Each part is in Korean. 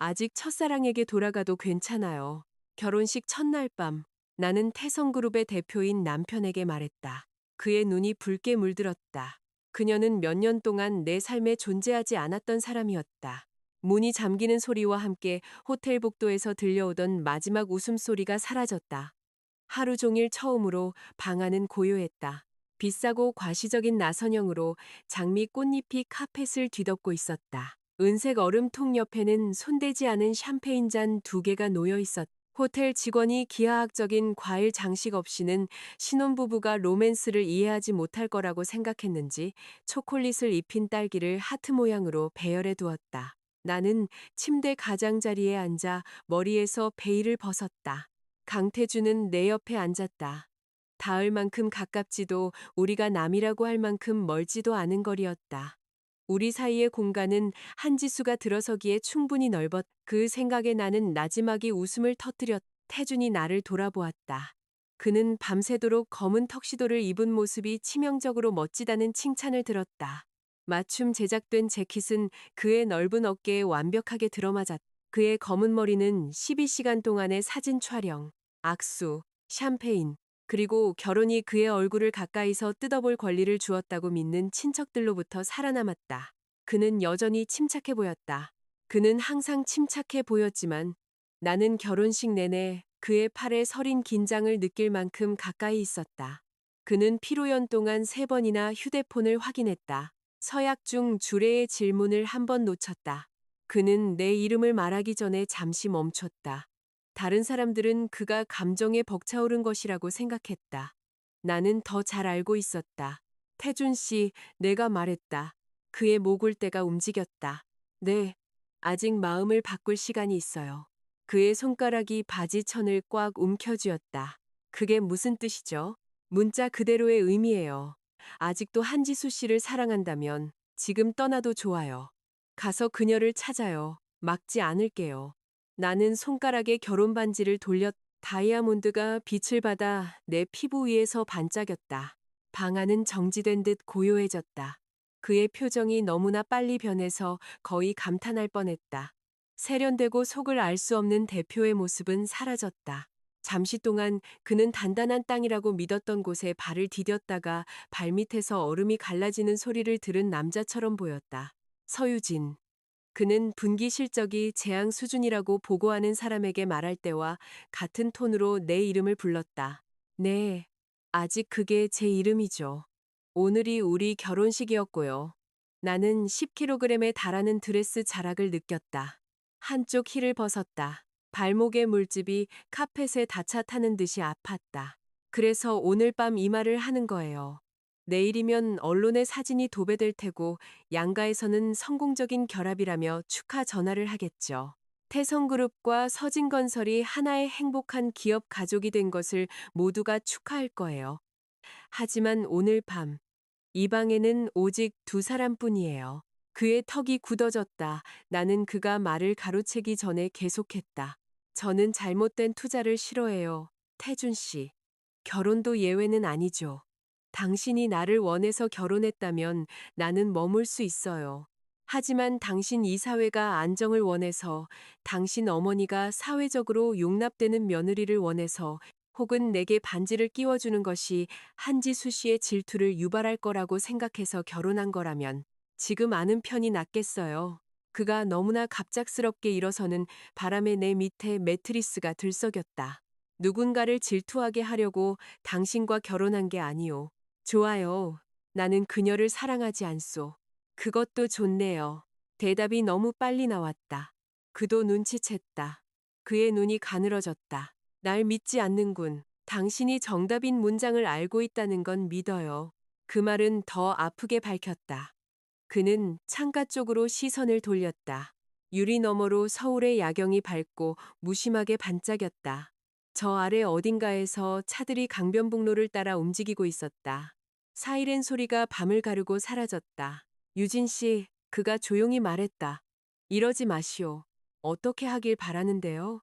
아직 첫사랑에게 돌아가도 괜찮아요. 결혼식 첫날 밤, 나는 태성그룹의 대표인 남편에게 말했다. 그의 눈이 붉게 물들었다. 그녀는 몇 년 동안 내 삶에 존재하지 않았던 사람이었다. 문이 잠기는 소리와 함께 호텔 복도에서 들려오던 마지막 웃음소리가 사라졌다. 하루 종일 처음으로 방 안은 고요했다. 비싸고 과시적인 나선형으로 장미 꽃잎이 카펫을 뒤덮고 있었다. 은색 얼음통 옆에는 손대지 않은 샴페인 잔 두 개가 놓여 있었다. 호텔 직원이 기하학적인 과일 장식 없이는 신혼부부가 로맨스를 이해하지 못할 거라고 생각했는지 초콜릿을 입힌 딸기를 하트 모양으로 배열해 두었다. 나는 침대 가장자리에 앉아 머리에서 베일을 벗었다. 강태주는 내 옆에 앉았다. 닿을 만큼 가깝지도 우리가 남이라고 할 만큼 멀지도 않은 거리였다. 우리 사이의 공간은 한지수가 들어서기에 충분히 넓었. 그 생각에 나는 나지막이 웃음을 터뜨렸. 태준이 나를 돌아보았다. 그는 밤새도록 검은 턱시도를 입은 모습이 치명적으로 멋지다는 칭찬을 들었다. 맞춤 제작된 재킷은 그의 넓은 어깨에 완벽하게 들어맞았다. 그의 검은 머리는 12시간 동안의 사진 촬영, 악수, 샴페인, 그리고 결혼이 그의 얼굴을 가까이서 뜯어볼 권리를 주었다고 믿는 친척들로부터 살아남았다. 그는 여전히 침착해 보였다. 그는 항상 침착해 보였지만 나는 결혼식 내내 그의 팔에 서린 긴장을 느낄 만큼 가까이 있었다. 그는 피로연 동안 3번이나 휴대폰을 확인했다. 서약 중 주례의 질문을 한 번 놓쳤다. 그는 내 이름을 말하기 전에 잠시 멈췄다. 다른 사람들은 그가 감정에 벅차오른 것이라고 생각했다. 나는 더 잘 알고 있었다. 태준 씨, 내가 말했다. 그의 목을대가 움직였다. 네, 아직 마음을 바꿀 시간이 있어요. 그의 손가락이 바지천을 꽉 움켜쥐었다. 그게 무슨 뜻이죠? 문자 그대로의 의미예요. 아직도 한지수 씨를 사랑한다면 지금 떠나도 좋아요. 가서 그녀를 찾아요. 막지 않을게요. 나는 손가락에 결혼 반지를 돌렸. 다이아몬드가 빛을 받아 내 피부 위에서 반짝였다. 방 안은 정지된 듯 고요해졌다. 그의 표정이 너무나 빨리 변해서 거의 감탄할 뻔했다. 세련되고 속을 알 수 없는 대표의 모습은 사라졌다. 잠시 동안 그는 단단한 땅이라고 믿었던 곳에 발을 디뎠다가 발밑에서 얼음이 갈라지는 소리를 들은 남자처럼 보였다. 서유진. 그는 분기 실적이 재앙 수준이라고 보고하는 사람에게 말할 때와 같은 톤으로 내 이름을 불렀다. 네, 아직 그게 제 이름이죠. 오늘이 우리 결혼식이었고요. 나는 10kg에 달하는 드레스 자락을 느꼈다. 한쪽 힐을 벗었다. 발목의 물집이 카펫에 닫혀 타는 듯이 아팠다. 그래서 오늘 밤 이 말을 하는 거예요. 내일이면 언론의 사진이 도배될 테고 양가에서는 성공적인 결합이라며 축하 전화를 하겠죠. 태성그룹과 서진건설이 하나의 행복한 기업 가족이 된 것을 모두가 축하할 거예요. 하지만 오늘 밤, 이 방에는 오직 두 사람뿐이에요. 그의 턱이 굳어졌다. 나는 그가 말을 가로채기 전에 계속했다. 저는 잘못된 투자를 싫어해요. 태준 씨. 결혼도 예외는 아니죠. 당신이 나를 원해서 결혼했다면 나는 머물 수 있어요. 하지만 당신 이 사회가 안정을 원해서, 당신 어머니가 사회적으로 용납되는 며느리를 원해서, 혹은 내게 반지를 끼워주는 것이 한지수 씨의 질투를 유발할 거라고 생각해서 결혼한 거라면 지금 아는 편이 낫겠어요. 그가 너무나 갑작스럽게 일어서는 바람에 내 밑에 매트리스가 들썩였다. 누군가를 질투하게 하려고 당신과 결혼한 게 아니오. 좋아요. 나는 그녀를 사랑하지 않소. 그것도 좋네요. 대답이 너무 빨리 나왔다. 그도 눈치챘다. 그의 눈이 가늘어졌다. 날 믿지 않는군. 당신이 정답인 문장을 알고 있다는 건 믿어요. 그 말은 더 아프게 밝혔다. 그는 창가 쪽으로 시선을 돌렸다. 유리 너머로 서울의 야경이 밝고 무심하게 반짝였다. 저 아래 어딘가에서 차들이 강변북로를 따라 움직이고 있었다. 사이렌 소리가 밤을 가르고 사라졌다. 유진 씨, 그가 조용히 말했다. 이러지 마시오. 어떻게 하길 바라는데요?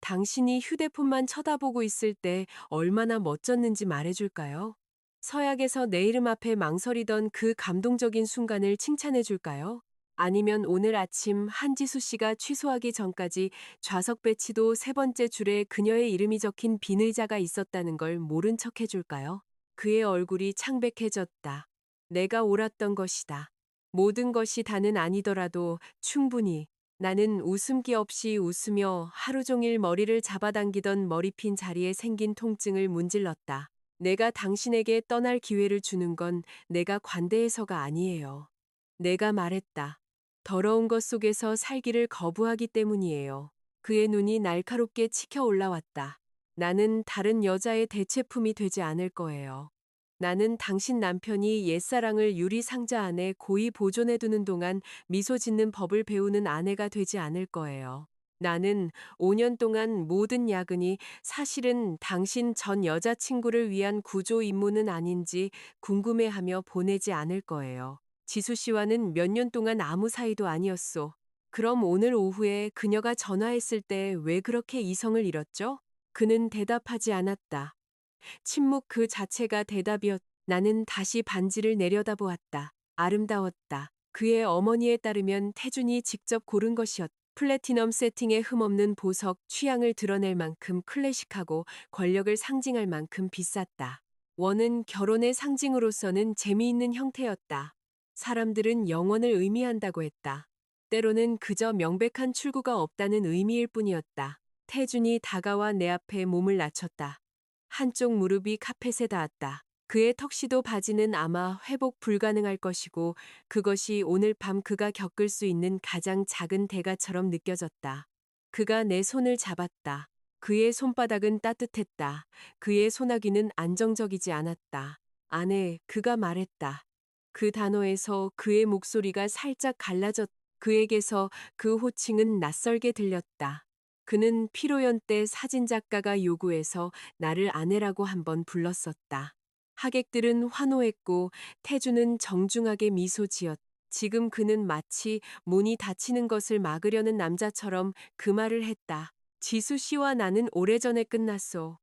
당신이 휴대폰만 쳐다보고 있을 때 얼마나 멋졌는지 말해줄까요? 서약에서 내 이름 앞에 망설이던 그 감동적인 순간을 칭찬해줄까요? 아니면 오늘 아침 한지수 씨가 취소하기 전까지 좌석 배치도 세 번째 줄에 그녀의 이름이 적힌 빈 의자가 있었다는 걸 모른 척 해줄까요? 그의 얼굴이 창백해졌다. 내가 옳았던 것이다. 모든 것이 다는 아니더라도 충분히. 나는 웃음기 없이 웃으며 하루 종일 머리를 잡아당기던 머리핀 자리에 생긴 통증을 문질렀다. 내가 당신에게 떠날 기회를 주는 건 내가 관대해서가 아니에요. 내가 말했다. 더러운 것 속에서 살기를 거부하기 때문이에요. 그의 눈이 날카롭게 치켜 올라왔다. 나는 다른 여자의 대체품이 되지 않을 거예요. 나는 당신 남편이 옛사랑을 유리 상자 안에 고이 보존해두는 동안 미소 짓는 법을 배우는 아내가 되지 않을 거예요. 나는 5년 동안 모든 야근이 사실은 당신 전 여자친구를 위한 구조 임무는 아닌지 궁금해하며 보내지 않을 거예요. 지수 씨와는 몇 년 동안 아무 사이도 아니었소. 그럼 오늘 오후에 그녀가 전화했을 때 왜 그렇게 이성을 잃었죠? 그는 대답하지 않았다. 침묵 그 자체가 대답이었. 나는 다시 반지를 내려다보았다. 아름다웠다. 그의 어머니에 따르면 태준이 직접 고른 것이었다. 플래티넘 세팅에 흠없는 보석, 취향을 드러낼 만큼 클래식하고 권력을 상징할 만큼 비쌌다. 원은 결혼의 상징으로서는 재미있는 형태였다. 사람들은 영원을 의미한다고 했다. 때로는 그저 명백한 출구가 없다는 의미일 뿐이었다. 태준이 다가와 내 앞에 몸을 낮췄다. 한쪽 무릎이 카펫에 닿았다. 그의 턱시도 바지는 아마 회복 불가능할 것이고 그것이 오늘 밤 그가 겪을 수 있는 가장 작은 대가처럼 느껴졌다. 그가 내 손을 잡았다. 그의 손바닥은 따뜻했다. 그의 소나기는 안정적이지 않았다. 아내, 그가 말했다. 그 단어에서 그의 목소리가 살짝 갈라졌. 그에게서 그 호칭은 낯설게 들렸다. 그는 피로연 때 사진작가가 요구해서 나를 아내라고 한번 불렀었다. 하객들은 환호했고 태주는 정중하게 미소 지었. 지금 그는 마치 문이 닫히는 것을 막으려는 남자처럼 그 말을 했다. 지수 씨와 나는 오래전에 끝났소.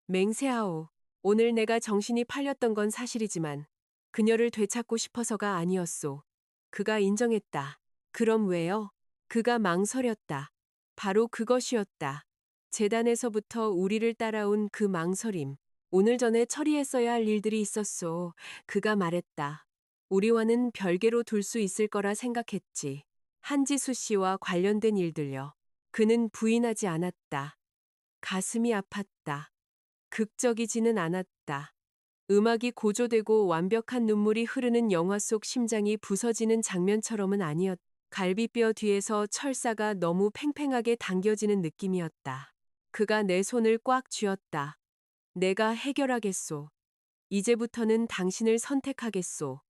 맹세하오. 오늘 내가 정신이 팔렸던 건 사실이지만 그녀를 되찾고 싶어서가 아니었소. 그가 인정했다. 그럼 왜요? 그가 망설였다. 바로 그것이었다. 재단에서부터 우리를 따라온 그 망설임. 오늘 전에 처리했어야 할 일들이 있었소. 그가 말했다. 우리와는 별개로 둘 수 있을 거라 생각했지. 한지수 씨와 관련된 일들요. 그는 부인하지 않았다. 가슴이 아팠다. 극적이지는 않았다. 음악이 고조되고 완벽한 눈물이 흐르는 영화 속 심장이 부서지는 장면처럼은 아니었다. 갈비뼈 뒤에서 철사가 너무 팽팽하게 당겨지는 느낌이었다. 그가 내 손을 꽉 쥐었다. 내가 해결하겠소. 이제부터는 당신을 선택하겠소.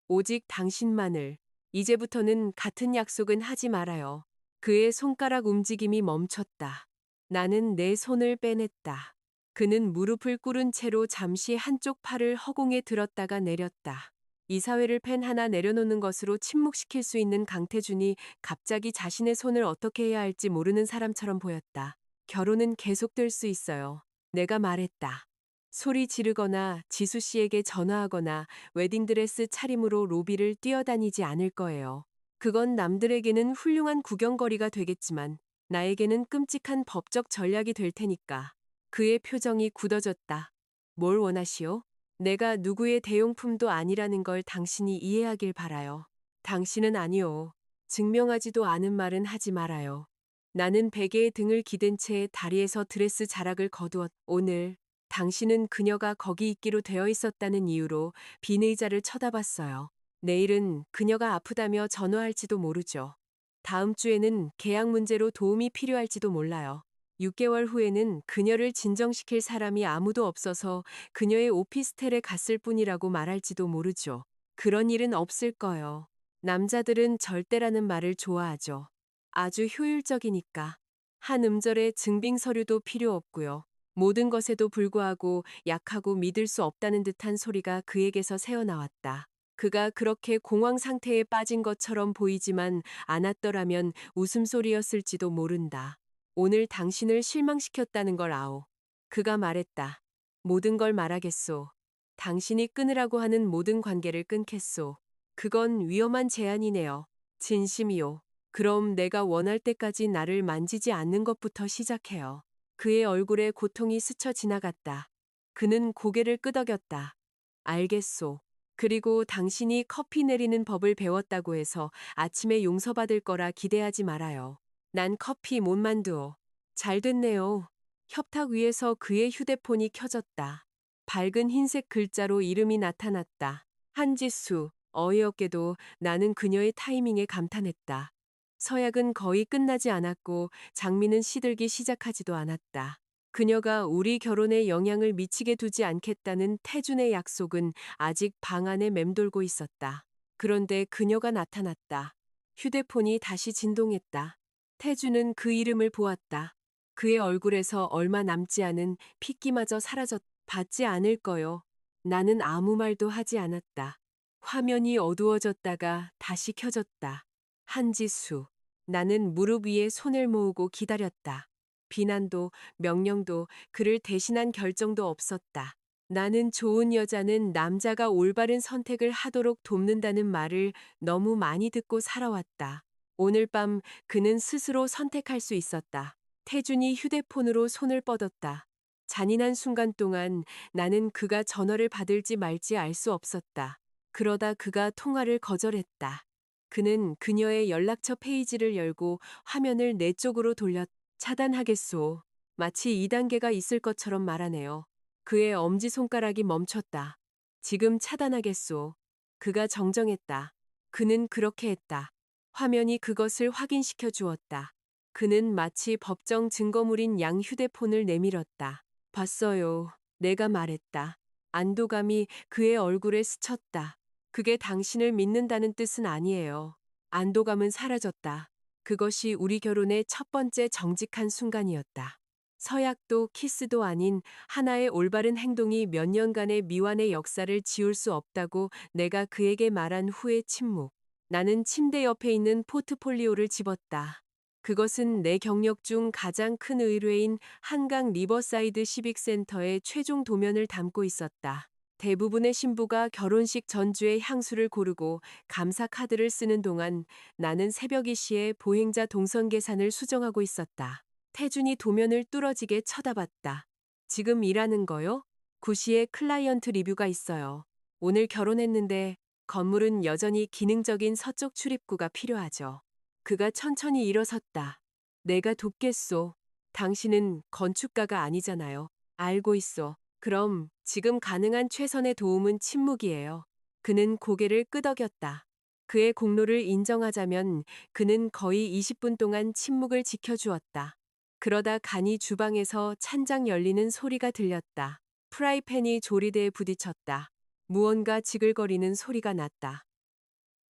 오직 당신만을. 이제부터는 같은 약속은 하지 말아요. 그의 손가락 움직임이 멈췄다. 나는 내 손을 빼냈다. 그는 무릎을 꿇은 채로 잠시 한쪽 팔을 허공에 들었다가 내렸다. 이사회를 펜 하나 내려놓는 것으로 침묵시킬 수 있는 강태준이 갑자기 자신의 손을 어떻게 해야 할지 모르는 사람처럼 보였다. 결혼은 계속될 수 있어요. 내가 말했다. 소리 지르거나 지수 씨에게 전화하거나 웨딩드레스 차림으로 로비를 뛰어다니지 않을 거예요. 그건 남들에게는 훌륭한 구경거리가 되겠지만 나에게는 끔찍한 법적 전략이 될 테니까. 그의 표정이 굳어졌다. 뭘 원하시오? 내가 누구의 대용품도 아니라는 걸 당신이 이해하길 바라요. 당신은 아니오. 증명하지도 않은 말은 하지 말아요. 나는 베개에 등을 기댄 채 다리에서 드레스 자락을 거두었. 오늘 당신은 그녀가 거기 있기로 되어 있었다는 이유로 빈 의자를 쳐다봤어요. 내일은 그녀가 아프다며 전화할지도 모르죠. 다음 주에는 계약 문제로 도움이 필요할지도 몰라요. 6개월 후에는 그녀를 진정시킬 사람이 아무도 없어서 그녀의 오피스텔에 갔을 뿐이라고 말할지도 모르죠. 그런 일은 없을 거요. 남자들은 절대라는 말을 좋아하죠. 아주 효율적이니까. 한 음절의 증빙 서류도 필요 없고요. 모든 것에도 불구하고 약하고 믿을 수 없다는 듯한 소리가 그에게서 새어나왔다. 그가 그렇게 공황 상태에 빠진 것처럼 보이지만 않았더라면 웃음소리였을지도 모른다. 오늘 당신을 실망시켰다는 걸 아오. 그가 말했다. 모든 걸 말하겠소. 당신이 끊으라고 하는 모든 관계를 끊겠소. 그건 위험한 제안이네요. 진심이요. 그럼 내가 원할 때까지 나를 만지지 않는 것부터 시작해요. 그의 얼굴에 고통이 스쳐 지나갔다. 그는 고개를 끄덕였다. 알겠소. 그리고 당신이 커피 내리는 법을 배웠다고 해서 아침에 용서받을 거라 기대하지 말아요. 난 커피 못 만두어. 잘 됐네요. 협탁 위에서 그의 휴대폰이 켜졌다. 밝은 흰색 글자로 이름이 나타났다. 한지수. 어이없게도 나는 그녀의 타이밍에 감탄했다. 서약은 거의 끝나지 않았고 장미는 시들기 시작하지도 않았다. 그녀가 우리 결혼에 영향을 미치게 두지 않겠다는 태준의 약속은 아직 방 안에 맴돌고 있었다. 그런데 그녀가 나타났다. 휴대폰이 다시 진동했다. 태준은 그 이름을 보았다. 그의 얼굴에서 얼마 남지 않은 핏기마저 사라졌. 받지 않을 거요. 나는 아무 말도 하지 않았다. 화면이 어두워졌다가 다시 켜졌다. 한지수. 나는 무릎 위에 손을 모으고 기다렸다. 비난도 명령도 그를 대신한 결정도 없었다. 나는 좋은 여자는 남자가 올바른 선택을 하도록 돕는다는 말을 너무 많이 듣고 살아왔다. 오늘 밤 그는 스스로 선택할 수 있었다. 태준이 휴대폰으로 손을 뻗었다. 잔인한 순간 동안 나는 그가 전화를 받을지 말지 알 수 없었다. 그러다 그가 통화를 거절했다. 그는 그녀의 연락처 페이지를 열고 화면을 내 쪽으로 돌렸다. 차단하겠소. 마치 2단계가 있을 것처럼 말하네요. 그의 엄지손가락이 멈췄다. 지금 차단하겠소. 그가 정정했다. 그는 그렇게 했다. 화면이 그것을 확인시켜 주었다. 그는 마치 법정 증거물인 양 휴대폰을 내밀었다. 봤어요. 내가 말했다. 안도감이 그의 얼굴에 스쳤다. 그게 당신을 믿는다는 뜻은 아니에요. 안도감은 사라졌다. 그것이 우리 결혼의 첫 번째 정직한 순간이었다. 서약도 키스도 아닌 하나의 올바른 행동이 몇 년간의 미완의 역사를 지울 수 없다고 내가 그에게 말한 후의 침묵. 나는 침대 옆에 있는 포트폴리오를 집었다. 그것은 내 경력 중 가장 큰 의뢰인 한강 리버사이드 시빅센터의 최종 도면을 담고 있었다. 대부분의 신부가 결혼식 전주에 향수를 고르고 감사 카드를 쓰는 동안 나는 새벽 2시에 보행자 동선 계산을 수정하고 있었다. 태준이 도면을 뚫어지게 쳐다봤다. 지금 일하는 거요? 9시에 클라이언트 리뷰가 있어요. 오늘 결혼했는데 건물은 여전히 기능적인 서쪽 출입구가 필요하죠. 그가 천천히 일어섰다. 내가 돕겠소. 당신은 건축가가 아니잖아요. 알고 있어. 그럼 지금 가능한 최선의 도움은 침묵이에요. 그는 고개를 끄덕였다. 그의 공로를 인정하자면 그는 거의 20분 동안 침묵을 지켜주었다. 그러다 간이 주방에서 찬장 열리는 소리가 들렸다. 프라이팬이 조리대에 부딪혔다. 무언가 지글거리는 소리가 났다.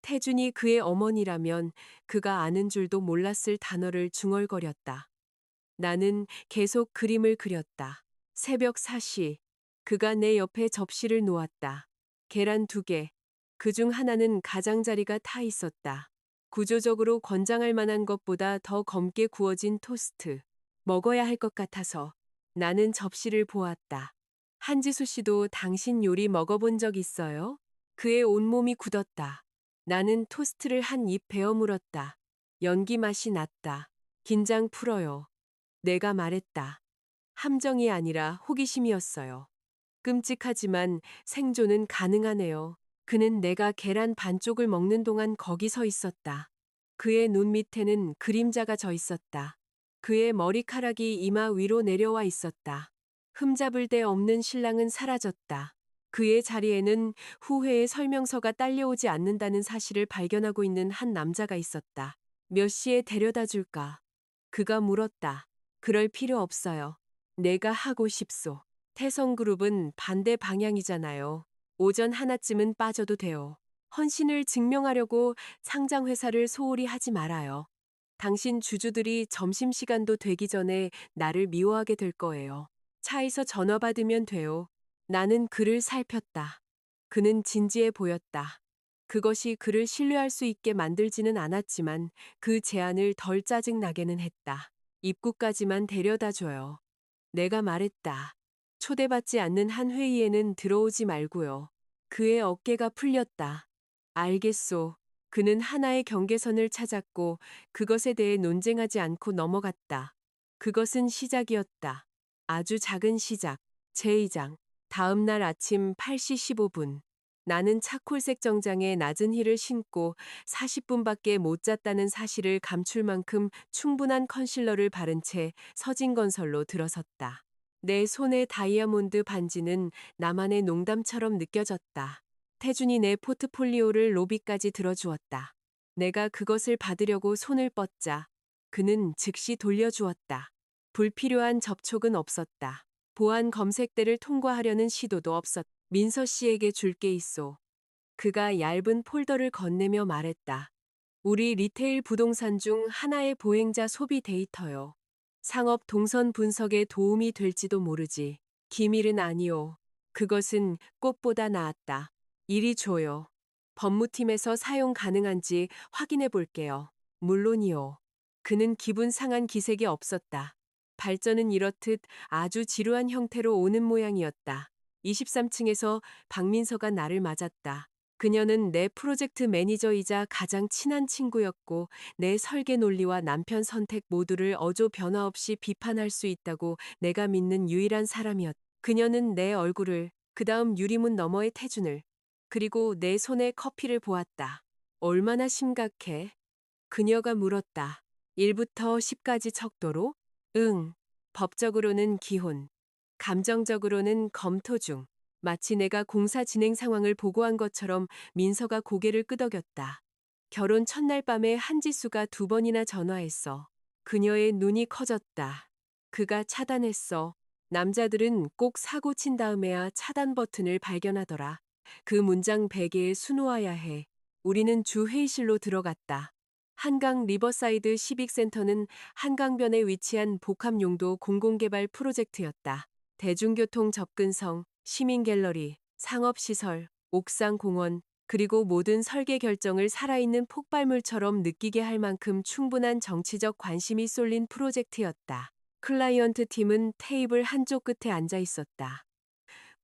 태준이 그의 어머니라면 그가 아는 줄도 몰랐을 단어를 중얼거렸다. 나는 계속 그림을 그렸다. 새벽 4시. 그가 내 옆에 접시를 놓았다. 계란 2개. 그중 하나는 가장자리가 타 있었다. 구조적으로 권장할 만한 것보다 더 검게 구워진 토스트. 먹어야 할 것 같아서 나는 접시를 보았다. 한지수 씨도 당신 요리 먹어본 적 있어요? 그의 온몸이 굳었다. 나는 토스트를 한 입 베어 물었다. 연기 맛이 났다. 긴장 풀어요. 내가 말했다. 함정이 아니라 호기심이었어요. 끔찍하지만 생존은 가능하네요. 그는 내가 계란 반쪽을 먹는 동안 거기 서 있었다. 그의 눈 밑에는 그림자가 져 있었다. 그의 머리카락이 이마 위로 내려와 있었다. 흠잡을 데 없는 신랑은 사라졌다. 그의 자리에는 후회의 설명서가 딸려오지 않는다는 사실을 발견하고 있는 한 남자가 있었다. 몇 시에 데려다 줄까? 그가 물었다. 그럴 필요 없어요. 내가 하고 싶소. 태성그룹은 반대 방향이잖아요. 오전 하나쯤은 빠져도 돼요. 헌신을 증명하려고 상장회사를 소홀히 하지 말아요. 당신 주주들이 점심시간도 되기 전에 나를 미워하게 될 거예요. 차에서 전화 받으면 돼요. 나는 그를 살폈다. 그는 진지해 보였다. 그것이 그를 신뢰할 수 있게 만들지는 않았지만 그 제안을 덜 짜증나게는 했다. 입구까지만 데려다 줘요. 내가 말했다. 초대받지 않는 한 회의에는 들어오지 말고요. 그의 어깨가 풀렸다. 알겠소. 그는 하나의 경계선을 찾았고 그것에 대해 논쟁하지 않고 넘어갔다. 그것은 시작이었다. 아주 작은 시작. 제2장. 다음 날 아침 8시 15분. 나는 차콜색 정장에 낮은 힐을 신고 40분밖에 못 잤다는 사실을 감출 만큼 충분한 컨실러를 바른 채 서진건설로 들어섰다. 내 손의 다이아몬드 반지는 나만의 농담처럼 느껴졌다. 태준이 내 포트폴리오를 로비까지 들어주었다. 내가 그것을 받으려고 손을 뻗자 그는 즉시 돌려주었다. 불필요한 접촉은 없었다. 보안 검색대를 통과하려는 시도도 없었다. 민서 씨에게 줄 게 있소. 그가 얇은 폴더를 건네며 말했다. 우리 리테일 부동산 중 하나의 보행자 소비 데이터요. 상업 동선 분석에 도움이 될지도 모르지. 기밀은 아니오. 그것은 꽃보다 나았다. 이리 줘요. 법무팀에서 사용 가능한지 확인해 볼게요. 물론이요. 그는 기분 상한 기색이 없었다. 발전은 이렇듯 아주 지루한 형태로 오는 모양이었다. 23층에서 박민서가 나를 맞았다. 그녀는 내 프로젝트 매니저이자 가장 친한 친구였고 내 설계 논리와 남편 선택 모두를 어조 변화 없이 비판할 수 있다고 내가 믿는 유일한 사람이었다. 그녀는 내 얼굴을, 그 다음 유리문 너머의 태준을, 그리고 내 손에 커피를 보았다. 얼마나 심각해? 그녀가 물었다. 1부터 10까지 척도로? 응. 법적으로는 기혼. 감정적으로는 검토 중. 마치 내가 공사 진행 상황을 보고한 것처럼 민서가 고개를 끄덕였다. 결혼 첫날 밤에 한지수가 2번이나 전화했어. 그녀의 눈이 커졌다. 그가 차단했어. 남자들은 꼭 사고 친 다음에야 차단 버튼을 발견하더라. 그 문장 베개에 수놓아야 해. 우리는 주 회의실로 들어갔다. 한강 리버사이드 시빅센터는 한강변에 위치한 복합용도 공공개발 프로젝트였다. 대중교통 접근성, 시민갤러리, 상업시설, 옥상 공원, 그리고 모든 설계 결정을 살아있는 폭발물처럼 느끼게 할 만큼 충분한 정치적 관심이 쏠린 프로젝트였다. 클라이언트 팀은 테이블 한쪽 끝에 앉아 있었다.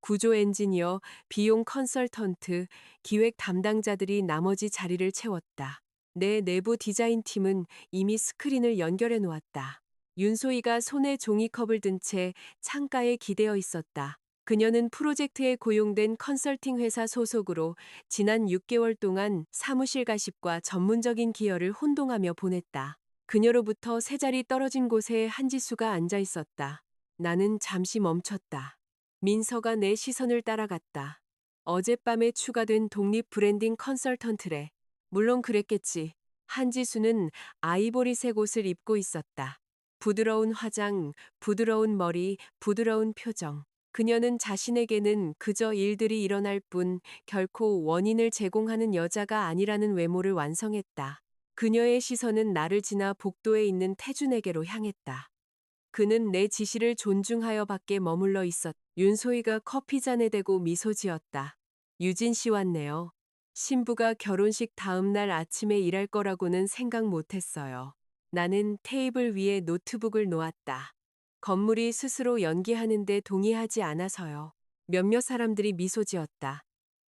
구조 엔지니어, 비용 컨설턴트, 기획 담당자들이 나머지 자리를 채웠다. 내 내부 디자인 팀은 이미 스크린을 연결해 놓았다. 윤소희가 손에 종이컵을 든 채 창가에 기대어 있었다. 그녀는 프로젝트에 고용된 컨설팅 회사 소속으로 지난 6개월 동안 사무실 가십과 전문적인 기여를 혼동하며 보냈다. 그녀로부터 세 자리 떨어진 곳에 한지수가 앉아 있었다. 나는 잠시 멈췄다. 민서가 내 시선을 따라갔다. 어젯밤에 추가된 독립 브랜딩 컨설턴트래. 물론 그랬겠지. 한지수는 아이보리색 옷을 입고 있었다. 부드러운 화장, 부드러운 머리, 부드러운 표정. 그녀는 자신에게는 그저 일들이 일어날 뿐 결코 원인을 제공하는 여자가 아니라는 외모를 완성했다. 그녀의 시선은 나를 지나 복도에 있는 태준에게로 향했다. 그는 내 지시를 존중하여 밖에 머물러 있었다. 윤소희가 커피잔에 대고 미소 지었다. 유진 씨 왔네요. 신부가 결혼식 다음 날 아침에 일할 거라고는 생각 못했어요. 나는 테이블 위에 노트북을 놓았다. 건물이 스스로 연기하는데 동의하지 않아서요. 몇몇 사람들이 미소 지었다.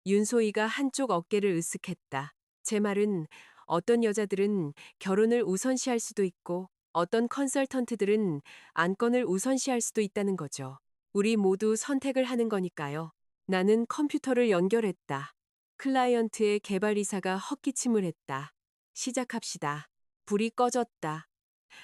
윤소희가 한쪽 어깨를 으쓱했다. 제 말은 어떤 여자들은 결혼을 우선시할 수도 있고 어떤 컨설턴트들은 안건을 우선시할 수도 있다는 거죠. 우리 모두 선택을 하는 거니까요. 나는 컴퓨터를 연결했다. 클라이언트의 개발이사가 헛기침을 했다. 시작합시다. 불이 꺼졌다.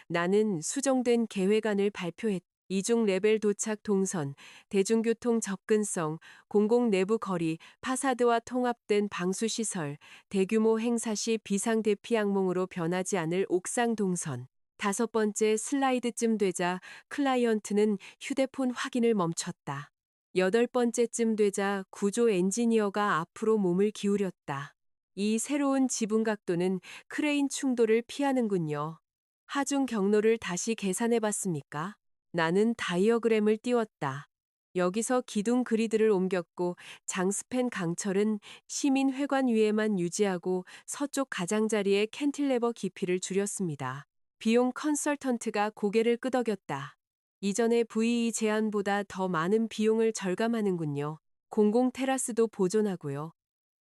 나는 수정된 계획안을 발표했다. 이중 레벨 도착 동선, 대중교통 접근성, 공공 내부 거리, 파사드와 통합된 방수시설, 대규모 행사 시 비상 대피 항목으로 변하지 않을 옥상 동선. 5번째 슬라이드쯤 되자 클라이언트는 휴대폰 확인을 멈췄다. 8번째쯤 되자 구조 엔지니어가 앞으로 몸을 기울였다. 이 새로운 지붕 각도는 크레인 충돌을 피하는군요. 하중 경로를 다시 계산해 봤습니까? 나는 다이어그램을 띄웠다. 여기서 기둥 그리드를 옮겼고 장스펜 강철은 시민회관 위에만 유지하고 서쪽 가장자리의 캔틸레버 깊이를 줄였습니다. 비용 컨설턴트가 고개를 끄덕였다. 이전의 VE 제안보다 더 많은 비용을 절감하는군요. 공공 테라스도 보존하고요.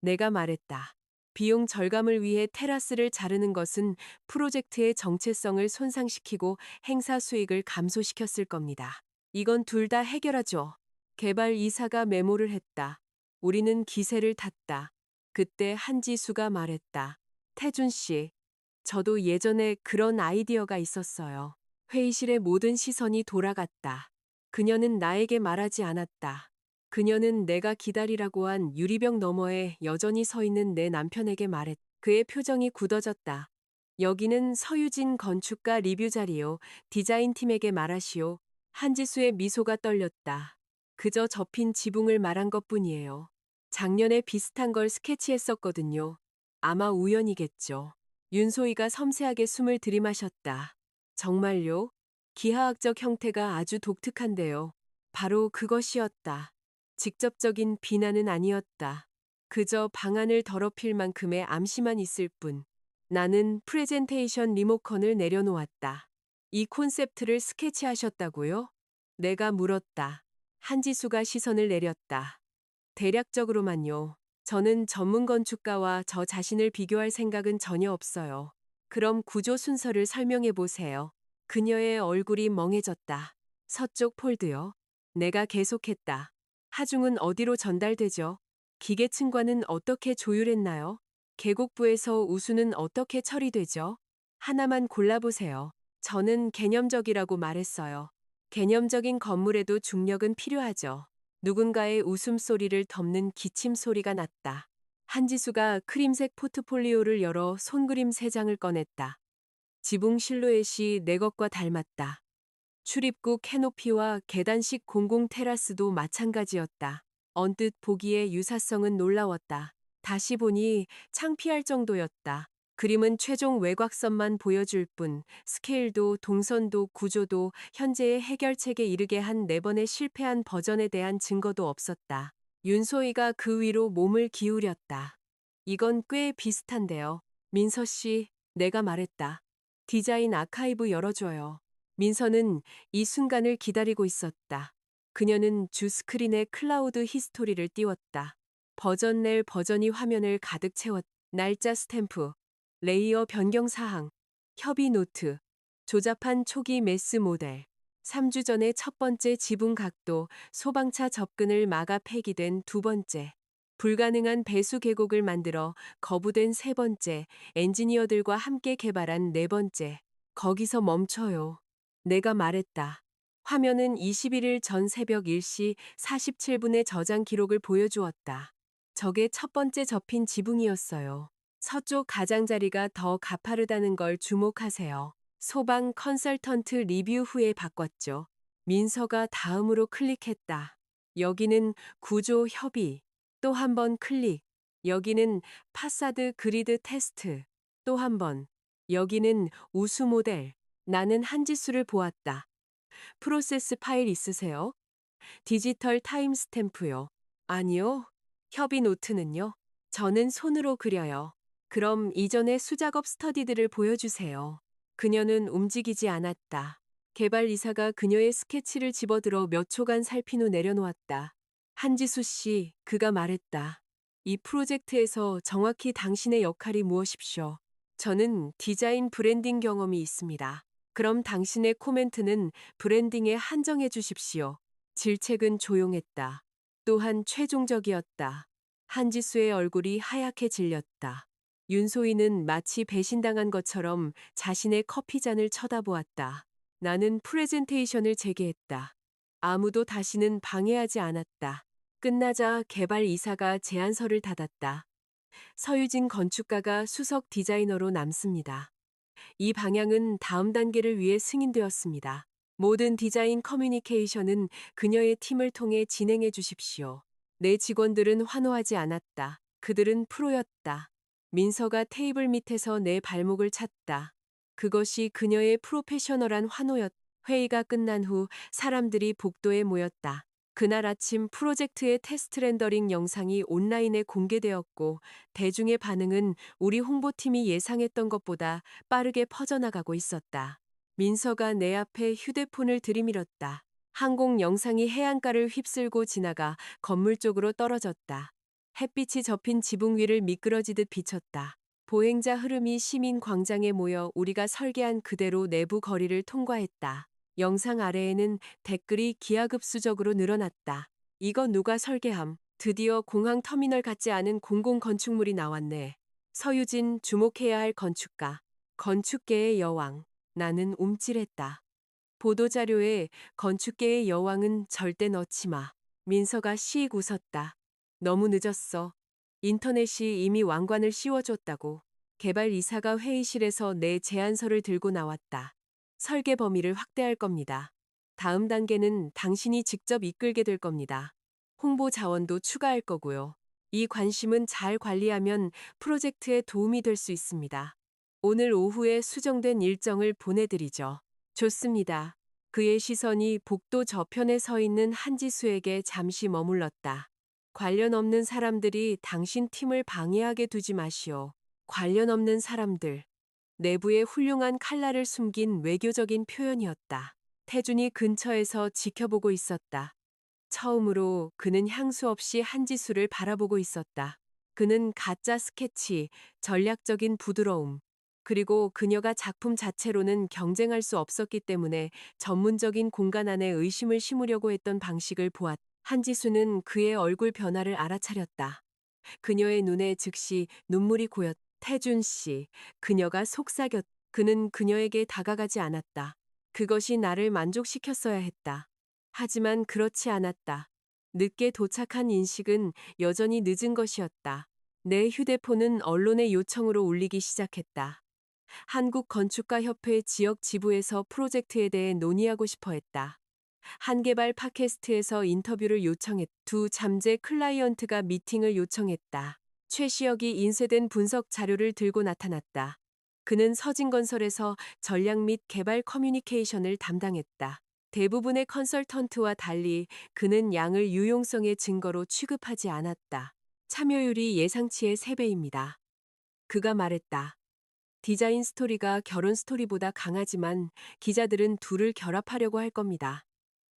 내가 말했다. 비용 절감을 위해 테라스를 자르는 것은 프로젝트의 정체성을 손상시키고 행사 수익을 감소시켰을 겁니다. 이건 둘 다 해결하죠. 개발 이사가 메모를 했다. 우리는 기세를 탔다. 그때 한지수가 말했다. 태준 씨, 저도 예전에 그런 아이디어가 있었어요. 회의실의 모든 시선이 돌아갔다. 그녀는 나에게 말하지 않았다. 그녀는 내가 기다리라고 한 유리병 너머에 여전히 서 있는 내 남편에게 말했다. 그의 표정이 굳어졌다. 여기는 서유진 건축가 리뷰 자리요. 디자인팀에게 말하시오. 한지수의 미소가 떨렸다. 그저 접힌 지붕을 말한 것뿐이에요. 작년에 비슷한 걸 스케치했었거든요. 아마 우연이겠죠. 윤소희가 섬세하게 숨을 들이마셨다. 정말요? 기하학적 형태가 아주 독특한데요. 바로 그것이었다. 직접적인 비난은 아니었다. 그저 방안을 더럽힐 만큼의 암시만 있을 뿐. 나는 프레젠테이션 리모컨을 내려놓았다. 이 콘셉트를 스케치하셨다고요? 내가 물었다. 한지수가 시선을 내렸다. 대략적으로만요. 저는 전문 건축가와 저 자신을 비교할 생각은 전혀 없어요. 그럼 구조 순서를 설명해 보세요. 그녀의 얼굴이 멍해졌다. 서쪽 폴드요. 내가 계속했다. 하중은 어디로 전달되죠? 기계층과는 어떻게 조율했나요? 계곡부에서 우수는 어떻게 처리되죠? 하나만 골라보세요. 저는 개념적이라고 말했어요. 개념적인 건물에도 중력은 필요하죠. 누군가의 웃음소리를 덮는 기침 소리가 났다. 한지수가 크림색 포트폴리오를 열어 손그림 3장을 꺼냈다. 지붕 실루엣이 내 것과 닮았다. 출입구 캐노피와 계단식 공공 테라스도 마찬가지였다. 언뜻 보기에 유사성은 놀라웠다. 다시 보니 창피할 정도였다. 그림은 최종 외곽선만 보여줄 뿐 스케일도 동선도 구조도 현재의 해결책에 이르게 한 4번의 실패한 버전에 대한 증거도 없었다. 윤소희가 그 위로 몸을 기울였다. 이건 꽤 비슷한데요. 민서 씨, 내가 말했다. 디자인 아카이브 열어줘요. 민서는 이 순간을 기다리고 있었다. 그녀는 주 스크린에 클라우드 히스토리를 띄웠다. 버전 낼 버전이 화면을 가득 채웠다. 날짜 스탬프, 레이어 변경 사항, 협의 노트, 조잡한 초기 메스 모델, 3주 전에 첫 번째 지붕 각도, 소방차 접근을 막아 폐기된 두 번째, 불가능한 배수 계곡을 만들어 거부된 세 번째, 엔지니어들과 함께 개발한 네 번째. 거기서 멈춰요. 내가 말했다. 화면은 21일 전 새벽 1시 47분의 저장 기록을 보여주었다. 저게 첫 번째 접힌 지붕이었어요. 서쪽 가장자리가 더 가파르다는 걸 주목하세요. 소방 컨설턴트 리뷰 후에 바꿨죠. 민서가 다음으로 클릭했다. 여기는 구조 협의. 또 한 번 클릭. 여기는 파사드 그리드 테스트. 또 한 번. 여기는 우수 모델. 나는 한지수를 보았다. 프로세스 파일 있으세요? 디지털 타임스탬프요. 아니요. 협의 노트는요? 저는 손으로 그려요. 그럼 이전의 수작업 스터디들을 보여주세요. 그녀는 움직이지 않았다. 개발 이사가 그녀의 스케치를 집어들어 몇 초간 살핀 후 내려놓았다. 한지수 씨, 그가 말했다. 이 프로젝트에서 정확히 당신의 역할이 무엇입시오? 저는 디자인 브랜딩 경험이 있습니다. 그럼 당신의 코멘트는 브랜딩에 한정해 주십시오. 질책은 조용했다. 또한 최종적이었다. 한지수의 얼굴이 하얗게 질렸다. 윤소희는 마치 배신당한 것처럼 자신의 커피잔을 쳐다보았다. 나는 프레젠테이션을 재개했다. 아무도 다시는 방해하지 않았다. 끝나자 개발 이사가 제안서를 닫았다. 서유진 건축가가 수석 디자이너로 남습니다. 이 방향은 다음 단계를 위해 승인되었습니다. 모든 디자인 커뮤니케이션은 그녀의 팀을 통해 진행해 주십시오. 내 직원들은 환호하지 않았다. 그들은 프로였다. 민서가 테이블 밑에서 내 발목을 찼다. 그것이 그녀의 프로페셔널한 환호였다. 회의가 끝난 후 사람들이 복도에 모였다. 그날 아침 프로젝트의 테스트 렌더링 영상이 온라인에 공개되었고 대중의 반응은 우리 홍보팀이 예상했던 것보다 빠르게 퍼져나가고 있었다. 민서가 내 앞에 휴대폰을 들이밀었다. 항공 영상이 해안가를 휩쓸고 지나가 건물 쪽으로 떨어졌다. 햇빛이 접힌 지붕 위를 미끄러지듯 비쳤다. 보행자 흐름이 시민 광장에 모여 우리가 설계한 그대로 내부 거리를 통과했다. 영상 아래에는 댓글이 기하급수적으로 늘어났다. 이거 누가 설계함? 드디어 공항 터미널 같지 않은 공공 건축물이 나왔네. 서유진, 주목해야 할 건축가. 건축계의 여왕. 나는 움찔했다. 보도자료에 건축계의 여왕은 절대 넣지 마. 민서가 씩 웃었다. 너무 늦었어. 인터넷이 이미 왕관을 씌워줬다고. 개발이사가 회의실에서 내 제안서를 들고 나왔다. 설계 범위를 확대할 겁니다. 다음 단계는 당신이 직접 이끌게 될 겁니다. 홍보 자원도 추가할 거고요. 이 관심은 잘 관리하면 프로젝트에 도움이 될 수 있습니다. 오늘 오후에 수정된 일정을 보내드리죠. 좋습니다. 그의 시선이 복도 저편에 서 있는 한지수에게 잠시 머물렀다. 관련 없는 사람들이 당신 팀을 방해하게 두지 마시오. 관련 없는 사람들. 내부에 훌륭한 칼날을 숨긴 외교적인 표현이었다. 태준이 근처에서 지켜보고 있었다. 처음으로 그는 향수 없이 한지수를 바라보고 있었다. 그는 가짜 스케치, 전략적인 부드러움, 그리고 그녀가 작품 자체로는 경쟁할 수 없었기 때문에 전문적인 공간 안에 의심을 심으려고 했던 방식을 보았다. 한지수는 그의 얼굴 변화를 알아차렸다. 그녀의 눈에 즉시 눈물이 고였다. 태준 씨, 그녀가 속삭였다. 그는 그녀에게 다가가지 않았다. 그것이 나를 만족시켰어야 했다. 하지만 그렇지 않았다. 늦게 도착한 인식은 여전히 늦은 것이었다. 내 휴대폰은 언론의 요청으로 울리기 시작했다. 한국건축가협회 지역 지부에서 프로젝트에 대해 논의하고 싶어 했다. 한개발 팟캐스트에서 인터뷰를 요청했. 두 잠재 클라이언트가 미팅을 요청했다. 최시혁이 인쇄된 분석 자료를 들고 나타났다. 그는 서진건설에서 전략 및 개발 커뮤니케이션을 담당했다. 대부분의 컨설턴트와 달리 그는 양을 유용성의 증거로 취급하지 않았다. 참여율이 예상치의 3배입니다. 그가 말했다. 디자인 스토리가 결혼 스토리보다 강하지만 기자들은 둘을 결합하려고 할 겁니다.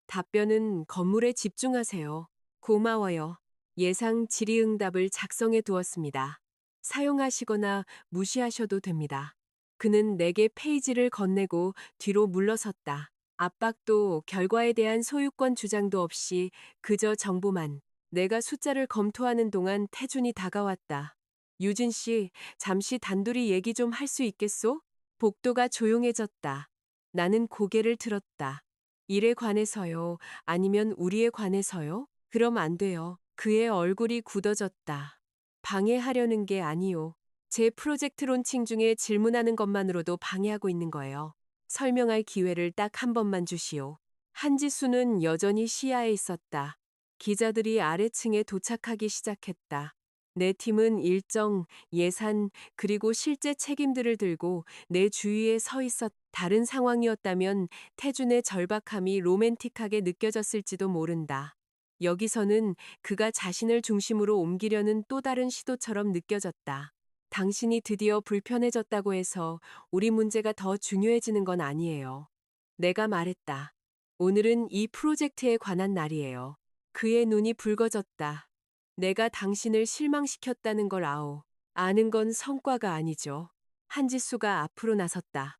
답변은 건물에 집중하세요. 고마워요. 예상 질의응답을 작성해 두었습니다. 사용하시거나 무시하셔도 됩니다. 그는 내게 페이지를 건네고 뒤로 물러섰다. 압박도 결과에 대한 소유권 주장도 없이 그저 정보만. 내가 숫자를 검토하는 동안 태준이 다가왔다. 유진 씨, 잠시 단둘이 얘기 좀 할 수 있겠소? 복도가 조용해졌다. 나는 고개를 들었다. 일에 관해서요? 아니면 우리에 관해서요? 그럼 안 돼요. 그의 얼굴이 굳어졌다. 방해하려는 게 아니요. 제 프로젝트 론칭 중에 질문하는 것만으로도 방해하고 있는 거예요. 설명할 기회를 딱 한 번만 주시오. 한지수는 여전히 시야에 있었다. 기자들이 아래층에 도착하기 시작했다. 내 팀은 일정, 예산, 그리고 실제 책임들을 들고 내 주위에 서 있었. 다른 상황이었다면 태준의 절박함이 로맨틱하게 느껴졌을지도 모른다. 여기서는 그가 자신을 중심으로 옮기려는 또 다른 시도처럼 느껴졌다. 당신이 드디어 불편해졌다고 해서 우리 문제가 더 중요해지는 건 아니에요. 내가 말했다. 오늘은 이 프로젝트에 관한 날이에요. 그의 눈이 붉어졌다. 내가 당신을 실망시켰다는 걸 아는 건 성과가 아니죠. 한지수가 앞으로 나섰다.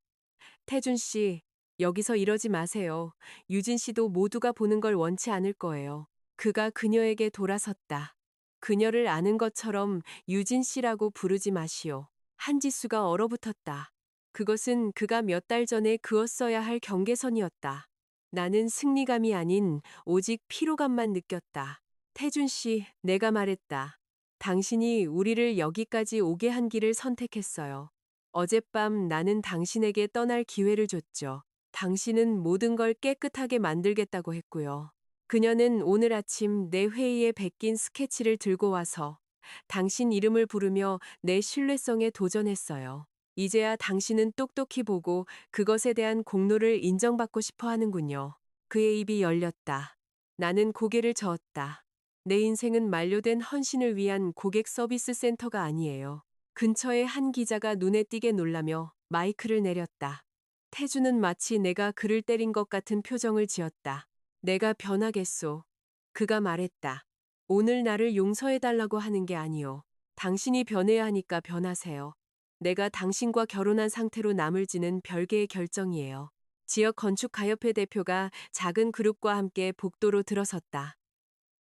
태준 씨, 여기서 이러지 마세요. 유진 씨도 모두가 보는 걸 원치 않을 거예요. 그가 그녀에게 돌아섰다. 그녀를 아는 것처럼 유진 씨라고 부르지 마시오. 한지수가 얼어붙었다. 그것은 그가 몇 달 전에 그었어야 할 경계선이었다. 나는 승리감이 아닌 오직 피로감만 느꼈다. 태준 씨, 내가 말했다. 당신이 우리를 여기까지 오게 한 길을 선택했어요. 어젯밤 나는 당신에게 떠날 기회를 줬죠. 당신은 모든 걸 깨끗하게 만들겠다고 했고요. 그녀는 오늘 아침 내 회의에 베낀 스케치를 들고 와서 당신 이름을 부르며 내 신뢰성에 도전했어요. 이제야 당신은 똑똑히 보고 그것에 대한 공로를 인정받고 싶어 하는군요. 그의 입이 열렸다. 나는 고개를 저었다. 내 인생은 만료된 헌신을 위한 고객 서비스 센터가 아니에요. 근처에 한 기자가 눈에 띄게 놀라며 마이크를 내렸다. 태주는 마치 내가 그를 때린 것 같은 표정을 지었다. 내가 변하겠소. 그가 말했다. 오늘 나를 용서해달라고 하는 게 아니요. 당신이 변해야 하니까 변하세요. 내가 당신과 결혼한 상태로 남을지는 별개의 결정이에요. 지역 건축가협회 대표가 작은 그룹과 함께 복도로 들어섰다.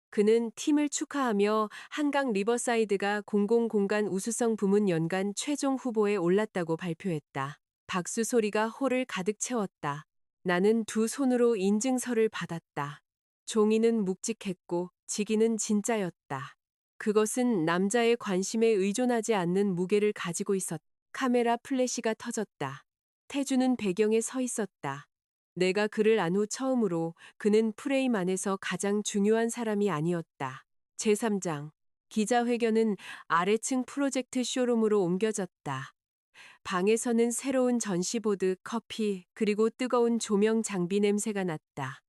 그는 팀을 축하하며 한강 리버사이드가 공공공간 우수성 부문 연간 최종 후보에 올랐다고 발표했다. 박수 소리가 홀을 가득 채웠다. 나는 두 손으로 인증서를 받았다. 종이는 묵직했고 지기는 진짜였다. 그것은 남자의 관심에 의존하지 않는 무게를 가지고 있었다. 카메라 플래시가 터졌다. 태주는 배경에 서 있었다. 내가 그를 안 후 처음으로 그는 프레임 안에서 가장 중요한 사람이 아니었다. 제3장. 기자회견은 아래층 프로젝트 쇼룸으로 옮겨졌다. 방에서는 새로운 전시보드, 커피, 그리고 뜨거운 조명 장비 냄새가 났다.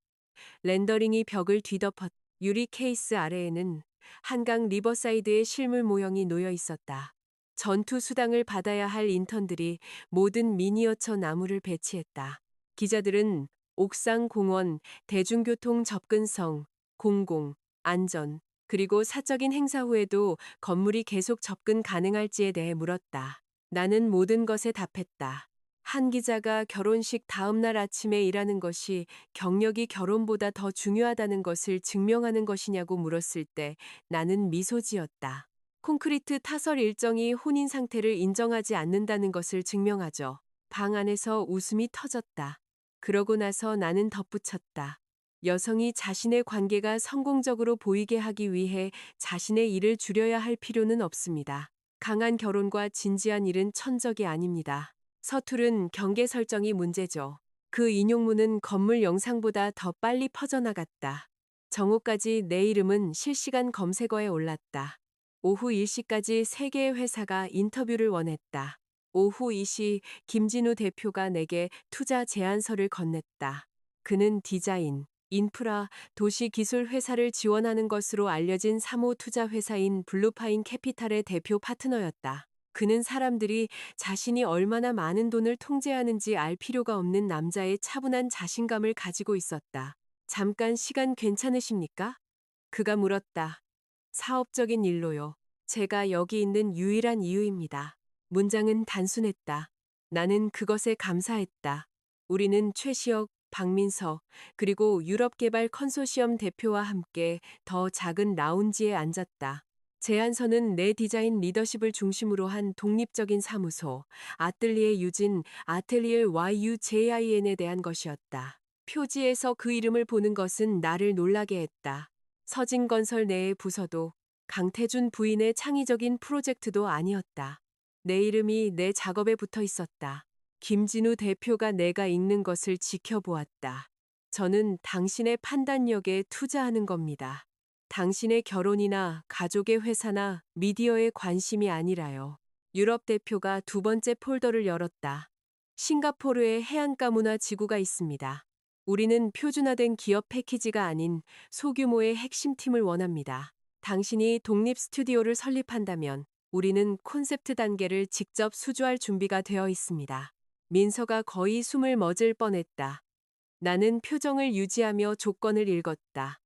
렌더링이 벽을 뒤덮었. 유리 케이스 아래에는 한강 리버사이드의 실물 모형이 놓여 있었다. 전투 수당을 받아야 할 인턴들이 모든 미니어처 나무를 배치했다. 기자들은 옥상 공원, 대중교통 접근성, 공공, 안전, 그리고 사적인 행사 후에도 건물이 계속 접근 가능할지에 대해 물었다. 나는 모든 것에 답했다. 한 기자가 결혼식 다음 날 아침에 일하는 것이 경력이 결혼보다 더 중요하다는 것을 증명하는 것이냐고 물었을 때 나는 미소 지었다. 콘크리트 타설 일정이 혼인 상태를 인정하지 않는다는 것을 증명하죠. 방 안에서 웃음이 터졌다. 그러고 나서 나는 덧붙였다. 여성이 자신의 관계가 성공적으로 보이게 하기 위해 자신의 일을 줄여야 할 필요는 없습니다. 강한 결혼과 진지한 일은 천적이 아닙니다. 서투른 경계 설정이 문제죠. 그 인용문은 건물 영상보다 더 빨리 퍼져나갔다. 정오까지 내 이름은 실시간 검색어에 올랐다. 오후 1시까지 3개의 회사가 인터뷰를 원했다. 오후 2시 김진우 대표가 내게 투자 제안서를 건넸다. 그는 디자인, 인프라, 도시기술 회사를 지원하는 것으로 알려진 사모 투자 회사인 블루파인 캐피탈의 대표 파트너였다. 그는 사람들이 자신이 얼마나 많은 돈을 통제하는지 알 필요가 없는 남자의 차분한 자신감을 가지고 있었다. 잠깐 시간 괜찮으십니까? 그가 물었다. 사업적인 일로요. 제가 여기 있는 유일한 이유입니다. 문장은 단순했다. 나는 그것에 감사했다. 우리는 최시혁, 박민서, 그리고 유럽개발 컨소시엄 대표와 함께 더 작은 라운지에 앉았다. 제안서는 내 디자인 리더십을 중심으로 한 독립적인 사무소, 아틀리에 유진, 아틀리에 YUJIN에 대한 것이었다. 표지에서 그 이름을 보는 것은 나를 놀라게 했다. 서진건설 내의 부서도 강태준 부인의 창의적인 프로젝트도 아니었다. 내 이름이 내 작업에 붙어 있었다. 김진우 대표가 내가 읽는 것을 지켜보았다. 저는 당신의 판단력에 투자하는 겁니다. 당신의 결혼이나 가족의 회사나 미디어에 관심이 아니라요. 유럽 대표가 두 번째 폴더를 열었다. 싱가포르에 해안가 문화 지구가 있습니다. 우리는 표준화된 기업 패키지가 아닌 소규모의 핵심 팀을 원합니다. 당신이 독립 스튜디오를 설립한다면 우리는 콘셉트 단계를 직접 수주할 준비가 되어 있습니다. 민서가 거의 숨을 멎을 뻔했다. 나는 표정을 유지하며 조건을 읽었다.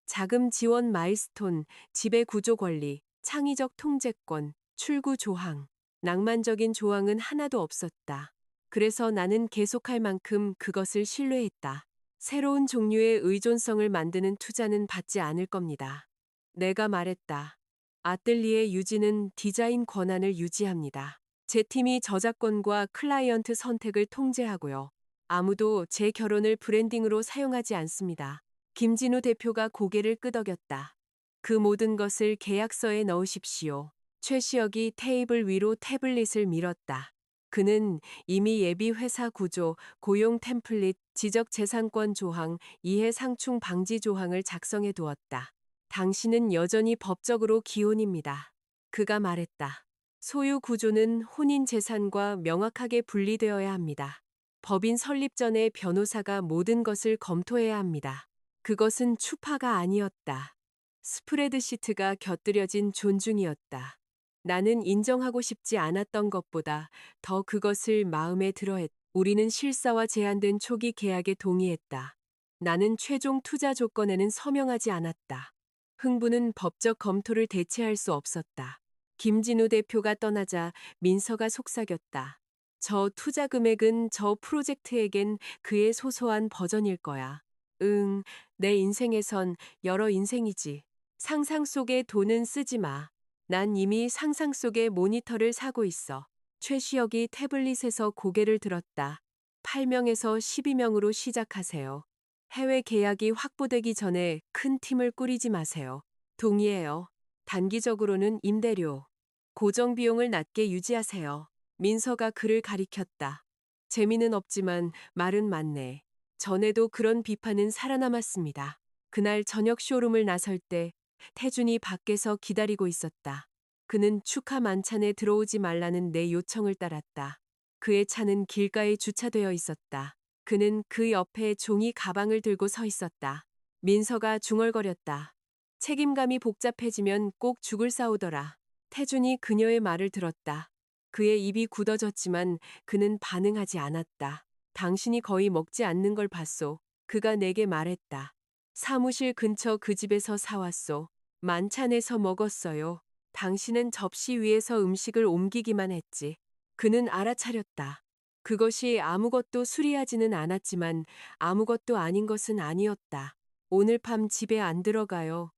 자금 지원 마일스톤, 지배 구조 권리, 창의적 통제권, 출구 조항. 낭만적인 조항은 하나도 없었다. 그래서 나는 계속할 만큼 그것을 신뢰했다. 새로운 종류의 의존성을 만드는 투자는 받지 않을 겁니다. 내가 말했다. 아틀리에 유지는 디자인 권한을 유지합니다. 제 팀이 저작권과 클라이언트 선택을 통제하고요. 아무도 제 결혼을 브랜딩으로 사용하지 않습니다. 김진우 대표가 고개를 끄덕였다. 그 모든 것을 계약서에 넣으십시오. 최시혁이 테이블 위로 태블릿을 밀었다. 그는 이미 예비 회사 구조, 고용 템플릿, 지적재산권 조항, 이해 상충 방지 조항을 작성해 두었다. 당신은 여전히 법적으로 기혼입니다. 그가 말했다. 소유 구조는 혼인 재산과 명확하게 분리되어야 합니다. 법인 설립 전에 변호사가 모든 것을 검토해야 합니다. 그것은 추파가 아니었다. 스프레드시트가 곁들여진 존중이었다. 나는 인정하고 싶지 않았던 것보다 더 그것을 마음에 들어했다. 우리는 실사와 제한된 초기 계약에 동의했다. 나는 최종 투자 조건에는 서명하지 않았다. 흥부는 법적 검토를 대체할 수 없었다. 김진우 대표가 떠나자 민서가 속삭였다. 저 투자 금액은 저 프로젝트에겐 그의 소소한 버전일 거야. 응, 내 인생에선 여러 인생이지. 상상 속의 돈은 쓰지 마. 난 이미 상상 속의 모니터를 사고 있어. 최시혁이 태블릿에서 고개를 들었다. 8명에서 12명으로 시작하세요. 해외 계약이 확보되기 전에 큰 팀을 꾸리지 마세요. 동의해요. 단기적으로는 임대료, 고정 비용을 낮게 유지하세요. 민서가 그를 가리켰다. 재미는 없지만 말은 맞네. 전에도 그런 비판은 살아남았습니다. 그날 저녁 쇼룸을 나설 때 태준이 밖에서 기다리고 있었다. 그는 축하 만찬에 들어오지 말라는 내 요청을 따랐다. 그의 차는 길가에 주차되어 있었다. 그는 그 옆에 종이 가방을 들고 서 있었다. 민서가 중얼거렸다. 책임감이 복잡해지면 꼭 죽을 싸우더라. 태준이 그녀의 말을 들었다. 그의 입이 굳어졌지만 그는 반응하지 않았다. 당신이 거의 먹지 않는 걸 봤소. 그가 내게 말했다. 사무실 근처 그 집에서 사왔소. 만찬에서 먹었어요. 당신은 접시 위에서 음식을 옮기기만 했지. 그는 알아차렸다. 그것이 아무것도 수리하지는 않았지만 아무것도 아닌 것은 아니었다. 오늘 밤 집에 안 들어가요.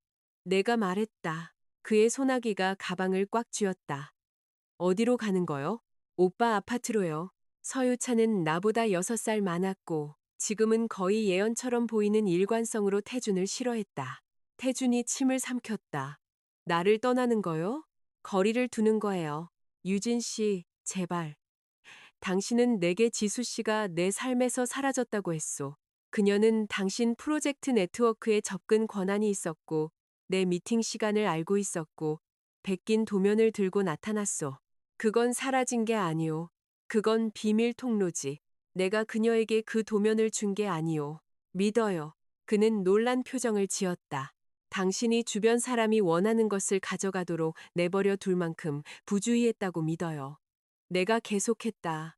내가 말했다. 그의 소나기가 가방을 꽉 쥐었다. 어디로 가는 거요? 오빠 아파트로요. 서유차는 나보다 6살 많았고 지금은 거의 예언처럼 보이는 일관성으로 태준을 싫어했다. 태준이 침을 삼켰다. 나를 떠나는 거요? 거리를 두는 거예요. 유진 씨, 제발. 당신은 내게 지수 씨가 내 삶에서 사라졌다고 했소. 그녀는 당신 프로젝트 네트워크에 접근 권한이 있었고 내 미팅 시간을 알고 있었고 베낀 도면을 들고 나타났소. 그건 사라진 게 아니오. 그건 비밀 통로지. 내가 그녀에게 그 도면을 준 게 아니오. 믿어요. 그는 놀란 표정을 지었다. 당신이 주변 사람이 원하는 것을 가져가도록 내버려 둘 만큼 부주의했다고 믿어요. 내가 계속했다.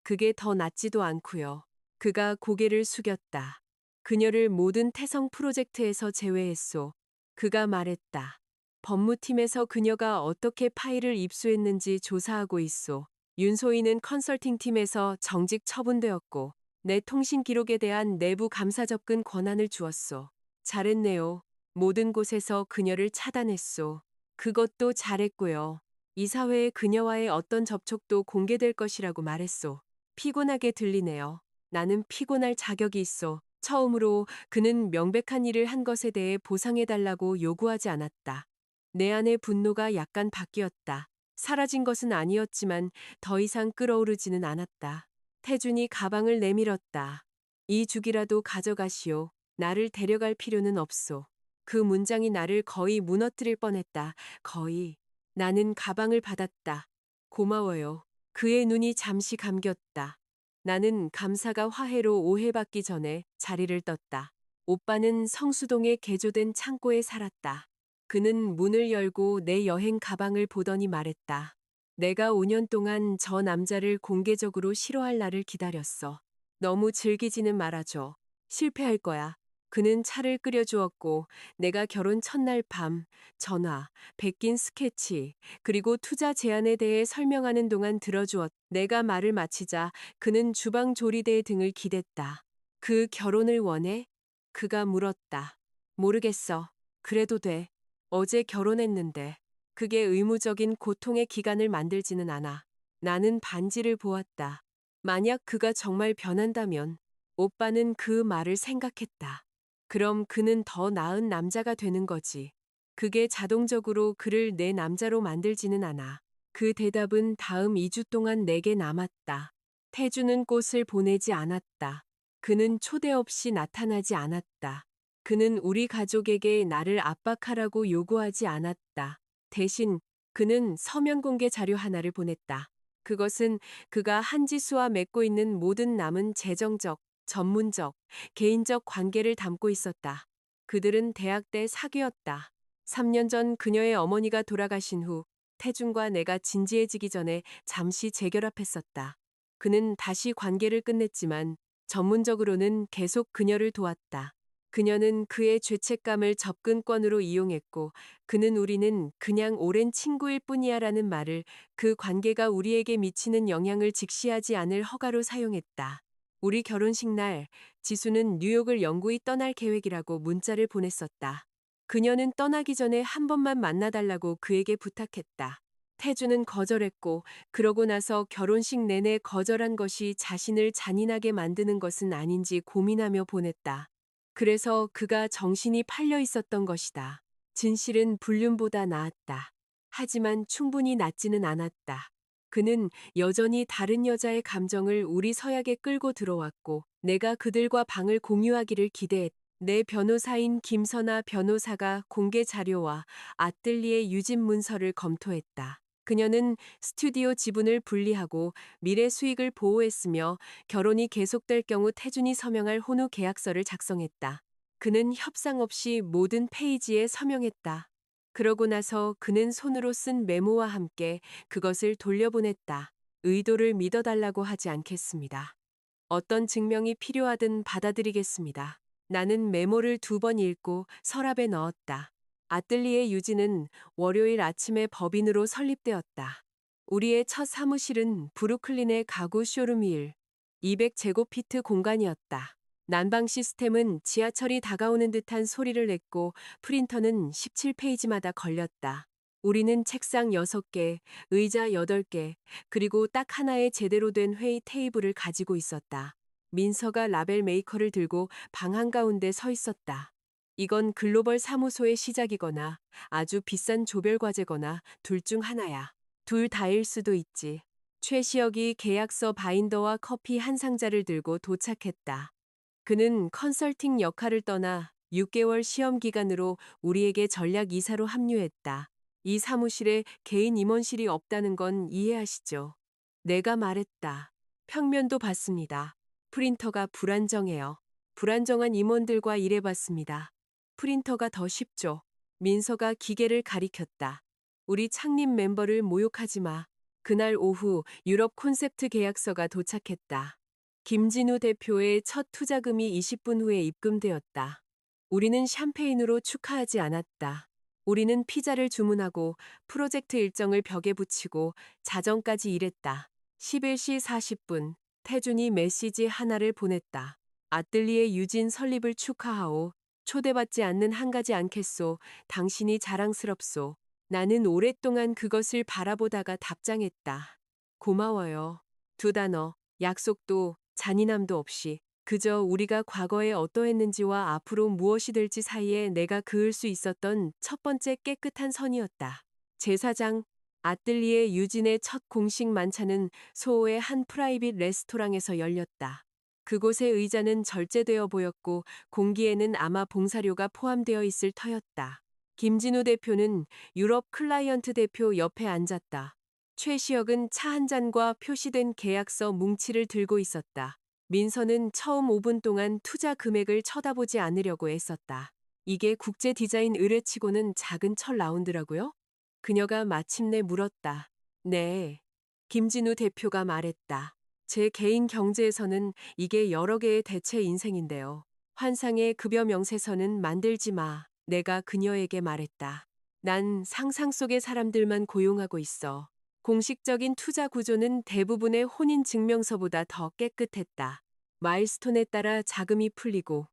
그게 더 낫지도 않고요. 그가 고개를 숙였다. 그녀를 모든 태성 프로젝트에서 제외했소. 그가 말했다. 법무팀에서 그녀가 어떻게 파일을 입수했는지 조사하고 있소. 윤소희는 컨설팅팀에서 정직 처분되었고 내 통신 기록에 대한 내부 감사 접근 권한을 주었소. 잘했네요. 모든 곳에서 그녀를 차단했소. 그것도 잘했고요. 이사회에 그녀와의 어떤 접촉도 공개될 것이라고 말했소. 피곤하게 들리네요. 나는 피곤할 자격이 있어. 처음으로 그는 명백한 일을 한 것에 대해 보상해달라고 요구하지 않았다. 내 안의 분노가 약간 바뀌었다. 사라진 것은 아니었지만 더 이상 끓어오르지는 않았다. 태준이 가방을 내밀었다. 이 죽이라도 가져가시오. 나를 데려갈 필요는 없소. 그 문장이 나를 거의 무너뜨릴 뻔했다. 거의. 나는 가방을 받았다. 고마워요. 그의 눈이 잠시 감겼다. 나는 감사가 화해로 오해받기 전에 자리를 떴다. 오빠는 성수동에 개조된 창고에 살았다. 그는 문을 열고 내 여행 가방을 보더니 말했다. 내가 5년 동안 저 남자를 공개적으로 싫어할 날을 기다렸어. 너무 즐기지는 말아줘. 실패할 거야. 그는 차를 끓여주었고 내가 결혼 첫날 밤 전화, 베낀 스케치, 그리고 투자 제안에 대해 설명하는 동안 들어주었. 내가 말을 마치자 그는 주방 조리대 등을 기댔다. 그 결혼을 원해? 그가 물었다. 모르겠어. 그래도 돼. 어제 결혼했는데. 그게 의무적인 고통의 기간을 만들지는 않아. 나는 반지를 보았다. 만약 그가 정말 변한다면 오빠는 그 말을 생각했다. 그럼 그는 더 나은 남자가 되는 거지. 그게 자동적으로 그를 내 남자로 만들지는 않아. 그 대답은 다음 2주 동안 내게 남았다. 태주는 꽃을 보내지 않았다. 그는 초대 없이 나타나지 않았다. 그는 우리 가족에게 나를 압박하라고 요구하지 않았다. 대신 그는 서면 공개 자료 하나를 보냈다. 그것은 그가 한지수와 맺고 있는 모든 남은 재정적, 전문적, 개인적 관계를 담고 있었다. 그들은 대학 때 사귀었다. 3년 전 그녀의 어머니가 돌아가신 후 태준과 내가 진지해지기 전에 잠시 재결합했었다. 그는 다시 관계를 끝냈지만 전문적으로는 계속 그녀를 도왔다. 그녀는 그의 죄책감을 접근권으로 이용했고, 그는 우리는 그냥 오랜 친구일 뿐이야라는 말을 그 관계가 우리에게 미치는 영향을 직시하지 않을 허가로 사용했다. 우리 결혼식 날, 지수는 뉴욕을 영구히 떠날 계획이라고 문자를 보냈었다. 그녀는 떠나기 전에 한 번만 만나달라고 그에게 부탁했다. 태주는 거절했고, 그러고 나서 결혼식 내내 거절한 것이 자신을 잔인하게 만드는 것은 아닌지 고민하며 보냈다. 그래서 그가 정신이 팔려 있었던 것이다. 진실은 불륜보다 나았다. 하지만 충분히 낫지는 않았다. 그는 여전히 다른 여자의 감정을 우리 서약에 끌고 들어왔고, 내가 그들과 방을 공유하기를 기대했다. 내 변호사인 김선아 변호사가 공개 자료와 아뜰리에 유진 문서를 검토했다. 그녀는 스튜디오 지분을 분리하고 미래 수익을 보호했으며, 결혼이 계속될 경우 태준이 서명할 혼후 계약서를 작성했다. 그는 협상 없이 모든 페이지에 서명했다. 그러고 나서 그는 손으로 쓴 메모와 함께 그것을 돌려보냈다. 의도를 믿어달라고 하지 않겠습니다. 어떤 증명이 필요하든 받아들이겠습니다. 나는 메모를 2번 읽고 서랍에 넣었다. 아뜰리에 유진은 월요일 아침에 법인으로 설립되었다. 우리의 첫 사무실은 브루클린의 가구 쇼룸 일 200제곱피트 공간이었다. 난방 시스템은 지하철이 다가오는 듯한 소리를 냈고, 프린터는 17페이지마다 걸렸다. 우리는 책상 6개, 의자 8개, 그리고 딱 하나의 제대로 된 회의 테이블을 가지고 있었다. 민서가 라벨 메이커를 들고 방 한가운데 서 있었다. 이건 글로벌 사무소의 시작이거나 아주 비싼 조별 과제거나 둘 중 하나야. 둘 다일 수도 있지. 최시혁이 계약서 바인더와 커피 한 상자를 들고 도착했다. 그는 컨설팅 역할을 떠나 6개월 시험 기간으로 우리에게 전략 이사로 합류했다. 이 사무실에 개인 임원실이 없다는 건 이해하시죠? 내가 말했다. 평면도 봤습니다. 프린터가 불안정해요. 불안정한 임원들과 일해봤습니다. 프린터가 더 쉽죠. 민서가 기계를 가리켰다. 우리 창립 멤버를 모욕하지 마. 그날 오후 유럽 콘셉트 계약서가 도착했다. 김진우 대표의 첫 투자금이 20분 후에 입금되었다. 우리는 샴페인으로 축하하지 않았다. 우리는 피자를 주문하고 프로젝트 일정을 벽에 붙이고 자정까지 일했다. 11시 40분, 태준이 메시지 하나를 보냈다. 아뜰리에 유진 설립을 축하하오. 초대받지 않는 한 가지 않겠소. 당신이 자랑스럽소. 나는 오랫동안 그것을 바라보다가 답장했다. 고마워요. 2단어, 약속도 잔인함도 없이 그저 우리가 과거에 어떠했는지와 앞으로 무엇이 될지 사이에 내가 그을 수 있었던 첫 번째 깨끗한 선이었다. 제사장, 아뜰리에 유진의 첫 공식 만찬은 소호의 한 프라이빗 레스토랑에서 열렸다. 그곳의 의자는 절제되어 보였고 공기에는 아마 봉사료가 포함되어 있을 터였다. 김진우 대표는 유럽 클라이언트 대표 옆에 앉았다. 최시혁은 차 한 잔과 표시된 계약서 뭉치를 들고 있었다. 민서는 처음 5분 동안 투자 금액을 쳐다보지 않으려고 애썼다. 이게 국제 디자인 의뢰치고는 작은 첫 라운드라고요? 그녀가 마침내 물었다. 네. 김진우 대표가 말했다. 제 개인 경제에서는 이게 여러 개의 대체 인생인데요. 환상의 급여 명세서는 만들지 마. 내가 그녀에게 말했다. 난 상상 속의 사람들만 고용하고 있어. 공식적인 투자 구조는 대부분의 혼인 증명서보다 더 깨끗했다. 마일스톤에 따라 자금이 풀리고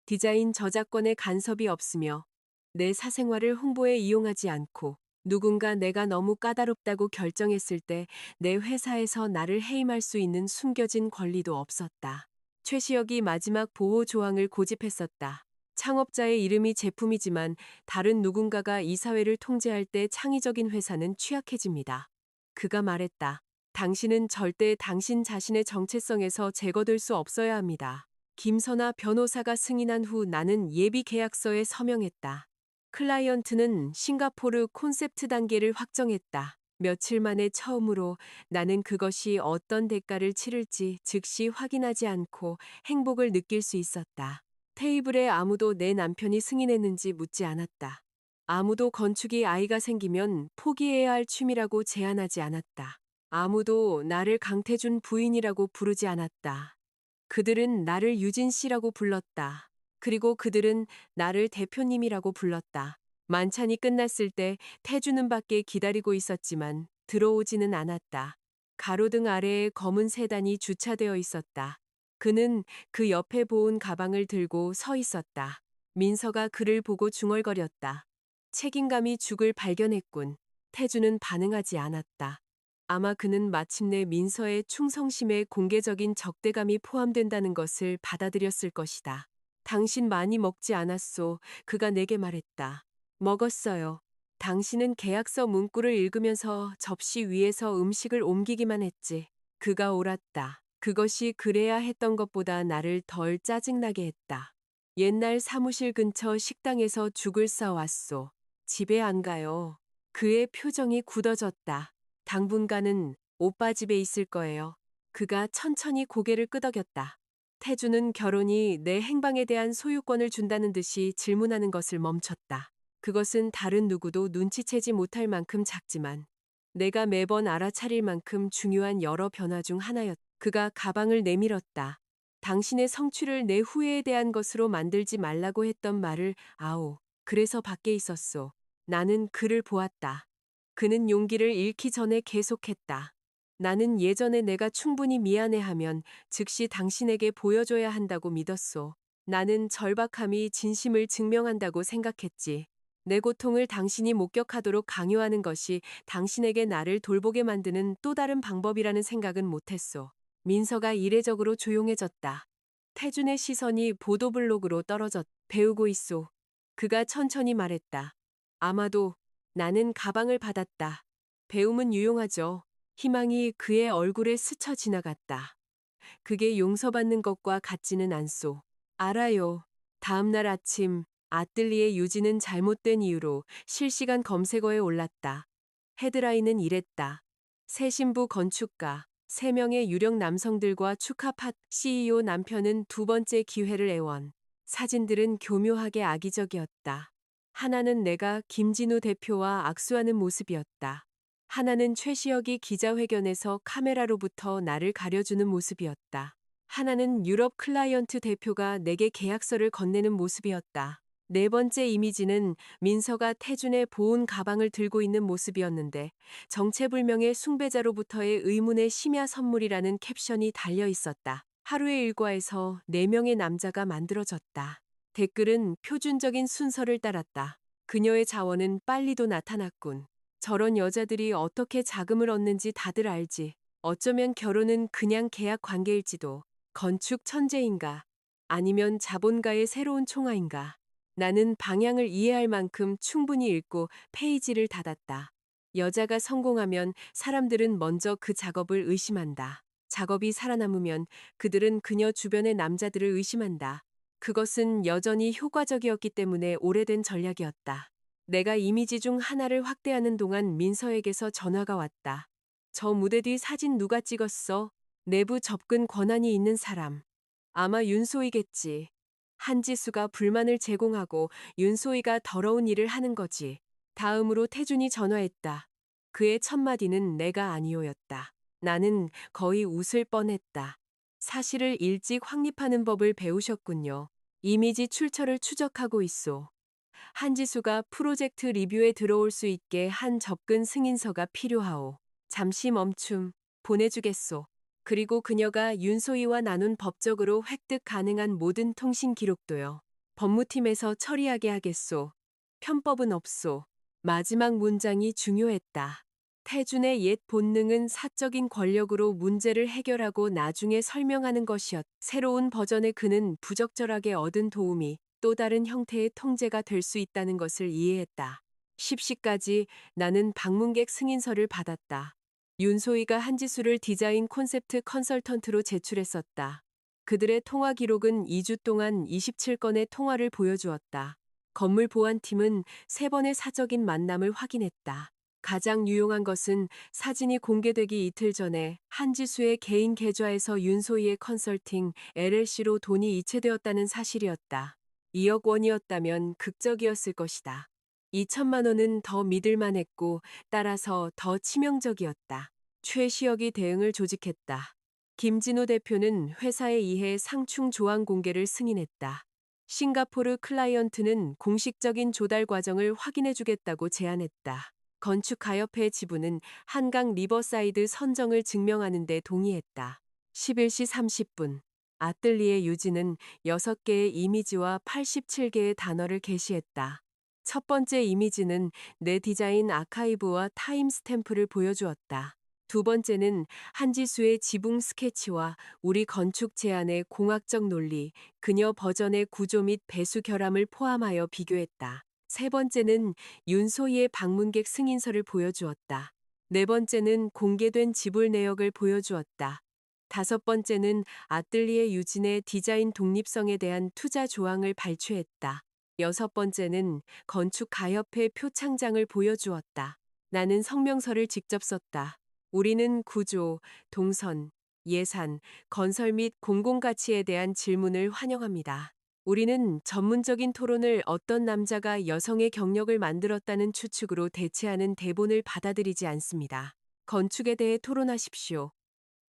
디자인 저작권에 간섭이 없으며 내 사생활을 홍보에 이용하지 않고 누군가 내가 너무 까다롭다고 결정했을 때 내 회사에서 나를 해임할 수 있는 숨겨진 권리도 없었다. 최시혁이 마지막 보호 조항을 고집했었다. 창업자의 이름이 제품이지만 다른 누군가가 이 사회를 통제할 때 창의적인 회사는 취약해집니다. 그가 말했다. 당신은 절대 당신 자신의 정체성에서 제거될 수 없어야 합니다. 김선아 변호사가 승인한 후 나는 예비 계약서에 서명했다. 클라이언트는 싱가포르 콘셉트 단계를 확정했다. 며칠 만에 처음으로 나는 그것이 어떤 대가를 치를지 즉시 확인하지 않고 행복을 느낄 수 있었다. 테이블에 아무도 내 남편이 승인했는지 묻지 않았다. 아무도 건축이 아이가 생기면 포기해야 할 취미라고 제안하지 않았다. 아무도 나를 강태준 부인이라고 부르지 않았다. 그들은 나를 유진 씨라고 불렀다. 그리고 그들은 나를 대표님이라고 불렀다. 만찬이 끝났을 때 태주는 밖에 기다리고 있었지만 들어오지는 않았다. 가로등 아래에 검은 세단이 주차되어 있었다. 그는 그 옆에 보온 가방을 들고 서 있었다. 민서가 그를 보고 중얼거렸다. 책임감이 죽을 발견했군. 태주는 반응하지 않았다. 아마 그는 마침내 민서의 충성심에 공개적인 적대감이 포함된다는 것을 받아들였을 것이다. 당신 많이 먹지 않았소. 그가 내게 말했다. 먹었어요. 당신은 계약서 문구를 읽으면서 접시 위에서 음식을 옮기기만 했지. 그가 옳았다. 그것이 그래야 했던 것보다 나를 덜 짜증나게 했다. 옛날 사무실 근처 식당에서 죽을 싸왔소. 집에 안 가요. 그의 표정이 굳어졌다. 당분간은 오빠 집에 있을 거예요. 그가 천천히 고개를 끄덕였다. 태주는 결혼이 내 행방에 대한 소유권을 준다는 듯이 질문하는 것을 멈췄다. 그것은 다른 누구도 눈치채지 못할 만큼 작지만 내가 매번 알아차릴 만큼 중요한 여러 변화 중 하나였다. 그가 가방을 내밀었다. 당신의 성취를 내 후회에 대한 것으로 만들지 말라고 했던 말을 아오. 그래서 밖에 있었소. 나는 그를 보았다. 그는 용기를 잃기 전에 계속했다. 나는 예전에 내가 충분히 미안해하면 즉시 당신에게 보여줘야 한다고 믿었소. 나는 절박함이 진심을 증명한다고 생각했지. 내 고통을 당신이 목격하도록 강요하는 것이 당신에게 나를 돌보게 만드는 또 다른 방법이라는 생각은 못했소. 민서가 이례적으로 조용해졌다. 태준의 시선이 보도블록으로 떨어졌. 배우고 있소. 그가 천천히 말했다. 아마도 나는 가방을 받았다. 배움은 유용하죠. 희망이 그의 얼굴에 스쳐 지나갔다. 그게 용서받는 것과 같지는 않소. 알아요. 다음 날 아침 아뜰리에 유지는 잘못된 이유로 실시간 검색어에 올랐다. 헤드라인은 이랬다. 새 신부 건축가, 3명의 유력 남성들과 축하 팟 CEO 남편은 두 번째 기회를 애원. 사진들은 교묘하게 악의적이었다. 하나는 내가 김진우 대표와 악수하는 모습이었다. 하나는 최시혁이 기자회견에서 카메라로부터 나를 가려주는 모습이었다. 하나는 유럽 클라이언트 대표가 내게 계약서를 건네는 모습이었다. 네 번째 이미지는 민서가 태준의 보온 가방을 들고 있는 모습이었는데 정체불명의 숭배자로부터의 의문의 심야 선물이라는 캡션이 달려 있었다. 하루의 일과에서 4명의 남자가 만들어졌다. 댓글은 표준적인 순서를 따랐다. 그녀의 자원은 빨리도 나타났군. 저런 여자들이 어떻게 자금을 얻는지 다들 알지. 어쩌면 결혼은 그냥 계약 관계일지도. 건축 천재인가? 아니면 자본가의 새로운 총아인가? 나는 방향을 이해할 만큼 충분히 읽고 페이지를 닫았다. 여자가 성공하면 사람들은 먼저 그 작업을 의심한다. 작업이 살아남으면 그들은 그녀 주변의 남자들을 의심한다. 그것은 여전히 효과적이었기 때문에 오래된 전략이었다. 내가 이미지 중 하나를 확대하는 동안 민서에게서 전화가 왔다. 저 무대 뒤 사진 누가 찍었어? 내부 접근 권한이 있는 사람. 아마 윤소희겠지. 한지수가 불만을 제공하고 윤소희가 더러운 일을 하는 거지. 다음으로 태준이 전화했다. 그의 첫 마디는 내가 아니오였다. 나는 거의 웃을 뻔했다. 사실을 일찍 확립하는 법을 배우셨군요. 이미지 출처를 추적하고 있소. 한지수가 프로젝트 리뷰에 들어올 수 있게 한 접근 승인서가 필요하오. 잠시 멈춤. 보내주겠소. 그리고 그녀가 윤소희와 나눈 법적으로 획득 가능한 모든 통신 기록도요. 법무팀에서 처리하게 하겠소. 편법은 없소. 마지막 문장이 중요했다. 태준의 옛 본능은 사적인 권력으로 문제를 해결하고 나중에 설명하는 것이었. 새로운 버전의 그는 부적절하게 얻은 도움이 또 다른 형태의 통제가 될 수 있다는 것을 이해했다. 10시까지 나는 방문객 승인서를 받았다. 윤소희가 한지수를 디자인 콘셉트 컨설턴트로 제출했었다. 그들의 통화 기록은 2주 동안 27건의 통화를 보여주었다. 건물 보안팀은 3번의 사적인 만남을 확인했다. 가장 유용한 것은 사진이 공개되기 이틀 전에 한지수의 개인 계좌에서 윤소희의 컨설팅 LLC로 돈이 이체되었다는 사실이었다. 2억 원이었다면 극적이었을 것이다. 2천만 원은 더 믿을만했고 따라서 더 치명적이었다. 최시혁이 대응을 조직했다. 김진우 대표는 회사에 의해 상충 조항 공개를 승인했다. 싱가포르 클라이언트는 공식적인 조달 과정을 확인해 주겠다고 제안했다. 건축가협회 지부는 한강 리버사이드 선정을 증명하는 데 동의했다. 11시 30분. 아뜰리에 유지는 6개의 이미지와 87개의 단어를 게시했다. 첫 번째 이미지는 내 디자인 아카이브와 타임 스탬프를 보여주었다. 두 번째는 한지수의 지붕 스케치와 우리 건축 제안의 공학적 논리, 그녀 버전의 구조 및 배수 결함을 포함하여 비교했다. 세 번째는 윤소희의 방문객 승인서를 보여주었다. 네 번째는 공개된 지불 내역을 보여주었다. 다섯 번째는 아뜰리에 유진의 디자인 독립성에 대한 투자 조항을 발췌했다. 여섯 번째는 건축가협회 표창장을 보여주었다. 나는 성명서를 직접 썼다. 우리는 구조, 동선, 예산, 건설 및 공공가치에 대한 질문을 환영합니다. 우리는 전문적인 토론을 어떤 남자가 여성의 경력을 만들었다는 추측으로 대체하는 대본을 받아들이지 않습니다. 건축에 대해 토론하십시오.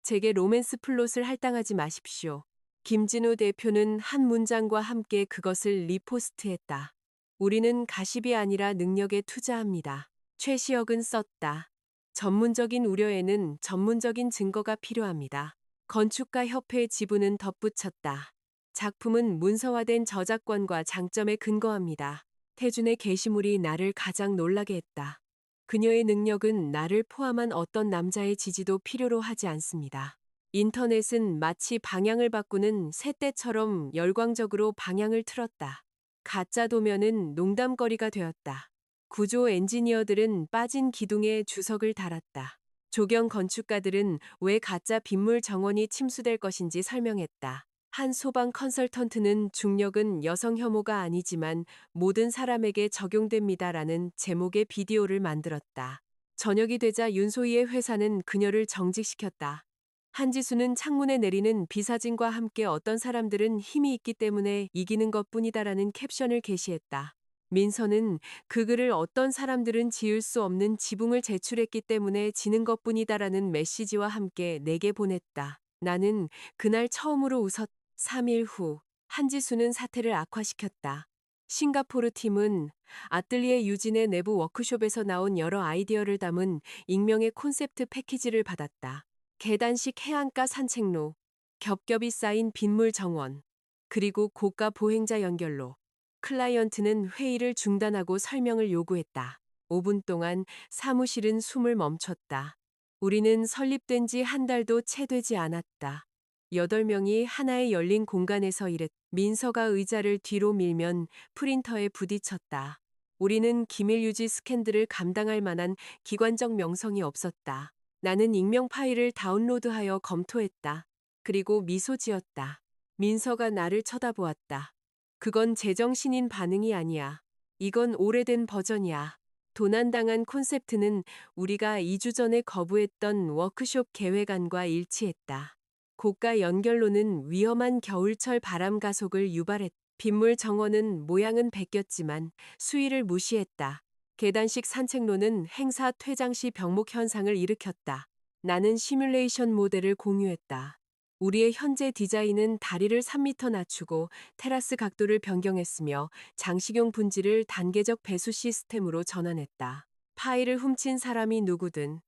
제게 로맨스 플롯을 할당하지 마십시오. 김진우 대표는 한 문장과 함께 그것을 리포스트했다. 우리는 가십이 아니라 능력에 투자합니다. 최시혁은 썼다. 전문적인 우려에는 전문적인 증거가 필요합니다. 건축가 협회 지부는 덧붙였다. 작품은 문서화된 저작권과 장점에 근거합니다. 태준의 게시물이 나를 가장 놀라게 했다. 그녀의 능력은 나를 포함한 어떤 남자의 지지도 필요로 하지 않습니다. 인터넷은 마치 방향을 바꾸는 새떼처럼 열광적으로 방향을 틀었다. 가짜 도면은 농담거리가 되었다. 구조 엔지니어들은 빠진 기둥에 주석을 달았다. 조경 건축가들은 왜 가짜 빗물 정원이 침수될 것인지 설명했다. 한 소방 컨설턴트는 중력은 여성 혐오가 아니지만 모든 사람에게 적용됩니다라는 제목의 비디오를 만들었다. 저녁이 되자 윤소희의 회사는 그녀를 정직시켰다. 한지수는 창문에 내리는 비사진과 함께 어떤 사람들은 힘이 있기 때문에 이기는 것뿐이다라는 캡션을 게시했다. 민서는 그 글을 어떤 사람들은 지을 수 없는 지붕을 제출했기 때문에 지는 것뿐이다라는 메시지와 함께 내게 보냈다. 나는 그날 처음으로 웃었다. 3일 후 한지수는 사태를 악화시켰다. 싱가포르 팀은 아뜰리에 유진의 내부 워크숍에서 나온 여러 아이디어를 담은 익명의 콘셉트 패키지를 받았다. 계단식 해안가 산책로, 겹겹이 쌓인 빗물 정원, 그리고 고가 보행자 연결로. 클라이언트는 회의를 중단하고 설명을 요구했다. 5분 동안 사무실은 숨을 멈췄다. 우리는 설립된 지 한 달도 채 되지 않았다. 8명이 하나의 열린 공간에서 일했다. 민서가 의자를 뒤로 밀면 프린터에 부딪혔다. 우리는 기밀 유지 스캔들을 감당할 만한 기관적 명성이 없었다. 나는 익명 파일을 다운로드하여 검토했다. 그리고 미소 지었다. 민서가 나를 쳐다보았다. 그건 제정신인 반응이 아니야. 이건 오래된 버전이야. 도난당한 콘셉트는 우리가 2주 전에 거부했던 워크숍 계획안과 일치했다. 고가 연결로는 위험한 겨울철 바람 가속을 유발했다. 빗물 정원은 모양은 베꼈지만 수위를 무시했다. 계단식 산책로는 행사 퇴장 시 병목 현상을 일으켰다. 나는 시뮬레이션 모델을 공유했다. 우리의 현재 디자인은 다리를 3m 낮추고 테라스 각도를 변경했으며 장식용 분지를 단계적 배수 시스템으로 전환했다. 파일을 훔친 사람이 누구든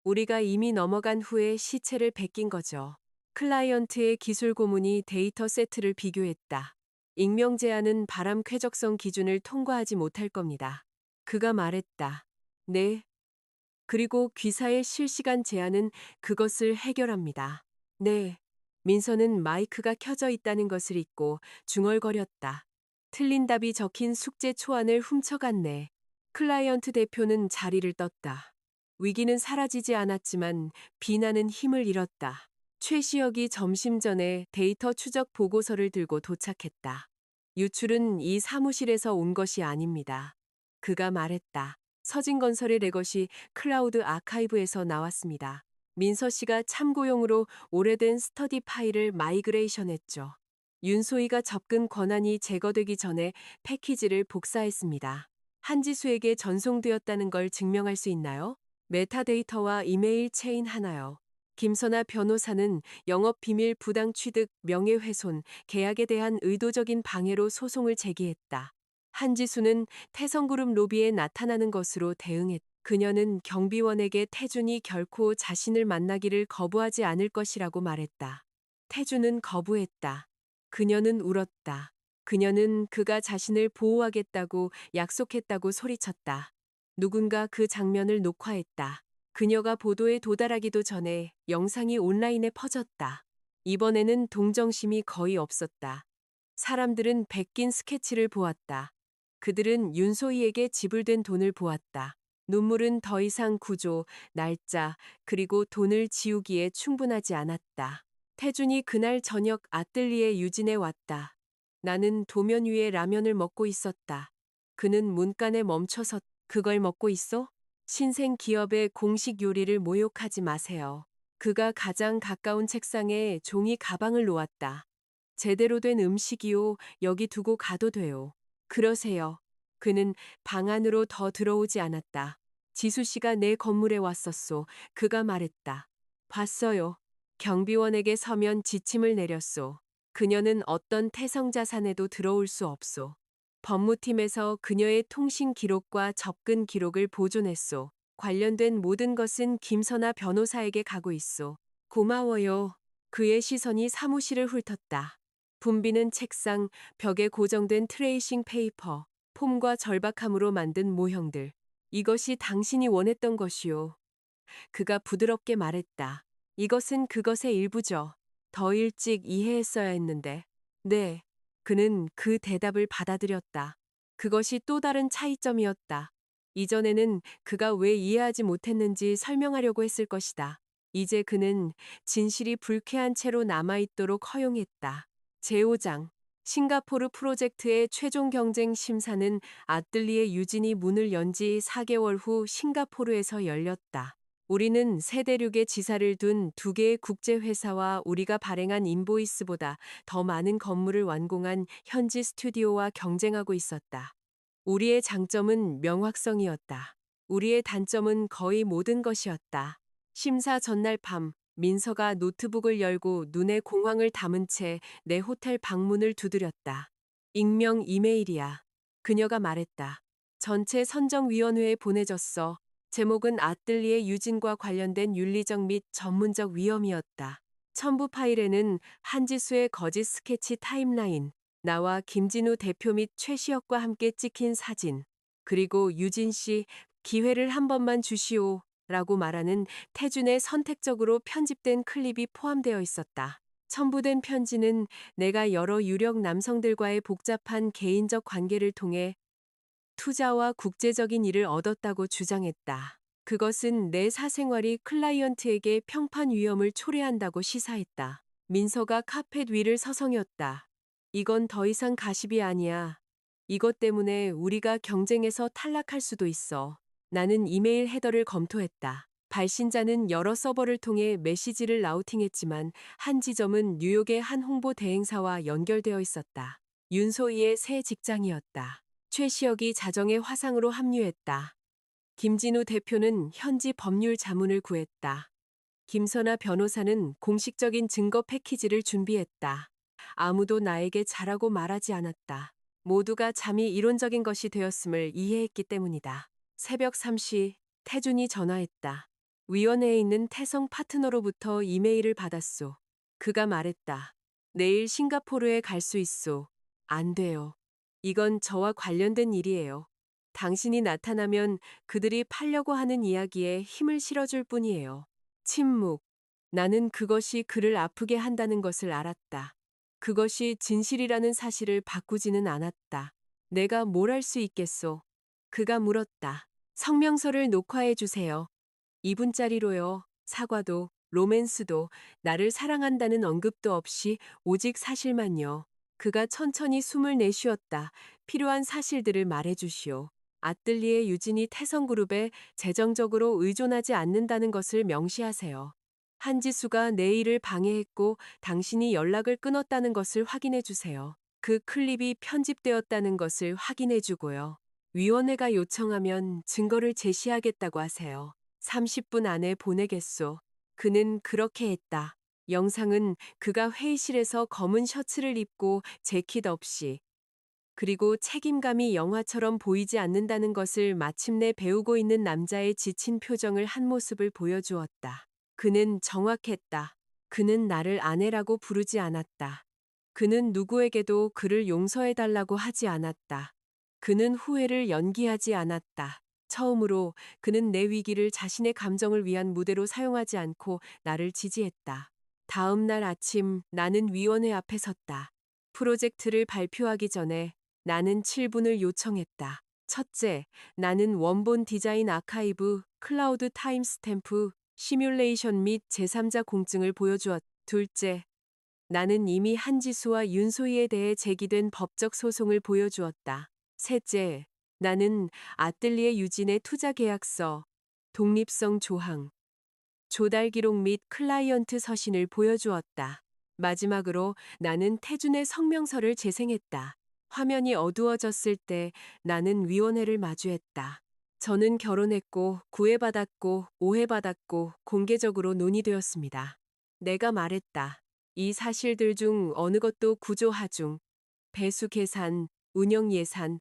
우리가 이미 넘어간 후에 시체를 베낀 거죠. 클라이언트의 기술 고문이 데이터 세트를 비교했다. 익명 제한은 바람 쾌적성 기준을 통과하지 못할 겁니다. 그가 말했다. 네. 그리고 귀사의 실시간 제한은 그것을 해결합니다. 네. 민서는 마이크가 켜져 있다는 것을 잊고 중얼거렸다. 틀린 답이 적힌 숙제 초안을 훔쳐갔네. 클라이언트 대표는 자리를 떴다. 위기는 사라지지 않았지만 비난은 힘을 잃었다. 최시혁이 점심 전에 데이터 추적 보고서를 들고 도착했다. 유출은 이 사무실에서 온 것이 아닙니다. 그가 말했다. 서진건설의 레것이 클라우드 아카이브에서 나왔습니다. 민서 씨가 참고용으로 오래된 스터디 파일을 마이그레이션했죠. 윤소희가 접근 권한이 제거되기 전에 패키지를 복사했습니다. 한지수에게 전송되었다는 걸 증명할 수 있나요? 메타데이터와 이메일 체인 하나요. 김선아 변호사는 영업비밀 부당 취득, 명예훼손, 계약에 대한 의도적인 방해로 소송을 제기했다. 한지수는 태성그룹 로비에 나타나는 것으로 대응했다. 그녀는 경비원에게 태준이 결코 자신을 만나기를 거부하지 않을 것이라고 말했다. 태준은 거부했다. 그녀는 울었다. 그녀는 그가 자신을 보호하겠다고 약속했다고 소리쳤다. 누군가 그 장면을 녹화했다. 그녀가 보도에 도달하기도 전에 영상이 온라인에 퍼졌다. 이번에는 동정심이 거의 없었다. 사람들은 베낀 스케치를 보았다. 그들은 윤소희에게 지불된 돈을 보았다. 눈물은 더 이상 구조, 날짜, 그리고 돈을 지우기에 충분하지 않았다. 태준이 그날 저녁 아뜰리에 유진에 왔다. 나는 도면 위에 라면을 먹고 있었다. 그는 문간에 멈춰서 그걸 먹고 있어? 신생 기업의 공식 요리를 모욕하지 마세요. 그가 가장 가까운 책상에 종이 가방을 놓았다. 제대로 된 음식이요. 여기 두고 가도 돼요. 그러세요. 그는 방 안으로 더 들어오지 않았다. 지수 씨가 내 건물에 왔었소. 그가 말했다. 봤어요. 경비원에게 서면 지침을 내렸소. 그녀는 어떤 태성 자산에도 들어올 수 없소. 법무팀에서 그녀의 통신 기록과 접근 기록을 보존했소. 관련된 모든 것은 김선아 변호사에게 가고 있소. 고마워요. 그의 시선이 사무실을 훑었다. 붐비는 책상, 벽에 고정된 트레이싱 페이퍼, 폼과 절박함으로 만든 모형들. 이것이 당신이 원했던 것이요. 그가 부드럽게 말했다. 이것은 그것의 일부죠. 더 일찍 이해했어야 했는데. 네. 그는 그 대답을 받아들였다. 그것이 또 다른 차이점이었다. 이전에는 그가 왜 이해하지 못했는지 설명하려고 했을 것이다. 이제 그는 진실이 불쾌한 채로 남아있도록 허용했다. 제5장. 싱가포르 프로젝트의 최종 경쟁 심사는 아뜰리에 유진이 문을 연 지 4개월 후 싱가포르에서 열렸다. 우리는 세 대륙의 지사를 둔 두 개의 국제회사와 우리가 발행한 인보이스보다 더 많은 건물을 완공한 현지 스튜디오와 경쟁하고 있었다. 우리의 장점은 명확성이었다. 우리의 단점은 거의 모든 것이었다. 심사 전날 밤, 민서가 노트북을 열고 눈에 공황을 담은 채 내 호텔 방문을 두드렸다. 익명 이메일이야. 그녀가 말했다. 전체 선정위원회에 보내졌어. 제목은 아뜰리에 유진과 관련된 윤리적 및 전문적 위험이었다. 첨부 파일에는 한지수의 거짓 스케치 타임라인, 나와 김진우 대표 및 최시혁과 함께 찍힌 사진, 그리고 유진 씨, 기회를 한 번만 주시오. 라고 말하는 태준의 선택적으로 편집된 클립이 포함되어 있었다. 첨부된 편지는 내가 여러 유력 남성들과의 복잡한 개인적 관계를 통해 투자와 국제적인 일을 얻었다고 주장했다. 그것은 내 사생활이 클라이언트에게 평판 위험을 초래한다고 시사했다. 민서가 카펫 위를 서성였다. 이건 더 이상 가십이 아니야. 이것 때문에 우리가 경쟁에서 탈락할 수도 있어. 나는 이메일 헤더를 검토했다. 발신자는 여러 서버를 통해 메시지를 라우팅했지만 한 지점은 뉴욕의 한 홍보 대행사와 연결되어 있었다. 윤소희의 새 직장이었다. 최시혁이 자정의 화상으로 합류했다. 김진우 대표는 현지 법률 자문을 구했다. 김선아 변호사는 공식적인 증거 패키지를 준비했다. 아무도 나에게 잘하고 말하지 않았다. 모두가 잠이 이론적인 것이 되었음을 이해했기 때문이다. 새벽 3시 태준이 전화했다. 위원회에 있는 태성 파트너로부터 이메일을 받았소. 그가 말했다. 내일 싱가포르에 갈 수 있소. 안 돼요. 이건 저와 관련된 일이에요. 당신이 나타나면 그들이 팔려고 하는 이야기에 힘을 실어줄 뿐이에요. 침묵. 나는 그것이 그를 아프게 한다는 것을 알았다. 그것이 진실이라는 사실을 바꾸지는 않았다. 내가 뭘 할 수 있겠소? 그가 물었다. 성명서를 녹화해 주세요. 2분짜리로요. 사과도, 로맨스도, 나를 사랑한다는 언급도 없이 오직 사실만요. 그가 천천히 숨을 내쉬었다. 필요한 사실들을 말해 주시오. 아뜰리에 유진이 태성그룹에 재정적으로 의존하지 않는다는 것을 명시하세요. 한지수가 내 일을 방해했고 당신이 연락을 끊었다는 것을 확인해 주세요. 그 클립이 편집되었다는 것을 확인해 주고요. 위원회가 요청하면 증거를 제시하겠다고 하세요. 30분 안에 보내겠소. 그는 그렇게 했다. 영상은 그가 회의실에서 검은 셔츠를 입고 재킷 없이, 그리고 책임감이 영화처럼 보이지 않는다는 것을 마침내 배우고 있는 남자의 지친 표정을 한 모습을 보여주었다. 그는 정확했다. 그는 나를 아내라고 부르지 않았다. 그는 누구에게도 그를 용서해달라고 하지 않았다. 그는 후회를 연기하지 않았다. 처음으로 그는 내 위기를 자신의 감정을 위한 무대로 사용하지 않고 나를 지지했다. 다음 날 아침 나는 위원회 앞에 섰다. 프로젝트를 발표하기 전에 나는 7분을 요청했다. 첫째, 나는 원본 디자인 아카이브, 클라우드 타임스탬프, 시뮬레이션 및 제3자 공증을 보여주었다. 둘째, 나는 이미 한지수와 윤소희에 대해 제기된 법적 소송을 보여주었다. 셋째, 나는 아뜰리에 유진의 투자 계약서, 독립성 조항, 조달 기록 및 클라이언트 서신을 보여주었다. 마지막으로 나는 태준의 성명서를 재생했다. 화면이 어두워졌을 때 나는 위원회를 마주했다. 저는 결혼했고, 구애받았고, 오해받았고, 공개적으로 논의되었습니다. 내가 말했다. 이 사실들 중 어느 것도 구조 하중, 배수 계산, 운영 예산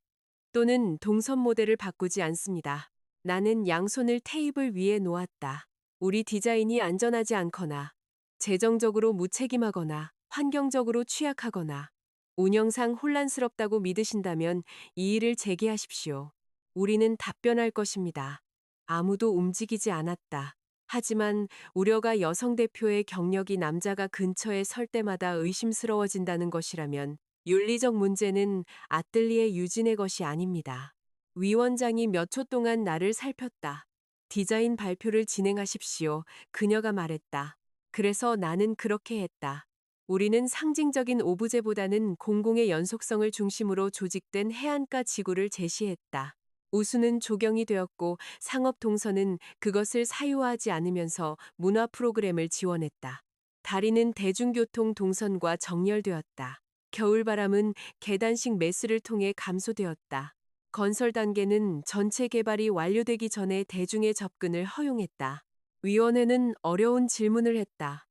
또는 동선 모델을 바꾸지 않습니다. 나는 양손을 테이블 위에 놓았다. 우리 디자인이 안전하지 않거나, 재정적으로 무책임하거나, 환경적으로 취약하거나, 운영상 혼란스럽다고 믿으신다면 이 일을 재개하십시오. 우리는 답변할 것입니다. 아무도 움직이지 않았다. 하지만 우려가 여성 대표의 경력이 남자가 근처에 설 때마다 의심스러워진다는 것이라면 윤리적 문제는 아뜰리에 유진의 것이 아닙니다. 위원장이 몇 초 동안 나를 살폈다. 디자인 발표를 진행하십시오. 그녀가 말했다. 그래서 나는 그렇게 했다. 우리는 상징적인 오브제보다는 공공의 연속성을 중심으로 조직된 해안가 지구를 제시했다. 우수는 조경이 되었고 상업 동선은 그것을 사유화하지 않으면서 문화 프로그램을 지원했다. 다리는 대중교통 동선과 정렬되었다. 겨울바람은 계단식 매스를 통해 감소되었다. 건설 단계는 전체 개발이 완료되기 전에 대중의 접근을 허용했다. 위원회는 어려운 질문을 했다.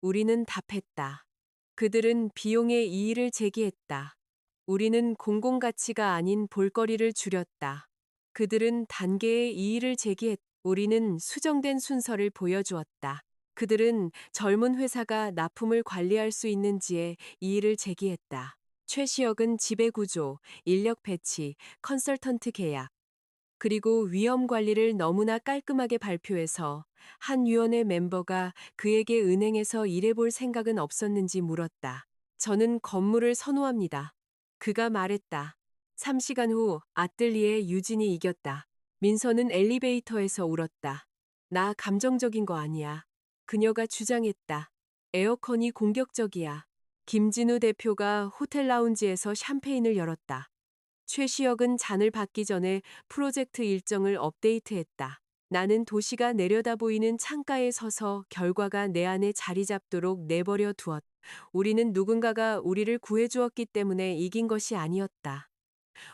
우리는 답했다. 그들은 비용의 이의를 제기했다. 우리는 공공가치가 아닌 볼거리를 줄였다. 그들은 단계의 이의를 제기했다. 우리는 수정된 순서를 보여주었다. 그들은 젊은 회사가 납품을 관리할 수 있는지에 이의를 제기했다. 최시혁은 지배구조, 인력 배치, 컨설턴트 계약, 그리고 위험 관리를 너무나 깔끔하게 발표해서 한 위원회 멤버가 그에게 은행에서 일해볼 생각은 없었는지 물었다. 저는 건물을 선호합니다. 그가 말했다. 3시간 후 아뜰리에 유진이 이겼다. 민서는 엘리베이터에서 울었다. 나 감정적인 거 아니야. 그녀가 주장했다. 에어컨이 공격적이야. 김진우 대표가 호텔 라운지에서 샴페인을 열었다. 최시혁은 잔을 받기 전에 프로젝트 일정을 업데이트했다. 나는 도시가 내려다 보이는 창가에 서서 결과가 내 안에 자리 잡도록 내버려 두었다. 우리는 누군가가 우리를 구해주었기 때문에 이긴 것이 아니었다.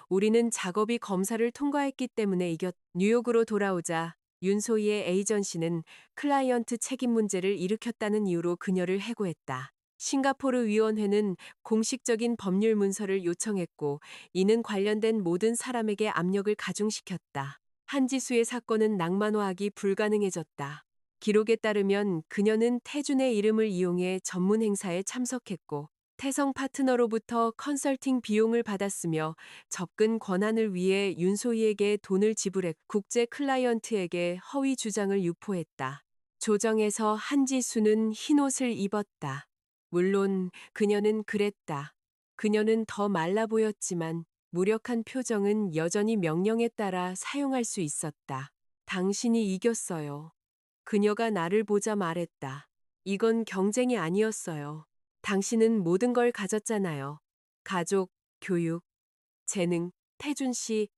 우리는 작업이 검사를 통과했기 때문에 뉴욕으로 돌아오자 윤소희의 에이전시는 클라이언트 책임 문제를 일으켰다는 이유로 그녀를 해고했다. 싱가포르 위원회는 공식적인 법률 문서를 요청했고 이는 관련된 모든 사람에게 압력을 가중시켰다. 한지수의 사건은 낭만화하기 불가능해졌다. 기록에 따르면 그녀는 태준의 이름을 이용해 전문 행사에 참석했고 태성 파트너로부터 컨설팅 비용을 받았으며 접근 권한을 위해 윤소희에게 돈을 지불해 국제 클라이언트에게 허위 주장을 유포했다. 조정에서 한지수는 흰옷을 입었다. 물론 그녀는 그랬다. 그녀는 더 말라 보였지만 무력한 표정은 여전히 명령에 따라 사용할 수 있었다. 당신이 이겼어요. 그녀가 나를 보자 말했다. 이건 경쟁이 아니었어요. 당신은 모든 걸 가졌잖아요. 가족, 교육, 재능, 태준 씨,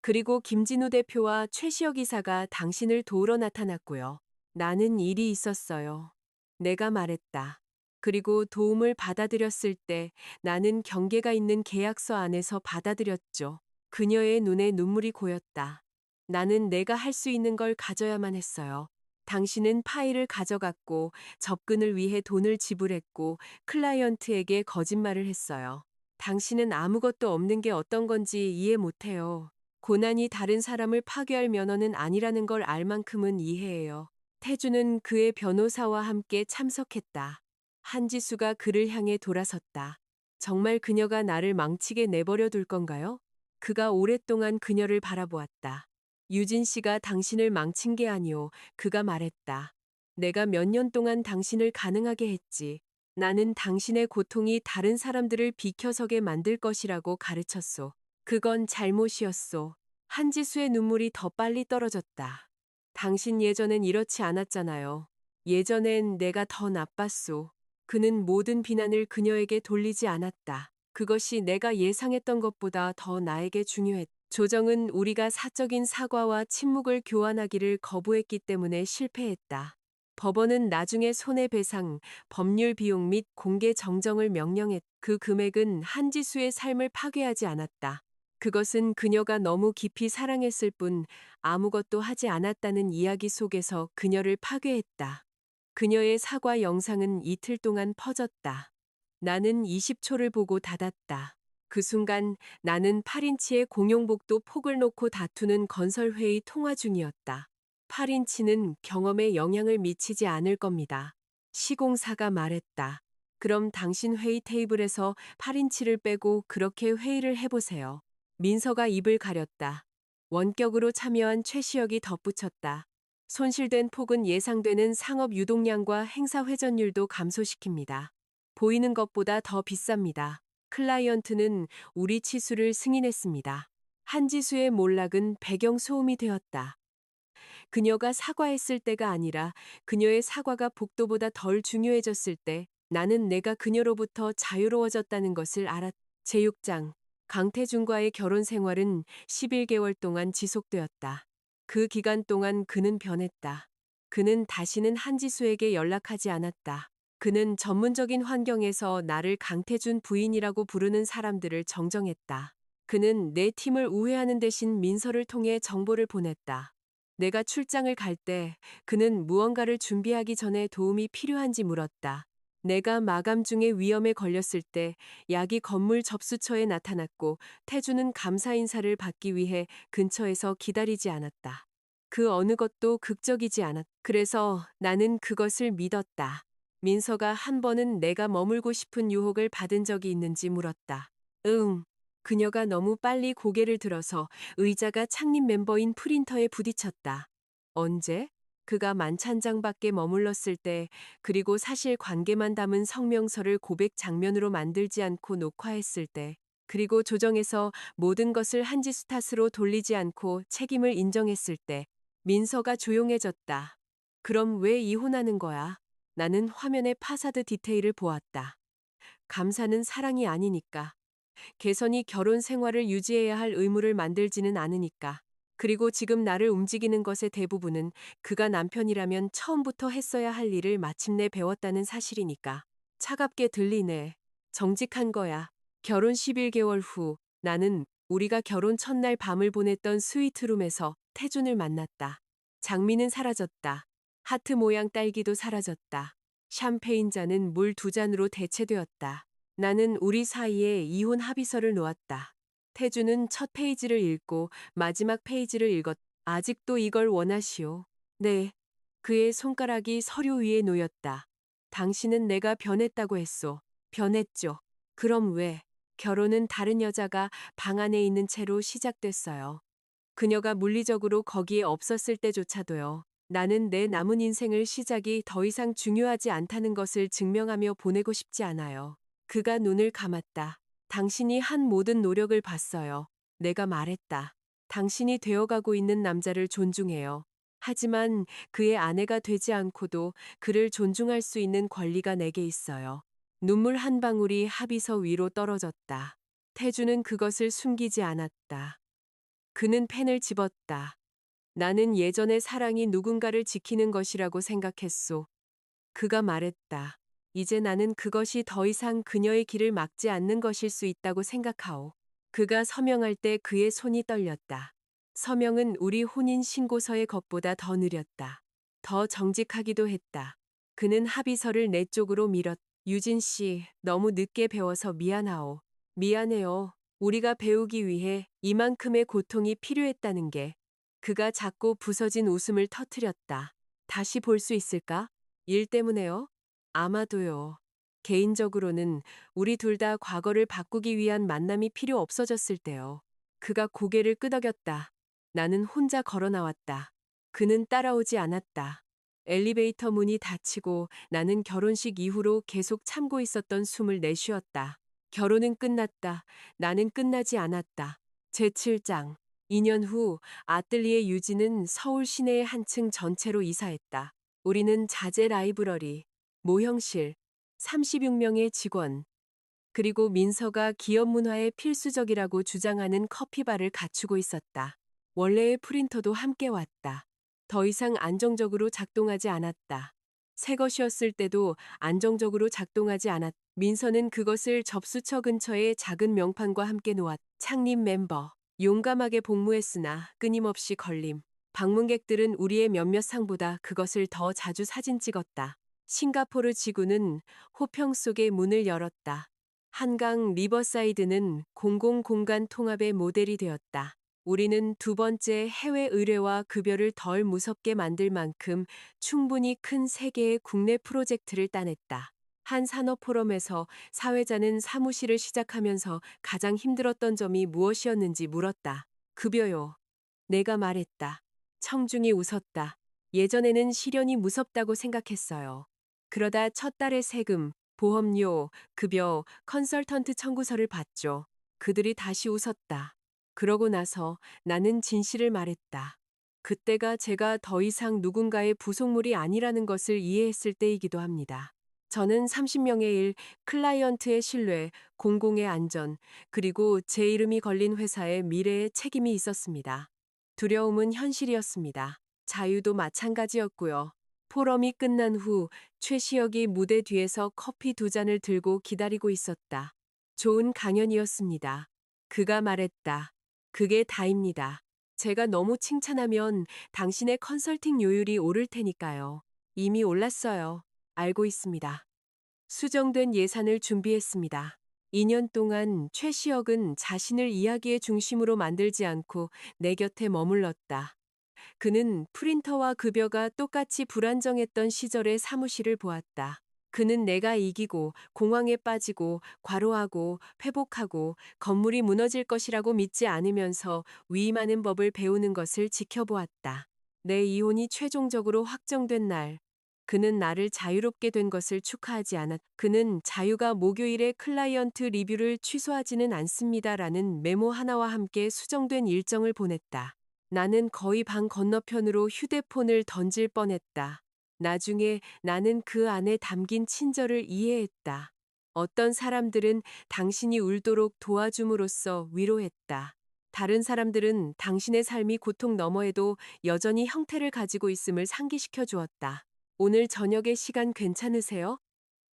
그리고 김진우 대표와 최시혁 이사가 당신을 도우러 나타났고요. 나는 일이 있었어요. 내가 말했다. 그리고 도움을 받아들였을 때 나는 경계가 있는 계약서 안에서 받아들였죠. 그녀의 눈에 눈물이 고였다. 나는 내가 할 수 있는 걸 가져야만 했어요. 당신은 파일을 가져갔고 접근을 위해 돈을 지불했고 클라이언트에게 거짓말을 했어요. 당신은 아무것도 없는 게 어떤 건지 이해 못해요. 고난이 다른 사람을 파괴할 면허는 아니라는 걸 알 만큼은 이해해요. 태주는 그의 변호사와 함께 참석했다. 한지수가 그를 향해 돌아섰다. 정말 그녀가 나를 망치게 내버려 둘 건가요? 그가 오랫동안 그녀를 바라보았다. 유진 씨가 당신을 망친 게 아니오. 그가 말했다. 내가 몇 년 동안 당신을 가능하게 했지. 나는 당신의 고통이 다른 사람들을 비켜서게 만들 것이라고 가르쳤소. 그건 잘못이었소. 한지수의 눈물이 더 빨리 떨어졌다. 당신 예전엔 이렇지 않았잖아요. 예전엔 내가 더 나빴소. 그는 모든 비난을 그녀에게 돌리지 않았다. 그것이 내가 예상했던 것보다 더 나에게 중요했다. 조정은 우리가 사적인 사과와 침묵을 교환하기를 거부했기 때문에 실패했다. 법원은 나중에 손해배상, 법률 비용 및 공개 정정을 명령했. 그 금액은 한지수의 삶을 파괴하지 않았다. 그것은 그녀가 너무 깊이 사랑했을 뿐 아무것도 하지 않았다는 이야기 속에서 그녀를 파괴했다. 그녀의 사과 영상은 이틀 동안 퍼졌다. 나는 20초를 보고 닫았다. 그 순간 나는 8인치의 공용복도 폭을 놓고 다투는 건설회의 통화 중이었다. 8인치는 경험에 영향을 미치지 않을 겁니다. 시공사가 말했다. 그럼 당신 회의 테이블에서 8인치를 빼고 그렇게 회의를 해보세요. 민서가 입을 가렸다. 원격으로 참여한 최시혁이 덧붙였다. 손실된 폭은 예상되는 상업 유동량과 행사 회전율도 감소시킵니다. 보이는 것보다 더 비쌉니다. 클라이언트는 우리 치수를 승인했습니다. 한지수의 몰락은 배경 소음이 되었다. 그녀가 사과했을 때가 아니라 그녀의 사과가 복도보다 덜 중요해졌을 때 나는 내가 그녀로부터 자유로워졌다는 것을 알았다. 제6장 강태준과의 결혼 생활은 11개월 동안 지속되었다. 그 기간 동안 그는 변했다. 그는 다시는 한지수에게 연락하지 않았다. 그는 전문적인 환경에서 나를 강태준 부인이라고 부르는 사람들을 정정했다. 그는 내 팀을 우회하는 대신 민서를 통해 정보를 보냈다. 내가 출장을 갈 때 그는 무언가를 준비하기 전에 도움이 필요한지 물었다. 내가 마감 중에 위험에 걸렸을 때 약이 건물 접수처에 나타났고 태주는 감사 인사를 받기 위해 근처에서 기다리지 않았다. 그 어느 것도 극적이지 않았다. 그래서 나는 그것을 믿었다. 민서가 한 번은 내가 머물고 싶은 유혹을 받은 적이 있는지 물었다. 응. 그녀가 너무 빨리 고개를 들어서 의자가 창립 멤버인 프린터에 부딪혔다. 언제? 그가 만찬장 밖에 머물렀을 때, 그리고 사실 관계만 담은 성명서를 고백 장면으로 만들지 않고 녹화했을 때, 그리고 조정에서 모든 것을 한지수 탓으로 돌리지 않고 책임을 인정했을 때, 민서가 조용해졌다. 그럼 왜 이혼하는 거야? 나는 화면의 파사드 디테일을 보았다. 감사는 사랑이 아니니까. 개선이 결혼 생활을 유지해야 할 의무를 만들지는 않으니까. 그리고 지금 나를 움직이는 것의 대부분은 그가 남편이라면 처음부터 했어야 할 일을 마침내 배웠다는 사실이니까. 차갑게 들리네. 정직한 거야. 결혼 11개월 후 나는 우리가 결혼 첫날 밤을 보냈던 스위트룸에서 태준을 만났다. 장미는 사라졌다. 하트 모양 딸기도 사라졌다. 샴페인 잔은 물 2잔으로 대체되었다. 나는 우리 사이에 이혼 합의서를 놓았다. 태주는 첫 페이지를 읽고 마지막 페이지를 읽었. 아직도 이걸 원하시오. 네. 그의 손가락이 서류 위에 놓였다. 당신은 내가 변했다고 했소. 변했죠. 그럼 왜? 결혼은 다른 여자가 방 안에 있는 채로 시작됐어요. 그녀가 물리적으로 거기에 없었을 때조차도요. 나는 내 남은 인생을 시작이 더 이상 중요하지 않다는 것을 증명하며 보내고 싶지 않아요. 그가 눈을 감았다. 당신이 한 모든 노력을 봤어요. 내가 말했다. 당신이 되어가고 있는 남자를 존중해요. 하지만 그의 아내가 되지 않고도 그를 존중할 수 있는 권리가 내게 있어요. 눈물 한 방울이 합의서 위로 떨어졌다. 태주는 그것을 숨기지 않았다. 그는 펜을 집었다. 나는 예전의 사랑이 누군가를 지키는 것이라고 생각했소. 그가 말했다. 이제 나는 그것이 더 이상 그녀의 길을 막지 않는 것일 수 있다고 생각하오. 그가 서명할 때 그의 손이 떨렸다. 서명은 우리 혼인 신고서의 것보다 더 느렸다. 더 정직하기도 했다. 그는 합의서를 내 쪽으로 밀었. 유진 씨, 너무 늦게 배워서 미안하오. 미안해요. 우리가 배우기 위해 이만큼의 고통이 필요했다는 게. 그가 작고 부서진 웃음을 터뜨렸다. 다시 볼 수 있을까? 일 때문에요? 아마도요. 개인적으로는 우리 둘 다 과거를 바꾸기 위한 만남이 필요 없어졌을 때요. 그가 고개를 끄덕였다. 나는 혼자 걸어 나왔다. 그는 따라오지 않았다. 엘리베이터 문이 닫히고 나는 결혼식 이후로 계속 참고 있었던 숨을 내쉬었다. 결혼은 끝났다. 나는 끝나지 않았다. 제7장. 2년 후 아뜰리에 유진은 서울 시내의 한층 전체로 이사했다. 우리는 자재 라이브러리, 모형실, 36명의 직원, 그리고 민서가 기업 문화에 필수적이라고 주장하는 커피바를 갖추고 있었다. 원래의 프린터도 함께 왔다. 더 이상 안정적으로 작동하지 않았다. 새 것이었을 때도 안정적으로 작동하지 않았. 민서는 그것을 접수처 근처의 작은 명판과 함께 놓았. 창립 멤버. 용감하게 복무했으나 끊임없이 걸림. 방문객들은 우리의 몇몇 상보다 그것을 더 자주 사진 찍었다. 싱가포르 지구는 호평 속에 문을 열었다. 한강 리버사이드는 공공공간 통합의 모델이 되었다. 우리는 두 번째 해외 의뢰와 급여를 덜 무섭게 만들 만큼 충분히 큰 세 개의 국내 프로젝트를 따냈다. 한 산업 포럼에서 사회자는 사무실을 시작하면서 가장 힘들었던 점이 무엇이었는지 물었다. 급여요. 내가 말했다. 청중이 웃었다. 예전에는 실현이 무섭다고 생각했어요. 그러다 첫 달에 세금, 보험료, 급여, 컨설턴트 청구서를 받죠. 그들이 다시 웃었다. 그러고 나서 나는 진실을 말했다. 그때가 제가 더 이상 누군가의 부속물이 아니라는 것을 이해했을 때이기도 합니다. 저는 30명의 일, 클라이언트의 신뢰, 공공의 안전, 그리고 제 이름이 걸린 회사의 미래에 책임이 있었습니다. 두려움은 현실이었습니다. 자유도 마찬가지였고요. 포럼이 끝난 후 최시혁이 무대 뒤에서 커피 두 잔을 들고 기다리고 있었다. 좋은 강연이었습니다. 그가 말했다. 그게 다입니다. 제가 너무 칭찬하면 당신의 컨설팅 요율이 오를 테니까요. 이미 올랐어요. 알고 있습니다. 수정된 예산을 준비했습니다. 2년 동안 최시혁은 자신을 이야기의 중심으로 만들지 않고 내 곁에 머물렀다. 그는 프린터와 급여가 똑같이 불안정했던 시절의 사무실을 보았다. 그는 내가 이기고 공황에 빠지고 과로하고 회복하고 건물이 무너질 것이라고 믿지 않으면서 위임하는 법을 배우는 것을 지켜보았다. 내 이혼이 최종적으로 확정된 날, 그는 나를 자유롭게 된 것을 축하하지 않았. 그는 자유가 목요일에 클라이언트 리뷰를 취소하지는 않습니다라는 메모 하나와 함께 수정된 일정을 보냈다. 나는 거의 방 건너편으로 휴대폰을 던질 뻔했다. 나중에 나는 그 안에 담긴 친절을 이해했다. 어떤 사람들은 당신이 울도록 도와줌으로써 위로했다. 다른 사람들은 당신의 삶이 고통 너머에도 여전히 형태를 가지고 있음을 상기시켜 주었다. 오늘 저녁에 시간 괜찮으세요?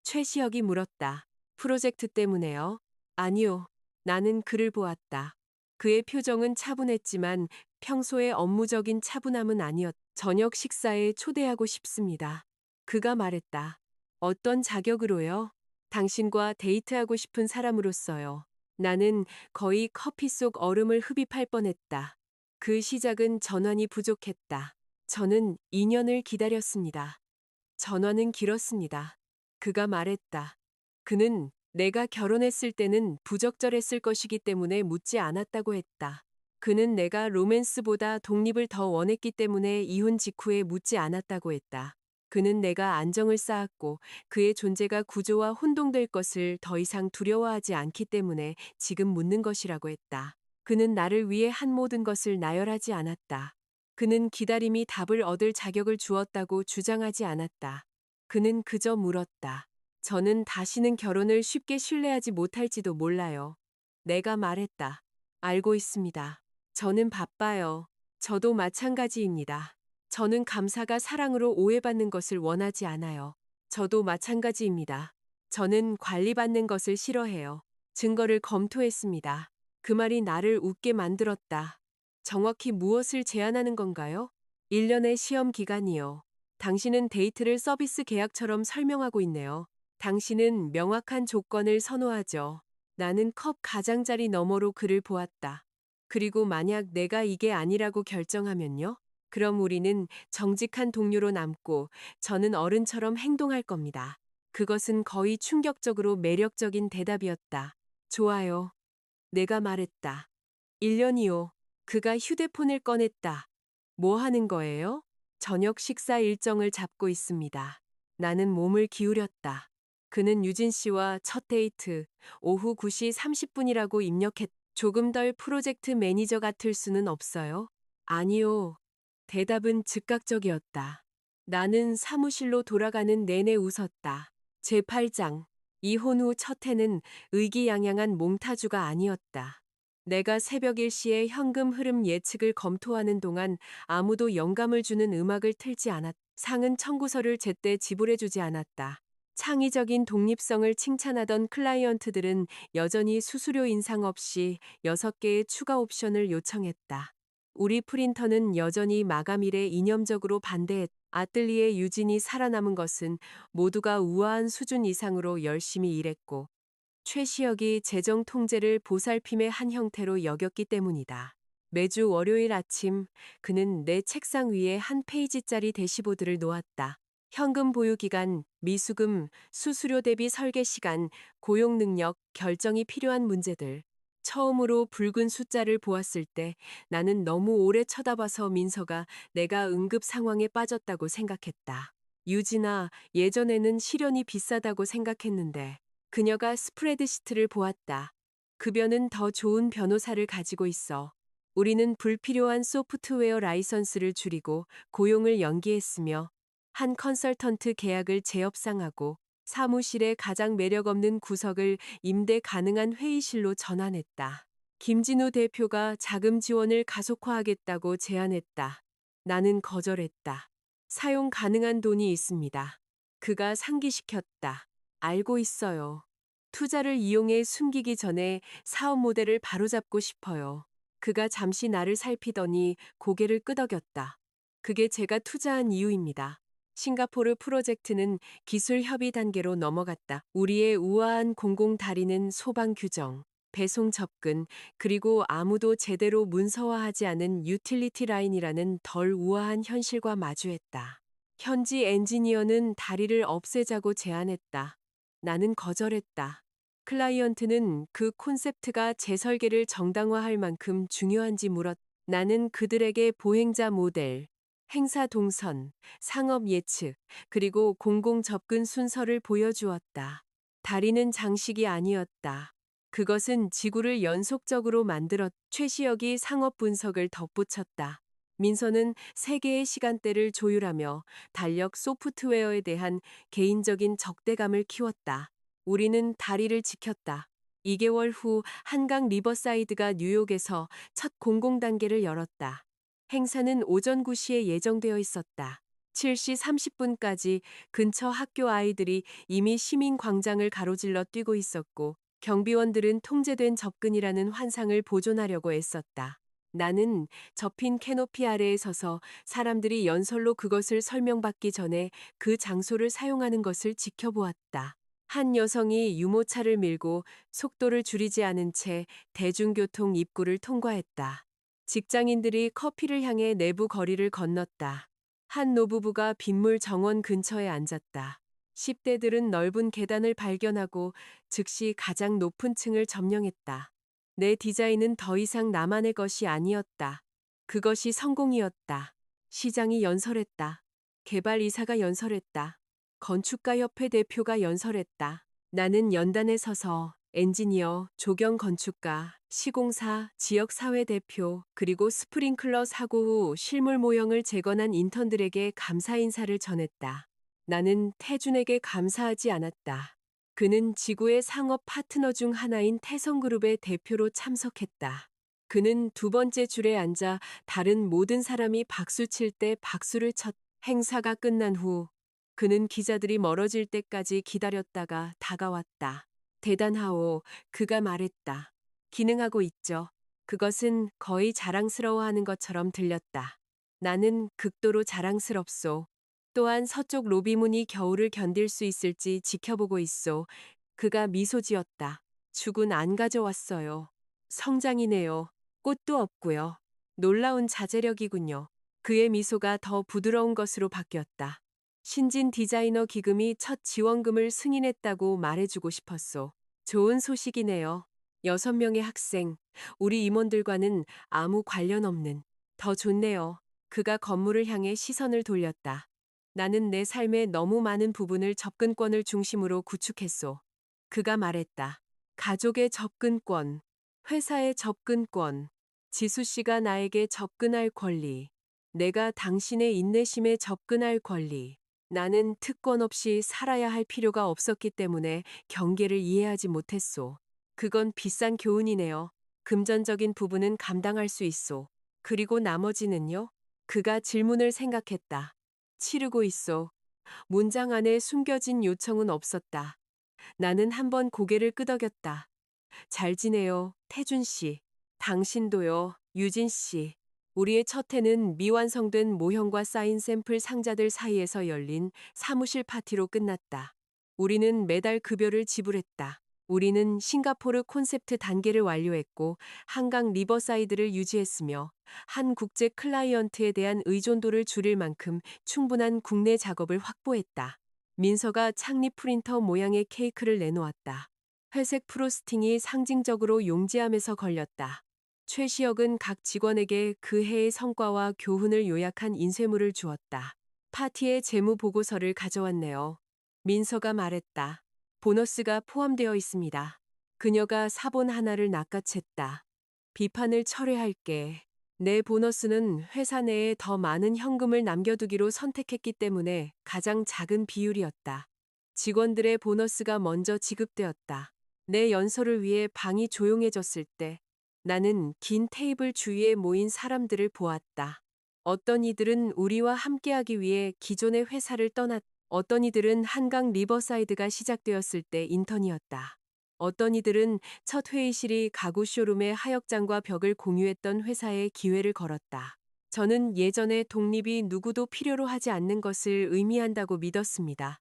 최시혁이 물었다. 프로젝트 때문에요? 아니요. 나는 그를 보았다. 그의 표정은 차분했지만 평소의 업무적인 차분함은 아니었. 저녁 식사에 초대하고 싶습니다. 그가 말했다. 어떤 자격으로요? 당신과 데이트하고 싶은 사람으로서요. 나는 거의 커피 속 얼음을 흡입할 뻔했다. 그 시작은 전환이 부족했다. 저는 2년을 기다렸습니다. 전화는 길었습니다. 그가 말했다. 그는 내가 결혼했을 때는 부적절했을 것이기 때문에 묻지 않았다고 했다. 그는 내가 로맨스보다 독립을 더 원했기 때문에 이혼 직후에 묻지 않았다고 했다. 그는 내가 안정을 쌓았고 그의 존재가 구조와 혼동될 것을 더 이상 두려워하지 않기 때문에 지금 묻는 것이라고 했다. 그는 나를 위해 한 모든 것을 나열하지 않았다. 그는 기다림이 답을 얻을 자격을 주었다고 주장하지 않았다. 그는 그저 물었다. 저는 다시는 결혼을 쉽게 신뢰하지 못할지도 몰라요. 내가 말했다. 알고 있습니다. 저는 바빠요. 저도 마찬가지입니다. 저는 감사가 사랑으로 오해받는 것을 원하지 않아요. 저도 마찬가지입니다. 저는 관리받는 것을 싫어해요. 증거를 검토했습니다. 그 말이 나를 웃게 만들었다. 정확히 무엇을 제안하는 건가요? 1년의 시험 기간이요. 당신은 데이트를 서비스 계약처럼 설명하고 있네요. 당신은 명확한 조건을 선호하죠. 나는 컵 가장자리 너머로 그를 보았다. 그리고 만약 내가 이게 아니라고 결정하면요? 그럼 우리는 정직한 동료로 남고 저는 어른처럼 행동할 겁니다. 그것은 거의 충격적으로 매력적인 대답이었다. 좋아요. 내가 말했다. 1년이요. 그가 휴대폰을 꺼냈다. 뭐 하는 거예요? 저녁 식사 일정을 잡고 있습니다. 나는 몸을 기울였다. 그는 유진 씨와 첫 데이트, 오후 9시 30분이라고 입력했. 조금 덜 프로젝트 매니저 같을 수는 없어요? 아니요. 대답은 즉각적이었다. 나는 사무실로 돌아가는 내내 웃었다. 제8장. 이혼 후 첫 해는 의기양양한 몽타주가 아니었다. 내가 새벽 1시에 현금 흐름 예측을 검토하는 동안 아무도 영감을 주는 음악을 틀지 않았. 상은 청구서를 제때 지불해주지 않았다. 창의적인 독립성을 칭찬하던 클라이언트들은 여전히 수수료 인상 없이 6개의 추가 옵션을 요청했다. 우리 프린터는 여전히 마감일에 이념적으로 반대했다. 아뜰리에 유진이 살아남은 것은 모두가 우아한 수준 이상으로 열심히 일했고 최시혁이 재정 통제를 보살핌의 한 형태로 여겼기 때문이다. 매주 월요일 아침 그는 내 책상 위에 한 페이지짜리 대시보드를 놓았다. 현금 보유 기간, 미수금, 수수료 대비 설계 시간, 고용 능력, 결정이 필요한 문제들. 처음으로 붉은 숫자를 보았을 때 나는 너무 오래 쳐다봐서 민서가 내가 응급 상황에 빠졌다고 생각했다. 유진아, 예전에는 실연이 비싸다고 생각했는데 그녀가 스프레드시트를 보았다. 급여는 더 좋은 변호사를 가지고 있어. 우리는 불필요한 소프트웨어 라이선스를 줄이고 고용을 연기했으며 한 컨설턴트 계약을 재협상하고 사무실의 가장 매력 없는 구석을 임대 가능한 회의실로 전환했다. 김진우 대표가 자금 지원을 가속화하겠다고 제안했다. 나는 거절했다. 사용 가능한 돈이 있습니다. 그가 상기시켰다. 알고 있어요. 투자를 이용해 숨기기 전에 사업 모델을 바로잡고 싶어요. 그가 잠시 나를 살피더니 고개를 끄덕였다. 그게 제가 투자한 이유입니다. 싱가포르 프로젝트는 기술 협의 단계로 넘어갔다. 우리의 우아한 공공 다리는 소방 규정, 배송 접근, 그리고 아무도 제대로 문서화하지 않은 유틸리티 라인이라는 덜 우아한 현실과 마주했다. 현지 엔지니어는 다리를 없애자고 제안했다. 나는 거절했다. 클라이언트는 그 콘셉트가 재설계를 정당화할 만큼 중요한지 물었. 나는 그들에게 보행자 모델, 행사 동선, 상업 예측, 그리고 공공 접근 순서를 보여주었다. 다리는 장식이 아니었다. 그것은 지구를 연속적으로 만들었. 최시혁이 상업 분석을 덧붙였다. 민서는 세계의 시간대를 조율하며 달력 소프트웨어에 대한 개인적인 적대감을 키웠다. 우리는 다리를 지켰다. 2개월 후 한강 리버사이드가 뉴욕에서 첫 공공 단계를 열었다. 행사는 오전 9시에 예정되어 있었다. 7시 30분까지 근처 학교 아이들이 이미 시민 광장을 가로질러 뛰고 있었고 경비원들은 통제된 접근이라는 환상을 보존하려고 애썼다. 나는 접힌 캐노피 아래에 서서 사람들이 연설로 그것을 설명받기 전에 그 장소를 사용하는 것을 지켜보았다. 한 여성이 유모차를 밀고 속도를 줄이지 않은 채 대중교통 입구를 통과했다. 직장인들이 커피를 향해 내부 거리를 건넜다. 한 노부부가 빗물 정원 근처에 앉았다. 10대들은 넓은 계단을 발견하고 즉시 가장 높은 층을 점령했다. 내 디자인은 더 이상 나만의 것이 아니었다. 그것이 성공이었다. 시장이 연설했다. 개발이사가 연설했다. 건축가협회 대표가 연설했다. 나는 연단에 서서 엔지니어, 조경 건축가, 시공사, 지역사회 대표, 그리고 스프링클러 사고 후 실물 모형을 재건한 인턴들에게 감사 인사를 전했다. 나는 태준에게 감사하지 않았다. 그는 지구의 상업 파트너 중 하나인 태성그룹의 대표로 참석했다. 그는 두 번째 줄에 앉아 다른 모든 사람이 박수 칠 때 박수를 쳤. 행사가 끝난 후 그는 기자들이 멀어질 때까지 기다렸다가 다가왔다. 대단하오, 그가 말했다. 기능하고 있죠. 그것은 거의 자랑스러워하는 것처럼 들렸다. 나는 극도로 자랑스럽소. 또한 서쪽 로비문이 겨울을 견딜 수 있을지 지켜보고 있소. 그가 미소 지었다. 죽은 안 가져왔어요. 성장이네요. 꽃도 없고요. 놀라운 자제력이군요. 그의 미소가 더 부드러운 것으로 바뀌었다. 신진 디자이너 기금이 첫 지원금을 승인했다고 말해주고 싶었소. 좋은 소식이네요. 6명의 학생, 우리 임원들과는 아무 관련 없는. 더 좋네요. 그가 건물을 향해 시선을 돌렸다. 나는 내 삶의 너무 많은 부분을 접근권을 중심으로 구축했소. 그가 말했다. 가족의 접근권, 회사의 접근권, 지수 씨가 나에게 접근할 권리, 내가 당신의 인내심에 접근할 권리. 나는 특권 없이 살아야 할 필요가 없었기 때문에 경계를 이해하지 못했소. 그건 비싼 교훈이네요. 금전적인 부분은 감당할 수 있소. 그리고 나머지는요? 그가 질문을 생각했다. 치르고 있소. 문장 안에 숨겨진 요청은 없었다. 나는 한번 고개를 끄덕였다. 잘 지내요, 태준 씨. 당신도요, 유진 씨. 우리의 첫 해는 미완성된 모형과 쌓인 샘플 상자들 사이에서 열린 사무실 파티로 끝났다. 우리는 매달 급여를 지불했다. 우리는 싱가포르 콘셉트 단계를 완료했고 한강 리버사이드를 유지했으며 한 국제 클라이언트에 대한 의존도를 줄일 만큼 충분한 국내 작업을 확보했다. 민서가 창립 프린터 모양의 케이크를 내놓았다. 회색 프로스팅이 상징적으로 용지함에서 걸렸다. 최시혁은 각 직원에게 그 해의 성과와 교훈을 요약한 인쇄물을 주었다. 파티의 재무 보고서를 가져왔네요. 민서가 말했다. 보너스가 포함되어 있습니다. 그녀가 사본 하나를 낚아챘다. 비판을 철회할게. 내 보너스는 회사 내에 더 많은 현금을 남겨두기로 선택했기 때문에 가장 작은 비율이었다. 직원들의 보너스가 먼저 지급되었다. 내 연설을 위해 방이 조용해졌을 때 나는 긴 테이블 주위에 모인 사람들을 보았다. 어떤 이들은 우리와 함께하기 위해 기존의 회사를 어떤 이들은 한강 리버사이드가 시작되었을 때 인턴이었다. 어떤 이들은 첫 회의실이 가구 쇼룸의 하역장과 벽을 공유했던 회사에 기회를 걸었다. 저는 예전에 독립이 누구도 필요로 하지 않는 것을 의미한다고 믿었습니다.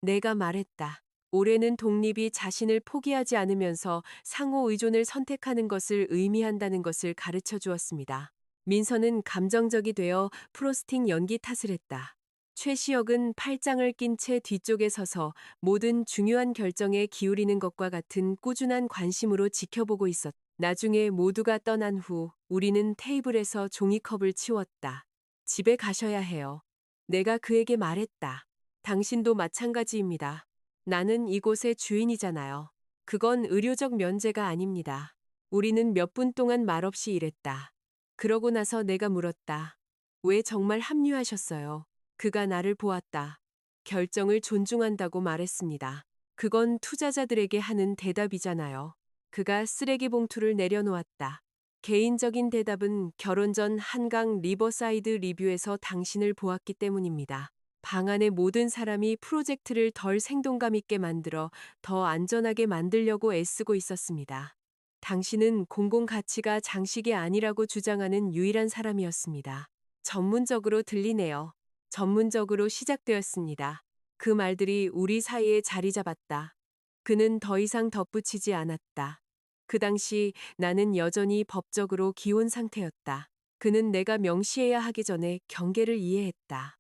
내가 말했다. 올해는 독립이 자신을 포기하지 않으면서 상호 의존을 선택하는 것을 의미한다는 것을 가르쳐 주었습니다. 민서는 감정적이 되어 프로스팅 연기 탓을 했다. 최시혁은 팔짱을 낀 채 뒤쪽에 서서 모든 중요한 결정에 기울이는 것과 같은 꾸준한 관심으로 지켜보고 있었다. 나중에 모두가 떠난 후 우리는 테이블에서 종이컵을 치웠다. 집에 가셔야 해요. 내가 그에게 말했다. 당신도 마찬가지입니다. 나는 이곳의 주인이잖아요. 그건 의료적 면제가 아닙니다. 우리는 몇 분 동안 말없이 일했다. 그러고 나서 내가 물었다. 왜 정말 합류하셨어요? 그가 나를 보았다. 결정을 존중한다고 말했습니다. 그건 투자자들에게 하는 대답이잖아요. 그가 쓰레기 봉투를 내려놓았다. 개인적인 대답은 결혼 전 한강 리버사이드 리뷰에서 당신을 보았기 때문입니다. 방 안의 모든 사람이 프로젝트를 덜 생동감 있게 만들어 더 안전하게 만들려고 애쓰고 있었습니다. 당신은 공공가치가 장식이 아니라고 주장하는 유일한 사람이었습니다. 전문적으로 들리네요. 전문적으로 시작되었습니다. 그 말들이 우리 사이에 자리 잡았다. 그는 더 이상 덧붙이지 않았다. 그 당시 나는 여전히 법적으로 기혼 상태였다. 그는 내가 명시해야 하기 전에 경계를 이해했다.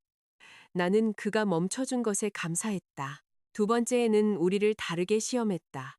나는 그가 멈춰준 것에 감사했다. 두 번째에는 우리를 다르게 시험했다.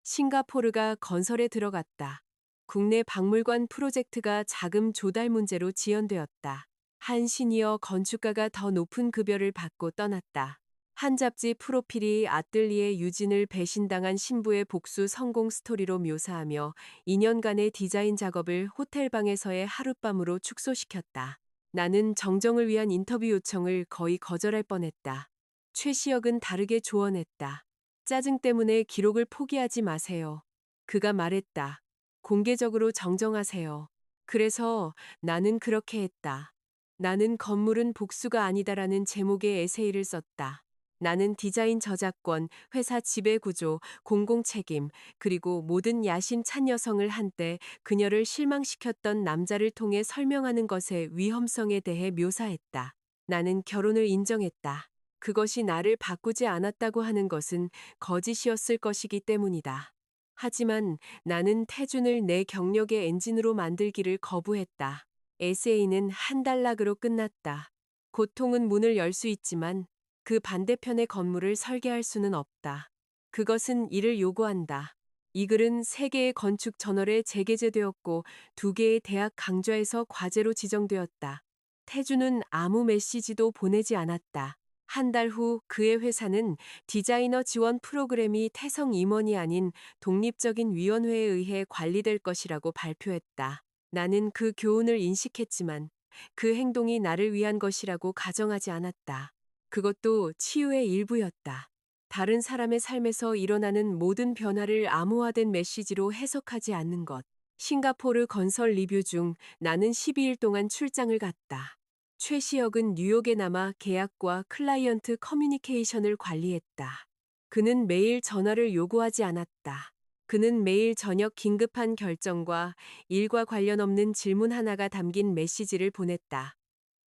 싱가포르가 건설에 들어갔다. 국내 박물관 프로젝트가 자금 조달 문제로 지연되었다. 한 시니어 건축가가 더 높은 급여를 받고 떠났다. 한 잡지 프로필이 아뜰리에 유진을 배신당한 신부의 복수 성공 스토리로 묘사하며 2년간의 디자인 작업을 호텔방에서의 하룻밤으로 축소시켰다. 나는 정정을 위한 인터뷰 요청을 거의 거절할 뻔했다. 최시혁은 다르게 조언했다. 짜증 때문에 기록을 포기하지 마세요. 그가 말했다. 공개적으로 정정하세요. 그래서 나는 그렇게 했다. 나는 건물은 복수가 아니다라는 제목의 에세이를 썼다. 나는 디자인 저작권, 회사 지배 구조, 공공 책임, 그리고 모든 야심찬 여성을 한때 그녀를 실망시켰던 남자를 통해 설명하는 것의 위험성에 대해 묘사했다. 나는 결혼을 인정했다. 그것이 나를 바꾸지 않았다고 하는 것은 거짓이었을 것이기 때문이다. 하지만 나는 태준을 내 경력의 엔진으로 만들기를 거부했다. 에세이는 한 단락으로 끝났다. 고통은 문을 열 수 있지만 그 반대편의 건물을 설계할 수는 없다. 그것은 이를 요구한다. 이 글은 3개의 건축 저널에 재게재되었고 2개의 대학 강좌에서 과제로 지정되었다. 태주는 아무 메시지도 보내지 않았다. 한 달 후 그의 회사는 디자이너 지원 프로그램이 태성 임원이 아닌 독립적인 위원회에 의해 관리될 것이라고 발표했다. 나는 그 교훈을 인식했지만 그 행동이 나를 위한 것이라고 가정하지 않았다. 그것도 치유의 일부였다. 다른 사람의 삶에서 일어나는 모든 변화를 암호화된 메시지로 해석하지 않는 것. 싱가포르 건설 리뷰 중 나는 12일 동안 출장을 갔다. 최시혁은 뉴욕에 남아 계약과 클라이언트 커뮤니케이션을 관리했다. 그는 매일 전화를 요구하지 않았다. 그는 매일 저녁 긴급한 결정과 일과 관련 없는 질문 하나가 담긴 메시지를 보냈다.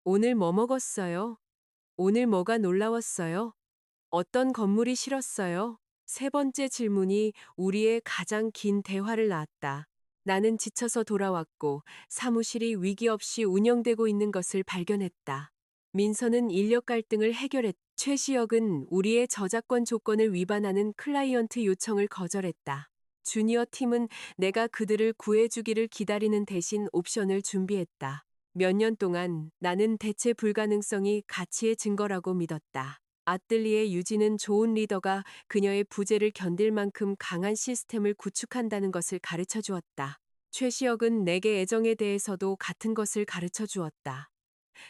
오늘 뭐 먹었어요? 오늘 뭐가 놀라웠어요? 어떤 건물이 싫었어요? 3번째 질문이 우리의 가장 긴 대화를 낳았다. 나는 지쳐서 돌아왔고 사무실이 위기 없이 운영되고 있는 것을 발견했다. 민서는 인력 갈등을 해결했. 최시혁은 우리의 저작권 조건을 위반하는 클라이언트 요청을 거절했다. 주니어 팀은 내가 그들을 구해주기를 기다리는 대신 옵션을 준비했다. 몇 년 동안 나는 대체 불가능성이 가치의 증거라고 믿었다. 아뜰리에 유지는 좋은 리더가 그녀의 부재를 견딜 만큼 강한 시스템을 구축한다는 것을 가르쳐 주었다. 최시혁은 내게 애정에 대해서도 같은 것을 가르쳐 주었다.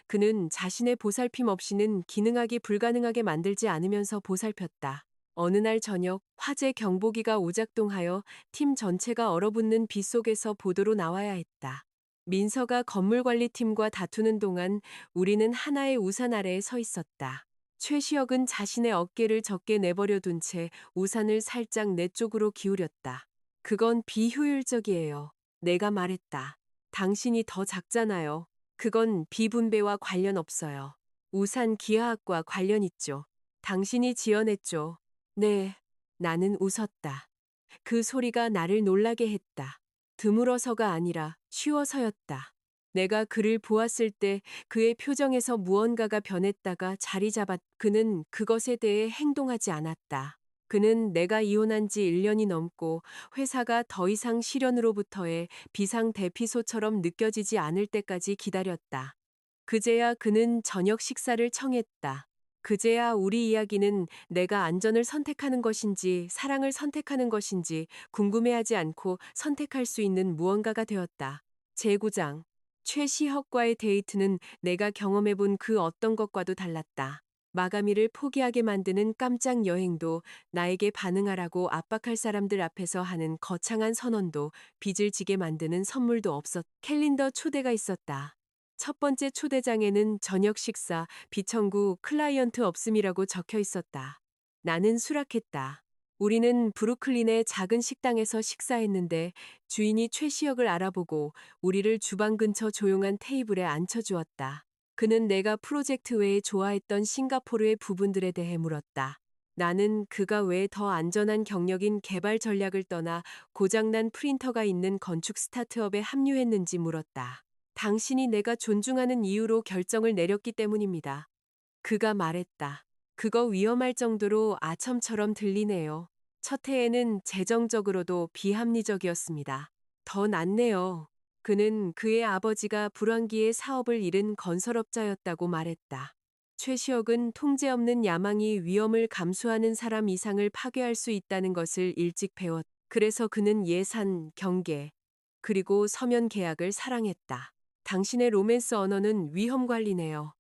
그는 자신의 보살핌 없이는 기능하기 불가능하게 만들지 않으면서 보살폈다. 어느 날 저녁 화재 경보기가 오작동하여 팀 전체가 얼어붙는 비 속에서 보도로 나와야 했다. 민서가 건물관리팀과 다투는 동안 우리는 하나의 우산 아래에 서 있었다. 최시혁은 자신의 어깨를 적게 내버려 둔 채 우산을 살짝 내 쪽으로 기울였다. 그건 비효율적이에요. 내가 말했다. 당신이 더 작잖아요. 그건 비분배와 관련 없어요. 우산 기하학과 관련 있죠. 당신이 지어냈죠. 네. 나는 웃었다. 그 소리가 나를 놀라게 했다. 드물어서가 아니라 쉬워서였다. 내가 그를 보았을 때 그의 표정에서 무언가가 변했다가 자리 잡았. 그는 그것에 대해 행동하지 않았다. 그는 내가 이혼한 지 1년이 넘고 회사가 더 이상 실현으로부터의 비상대피소처럼 느껴지지 않을 때까지 기다렸다. 그제야 그는 저녁 식사를 청했다. 그제야 우리 이야기는 내가 안전을 선택하는 것인지 사랑을 선택하는 것인지 궁금해하지 않고 선택할 수 있는 무언가가 되었다. 제9장. 최시혁과의 데이트는 내가 경험해본 그 어떤 것과도 달랐다. 마가미를 포기하게 만드는 깜짝 여행도, 나에게 반응하라고 압박할 사람들 앞에서 하는 거창한 선언도, 빚을 지게 만드는 선물도 없었. 캘린더 초대가 있었다. 첫 번째 초대장에는 저녁 식사, 비청구, 클라이언트 없음이라고 적혀 있었다. 나는 수락했다. 우리는 브루클린의 작은 식당에서 식사했는데 주인이 최시혁을 알아보고 우리를 주방 근처 조용한 테이블에 앉혀주었다. 그는 내가 프로젝트 외에 좋아했던 싱가포르의 부분들에 대해 물었다. 나는 그가 왜 더 안전한 경력인 개발 전략을 떠나 고장난 프린터가 있는 건축 스타트업에 합류했는지 물었다. 당신이 내가 존중하는 이유로 결정을 내렸기 때문입니다. 그가 말했다. 그거 위험할 정도로 아첨처럼 들리네요. 첫 해에는 재정적으로도 비합리적이었습니다. 더 낫네요. 그는 그의 아버지가 불황기에 사업을 잃은 건설업자였다고 말했다. 최시혁은 통제 없는 야망이 위험을 감수하는 사람 이상을 파괴할 수 있다는 것을 일찍 배웠. 그래서 그는 예산, 경계, 그리고 서면 계약을 사랑했다. 당신의 로맨스 언어는 위험 관리네요.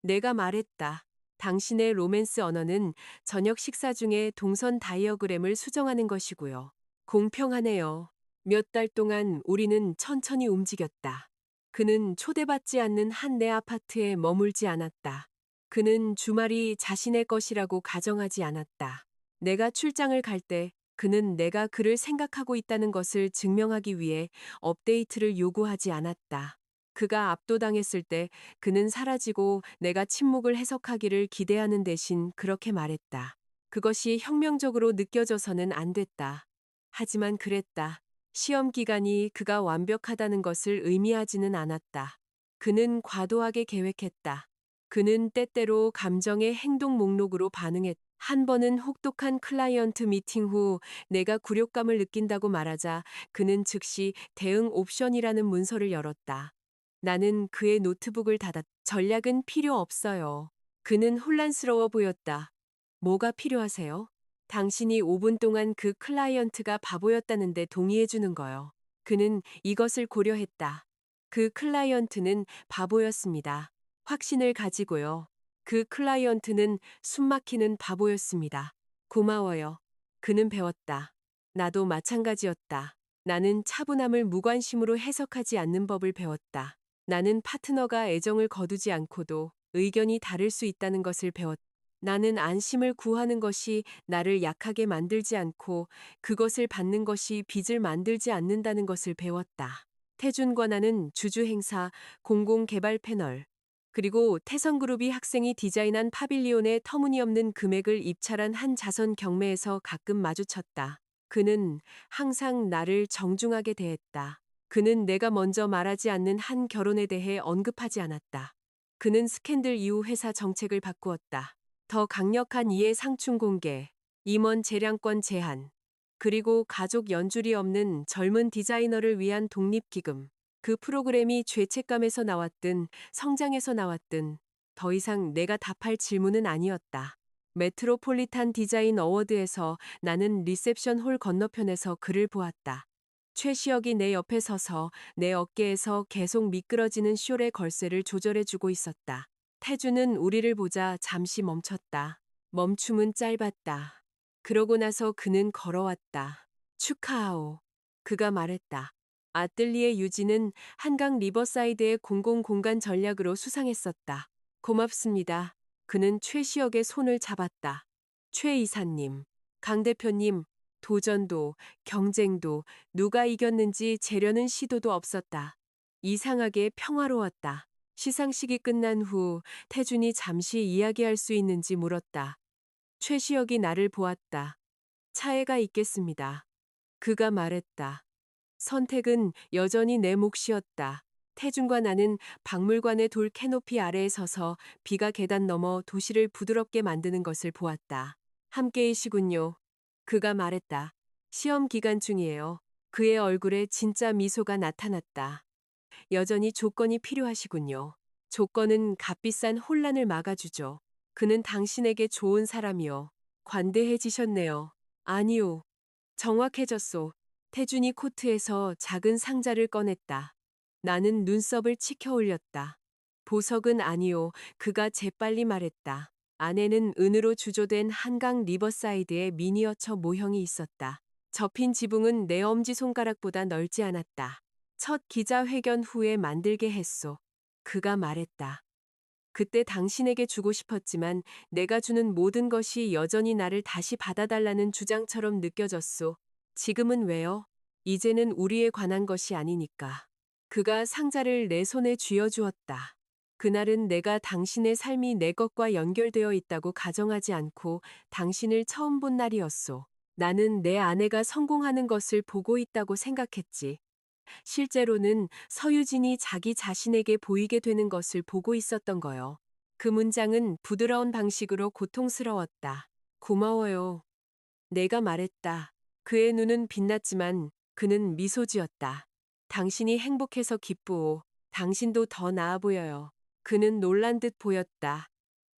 내가 말했다. 당신의 로맨스 언어는 저녁 식사 중에 동선 다이어그램을 수정하는 것이고요. 공평하네요. 몇 달 동안 우리는 천천히 움직였다. 그는 초대받지 않는 한 내 아파트에 머물지 않았다. 그는 주말이 자신의 것이라고 가정하지 않았다. 내가 출장을 갈 때 그는 내가 그를 생각하고 있다는 것을 증명하기 위해 업데이트를 요구하지 않았다. 그가 압도당했을 때 그는 사라지고 내가 침묵을 해석하기를 기대하는 대신 그렇게 말했다. 그것이 혁명적으로 느껴져서는 안 됐다. 하지만 그랬다. 시험 기간이 그가 완벽하다는 것을 의미하지는 않았다. 그는 과도하게 계획했다. 그는 때때로 감정의 행동 목록으로 반응했다. 한 번은 혹독한 클라이언트 미팅 후 내가 굴욕감을 느낀다고 말하자 그는 즉시 대응 옵션이라는 문서를 열었다. 나는 그의 노트북을 닫았다. 전략은 필요 없어요. 그는 혼란스러워 보였다. 뭐가 필요하세요? 당신이 5분 동안 그 클라이언트가 바보였다는데 동의해주는 거요. 그는 이것을 고려했다. 그 클라이언트는 바보였습니다. 확신을 가지고요. 그 클라이언트는 숨막히는 바보였습니다. 고마워요. 그는 배웠다. 나도 마찬가지였다. 나는 차분함을 무관심으로 해석하지 않는 법을 배웠다. 나는 파트너가 애정을 거두지 않고도 의견이 다를 수 있다는 것을 배웠다. 나는 안심을 구하는 것이 나를 약하게 만들지 않고 그것을 받는 것이 빚을 만들지 않는다는 것을 배웠다. 태준과 나는 주주 행사, 공공개발 패널, 그리고 태성그룹이 학생이 디자인한 파빌리온의 터무니없는 금액을 입찰한 한 자선 경매에서 가끔 마주쳤다. 그는 항상 나를 정중하게 대했다. 그는 내가 먼저 말하지 않는 한 결혼에 대해 언급하지 않았다. 그는 스캔들 이후 회사 정책을 바꾸었다. 더 강력한 이해 상충 공개, 임원 재량권 제한, 그리고 가족 연줄이 없는 젊은 디자이너를 위한 독립기금. 그 프로그램이 죄책감에서 나왔든 성장에서 나왔든 더 이상 내가 답할 질문은 아니었다. 메트로폴리탄 디자인 어워드에서 나는 리셉션 홀 건너편에서 그를 보았다. 최시혁이 내 옆에 서서 내 어깨에서 계속 미끄러지는 숄의 걸쇠를 조절해주고 있었다. 태주는 우리를 보자 잠시 멈췄다. 멈춤은 짧았다. 그러고 나서 그는 걸어왔다. 축하하오. 그가 말했다. 아뜰리에 유지는 한강 리버사이드의 공공공간 전략으로 수상했었다. 고맙습니다. 그는 최시혁의 손을 잡았다. 최 이사님, 강 대표님, 도전도, 경쟁도, 누가 이겼는지 재려는 시도도 없었다. 이상하게 평화로웠다. 시상식이 끝난 후 태준이 잠시 이야기할 수 있는지 물었다. 최시혁이 나를 보았다. 차애가 있겠습니다. 그가 말했다. 선택은 여전히 내 몫이었다. 태준과 나는 박물관의 돌 캐노피 아래에 서서 비가 계단 넘어 도시를 부드럽게 만드는 것을 보았다. 함께이시군요. 그가 말했다. 시험 기간 중이에요. 그의 얼굴에 진짜 미소가 나타났다. 여전히 조건이 필요하시군요. 조건은 값비싼 혼란을 막아주죠. 그는 당신에게 좋은 사람이요. 관대해지셨네요. 아니요. 정확해졌소. 태준이 코트에서 작은 상자를 꺼냈다. 나는 눈썹을 치켜 올렸다. 보석은 아니요. 그가 재빨리 말했다. 안에는 은으로 주조된 한강 리버사이드의 미니어처 모형이 있었다. 접힌 지붕은 내 엄지손가락보다 넓지 않았다. 첫 기자회견 후에 만들게 했소. 그가 말했다. 그때 당신에게 주고 싶었지만 내가 주는 모든 것이 여전히 나를 다시 받아달라는 주장처럼 느껴졌소. 지금은 왜요? 이제는 우리에 관한 것이 아니니까. 그가 상자를 내 손에 쥐어주었다. 그날은 내가 당신의 삶이 내 것과 연결되어 있다고 가정하지 않고 당신을 처음 본 날이었소. 나는 내 아내가 성공하는 것을 보고 있다고 생각했지. 실제로는 서유진이 자기 자신에게 보이게 되는 것을 보고 있었던 거요. 그 문장은 부드러운 방식으로 고통스러웠다. 고마워요. 내가 말했다. 그의 눈은 빛났지만 그는 미소 지었다. 당신이 행복해서 기쁘오. 당신도 더 나아 보여요. 그는 놀란 듯 보였다.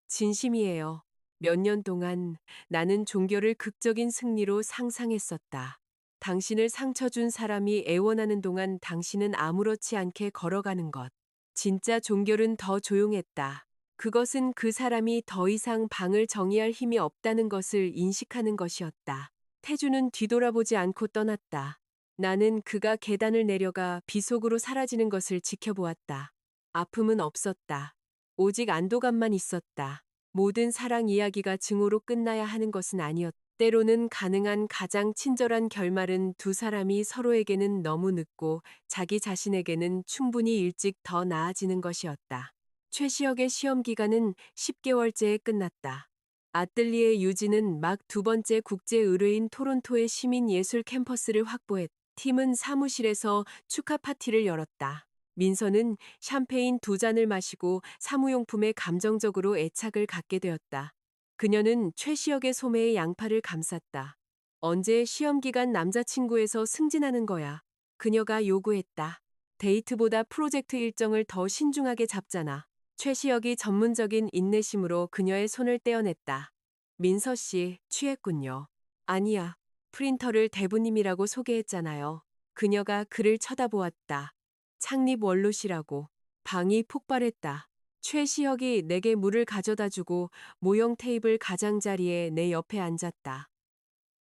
진심이에요. 몇 년 동안 나는 종교를 극적인 승리로 상상했었다. 당신을 상처 준 사람이 애원하는 동안 당신은 아무렇지 않게 걸어가는 것. 진짜 종교는 더 조용했다. 그것은 그 사람이 더 이상 방을 정의할 힘이 없다는 것을 인식하는 것이었다. 태주는 뒤돌아보지 않고 떠났다. 나는 그가 계단을 내려가 비 속으로 사라지는 것을 지켜보았다. 아픔은 없었다. 오직 안도감만 있었다. 모든 사랑 이야기가 증오로 끝나야 하는 것은 아니었다. 때로는 가능한 가장 친절한 결말은 두 사람이 서로에게는 너무 늦고 자기 자신에게는 충분히 일찍 더 나아지는 것이었다. 최시혁의 시험 기간은 10개월째에 끝났다. 아뜰리에 유지는 막 두 번째 국제 의뢰인 토론토의 시민예술 캠퍼스를 확보했다. 팀은 사무실에서 축하 파티를 열었다. 민서는 샴페인 두 잔을 마시고 사무용품에 감정적으로 애착을 갖게 되었다. 그녀는 최시혁의 소매에 양팔을 감쌌다. 언제 시험 기간 남자친구에서 승진하는 거야. 그녀가 요구했다. 데이트보다 프로젝트 일정을 더 신중하게 잡잖아. 최시혁이 전문적인 인내심으로 그녀의 손을 떼어냈다. 민서 씨, 취했군요. 아니야. 프린터를 대부님이라고 소개했잖아요. 그녀가 그를 쳐다보았다. 창립 원로시라고. 방이 폭발했다. 최시혁이 내게 물을 가져다 주고 모형 테이블 가장자리에 내 옆에 앉았다.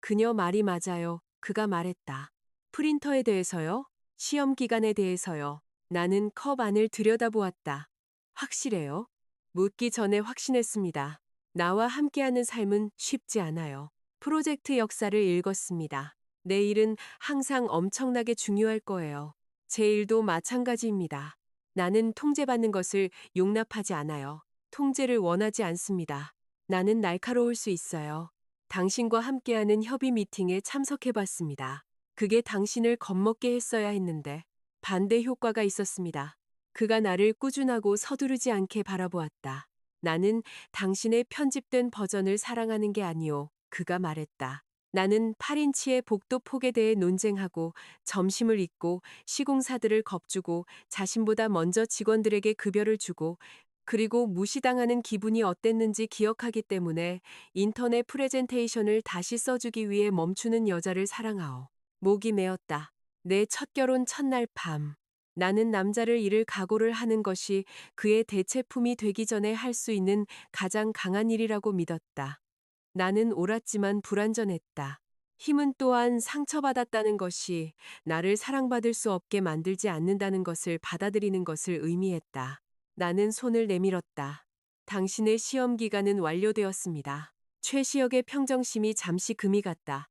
그녀 말이 맞아요. 그가 말했다. 프린터에 대해서요? 시험 기간에 대해서요. 나는 컵 안을 들여다보았다. 확실해요? 묻기 전에 확신했습니다. 나와 함께하는 삶은 쉽지 않아요. 프로젝트 역사를 읽었습니다. 내 일은 항상 엄청나게 중요할 거예요. 제 일도 마찬가지입니다. 나는 통제받는 것을 용납하지 않아요. 통제를 원하지 않습니다. 나는 날카로울 수 있어요. 당신과 함께하는 협의 미팅에 참석해봤습니다. 그게 당신을 겁먹게 했어야 했는데 반대 효과가 있었습니다. 그가 나를 꾸준하고 서두르지 않게 바라보았다. 나는 당신의 편집된 버전을 사랑하는 게 아니오. 그가 말했다. 나는 8인치의 복도 폭에 대해 논쟁하고 점심을 잊고 시공사들을 겁주고 자신보다 먼저 직원들에게 급여를 주고 그리고 무시당하는 기분이 어땠는지 기억하기 때문에 인터넷 프레젠테이션을 다시 써주기 위해 멈추는 여자를 사랑하오. 목이 메었다. 내 첫 결혼 첫날 밤. 나는 남자를 잃을 각오를 하는 것이 그의 대체품이 되기 전에 할 수 있는 가장 강한 일이라고 믿었다. 나는 옳았지만 불완전했다. 힘은 또한 상처받았다는 것이 나를 사랑받을 수 없게 만들지 않는다는 것을 받아들이는 것을 의미했다. 나는 손을 내밀었다. 당신의 시험 기간은 완료되었습니다. 최시혁의 평정심이 잠시 금이 갔다.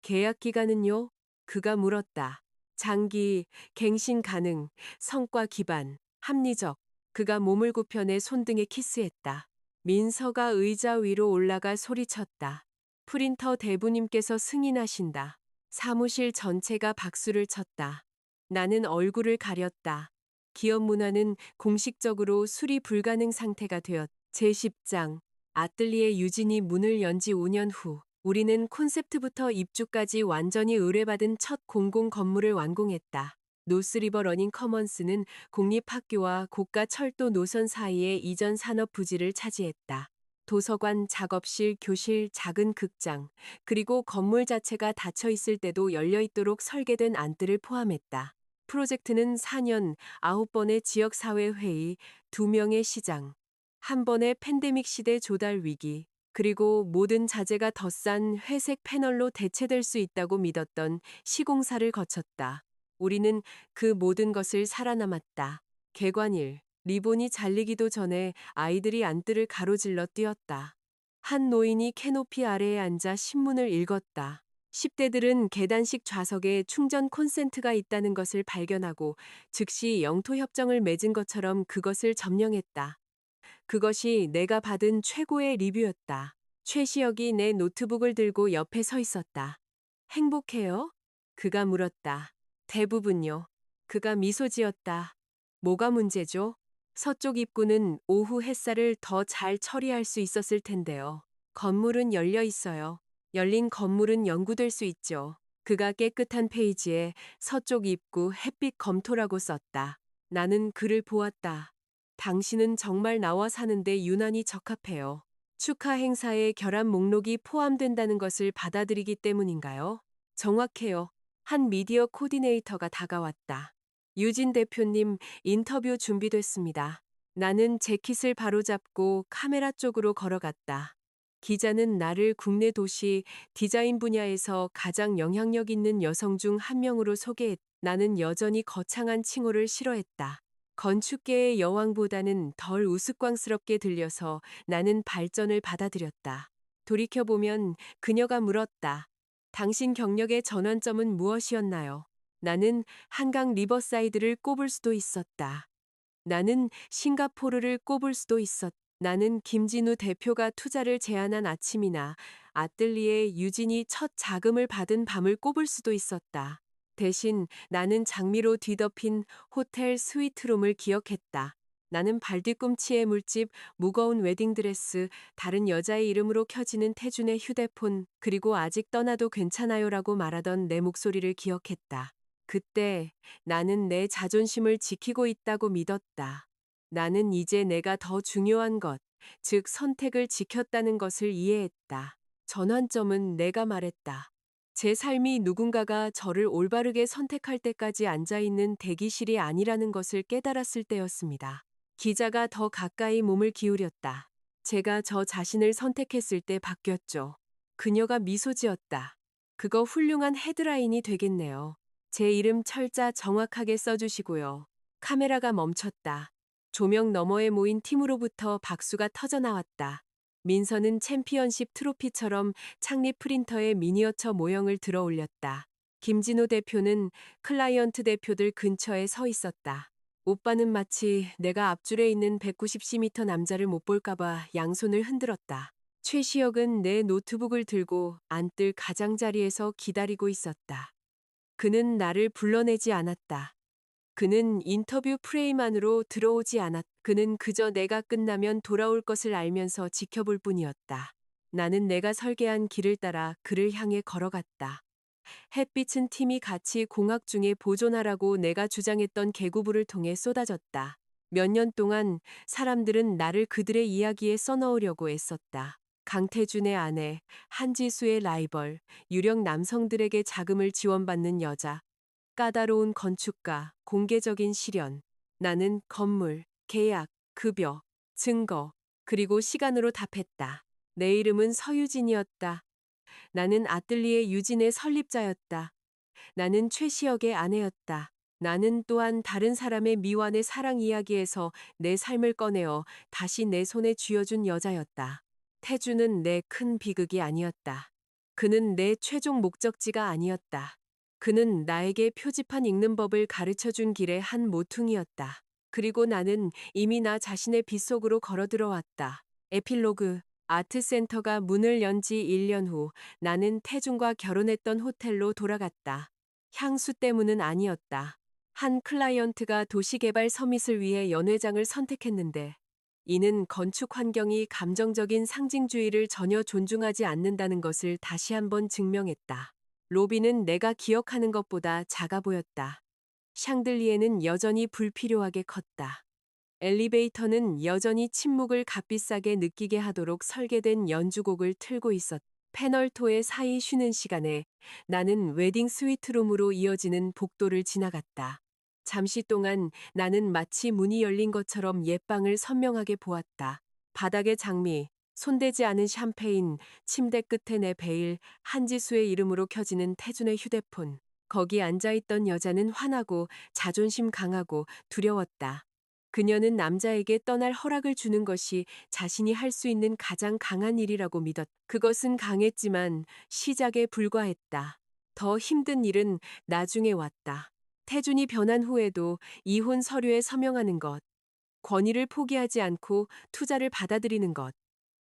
계약 기간은요? 그가 물었다. 장기, 갱신 가능, 성과 기반, 합리적. 그가 몸을 굽혀 내 손등에 키스했다. 민서가 의자 위로 올라가 소리쳤다. 프린터 대부님께서 승인하신다. 사무실 전체가 박수를 쳤다. 나는 얼굴을 가렸다. 기업 문화는 공식적으로 수리 불가능 상태가 되었. 제10장 아뜰리에 유진이 문을 연 지 5년 후 우리는 콘셉트부터 입주까지 완전히 의뢰받은 첫 공공 건물을 완공했다. 노스리버 러닝 커먼스는 공립학교와 고가 철도 노선 사이의 이전 산업 부지를 차지했다. 도서관, 작업실, 교실, 작은 극장, 그리고 건물 자체가 닫혀 있을 때도 열려 있도록 설계된 안뜰을 포함했다. 프로젝트는 4년, 9번의 지역사회회의, 2명의 시장, 한 번의 팬데믹 시대 조달 위기, 그리고 모든 자재가 더 싼 회색 패널로 대체될 수 있다고 믿었던 시공사를 거쳤다. 우리는 그 모든 것을 살아남았다. 개관일, 리본이 잘리기도 전에 아이들이 안뜰을 가로질러 뛰었다. 한 노인이 캐노피 아래에 앉아 신문을 읽었다. 10대들은 계단식 좌석에 충전 콘센트가 있다는 것을 발견하고 즉시 영토협정을 맺은 것처럼 그것을 점령했다. 그것이 내가 받은 최고의 리뷰였다. 최시혁이 내 노트북을 들고 옆에 서 있었다. 행복해요? 그가 물었다. 대부분요. 그가 미소 지었다. 뭐가 문제죠? 서쪽 입구는 오후 햇살을 더 잘 처리할 수 있었을 텐데요. 건물은 열려 있어요. 열린 건물은 연구될 수 있죠. 그가 깨끗한 페이지에 서쪽 입구 햇빛 검토라고 썼다. 나는 그를 보았다. 당신은 정말 나와 사는데 유난히 적합해요. 축하 행사에 결합 목록이 포함된다는 것을 받아들이기 때문인가요? 정확해요. 한 미디어 코디네이터가 다가왔다. 유진 대표님, 인터뷰 준비됐습니다. 나는 재킷을 바로잡고 카메라 쪽으로 걸어갔다. 기자는 나를 국내 도시 디자인 분야에서 가장 영향력 있는 여성 중 한 명으로 소개했. 나는 여전히 거창한 칭호를 싫어했다. 건축계의 여왕보다는 덜 우스꽝스럽게 들려서 나는 발전을 받아들였다. 돌이켜보면 그녀가 물었다. 당신 경력의 전환점은 무엇이었나요? 나는 한강 리버사이드를 꼽을 수도 있었다. 나는 싱가포르를 꼽을 수도 있었다. 나는 김진우 대표가 투자를 제안한 아침이나 아뜰리에 유진이 첫 자금을 받은 밤을 꼽을 수도 있었다. 대신 나는 장미로 뒤덮인 호텔 스위트룸을 기억했다. 나는 발뒤꿈치에 물집, 무거운 웨딩드레스, 다른 여자의 이름으로 켜지는 태준의 휴대폰, 그리고 아직 떠나도 괜찮아요라고 말하던 내 목소리를 기억했다. 그때 나는 내 자존심을 지키고 있다고 믿었다. 나는 이제 내가 더 중요한 것, 즉 선택을 지켰다는 것을 이해했다. 전환점은 내가 말했다. 제 삶이 누군가가 저를 올바르게 선택할 때까지 앉아있는 대기실이 아니라는 것을 깨달았을 때였습니다. 기자가 더 가까이 몸을 기울였다. 제가 저 자신을 선택했을 때 바뀌었죠. 그녀가 미소 지었다. 그거 훌륭한 헤드라인이 되겠네요. 제 이름 철자 정확하게 써주시고요. 카메라가 멈췄다. 조명 너머에 모인 팀으로부터 박수가 터져 나왔다. 민서는 챔피언십 트로피처럼 창립 프린터에 미니어처 모형을 들어 올렸다. 김진호 대표는 클라이언트 대표들 근처에 서 있었다. 오빠는 마치 내가 앞줄에 있는 190cm 남자를 못 볼까봐 양손을 흔들었다. 최시혁은 내 노트북을 들고 앉을 가장자리에서 기다리고 있었다. 그는 나를 불러내지 않았다. 그는 인터뷰 프레임 안으로 들어오지 않았. 그는 그저 내가 끝나면 돌아올 것을 알면서 지켜볼 뿐이었다. 나는 내가 설계한 길을 따라 그를 향해 걸어갔다. 햇빛은 팀이 같이 공학 중에 보존하라고 내가 주장했던 계구부를 통해 쏟아졌다. 몇 년 동안 사람들은 나를 그들의 이야기에 써넣으려고 애썼다. 강태준의 아내, 한지수의 라이벌, 유력 남성들에게 자금을 지원받는 여자, 까다로운 건축가, 공개적인 실현. 나는 건물, 계약, 급여, 증거, 그리고 시간으로 답했다. 내 이름은 서유진이었다. 나는 아뜰리에 유진의 설립자였다. 나는 최시혁의 아내였다. 나는 또한 다른 사람의 미완의 사랑 이야기에서 내 삶을 꺼내어 다시 내 손에 쥐어준 여자였다. 태주는 내 큰 비극이 아니었다. 그는 내 최종 목적지가 아니었다. 그는 나에게 표지판 읽는 법을 가르쳐준 길의 한 모퉁이였다. 그리고 나는 이미 나 자신의 빗속으로 걸어 들어왔다. 에필로그. 아트센터가 문을 연 지 1년 후 나는 태준과 결혼했던 호텔로 돌아갔다. 향수 때문은 아니었다. 한 클라이언트가 도시개발 서밋을 위해 연회장을 선택했는데 이는 건축 환경이 감정적인 상징주의를 전혀 존중하지 않는다는 것을 다시 한번 증명했다. 로비는 내가 기억하는 것보다 작아 보였다. 샹들리에는 여전히 불필요하게 컸다. 엘리베이터는 여전히 침묵을 값비싸게 느끼게 하도록 설계된 연주곡을 틀고 있었다. 패널토의 사이 쉬는 시간에 나는 웨딩 스위트룸으로 이어지는 복도를 지나갔다. 잠시 동안 나는 마치 문이 열린 것처럼 옛방을 선명하게 보았다. 바닥의 장미, 손대지 않은 샴페인, 침대 끝에 내 베일, 한지수의 이름으로 켜지는 태준의 휴대폰. 거기 앉아있던 여자는 환하고 자존심 강하고 두려웠다. 그녀는 남자에게 떠날 허락을 주는 것이 자신이 할 수 있는 가장 강한 일이라고 믿었다. 그것은 강했지만 시작에 불과했다. 더 힘든 일은 나중에 왔다. 태준이 변한 후에도 이혼 서류에 서명하는 것, 권위를 포기하지 않고 투자를 받아들이는 것,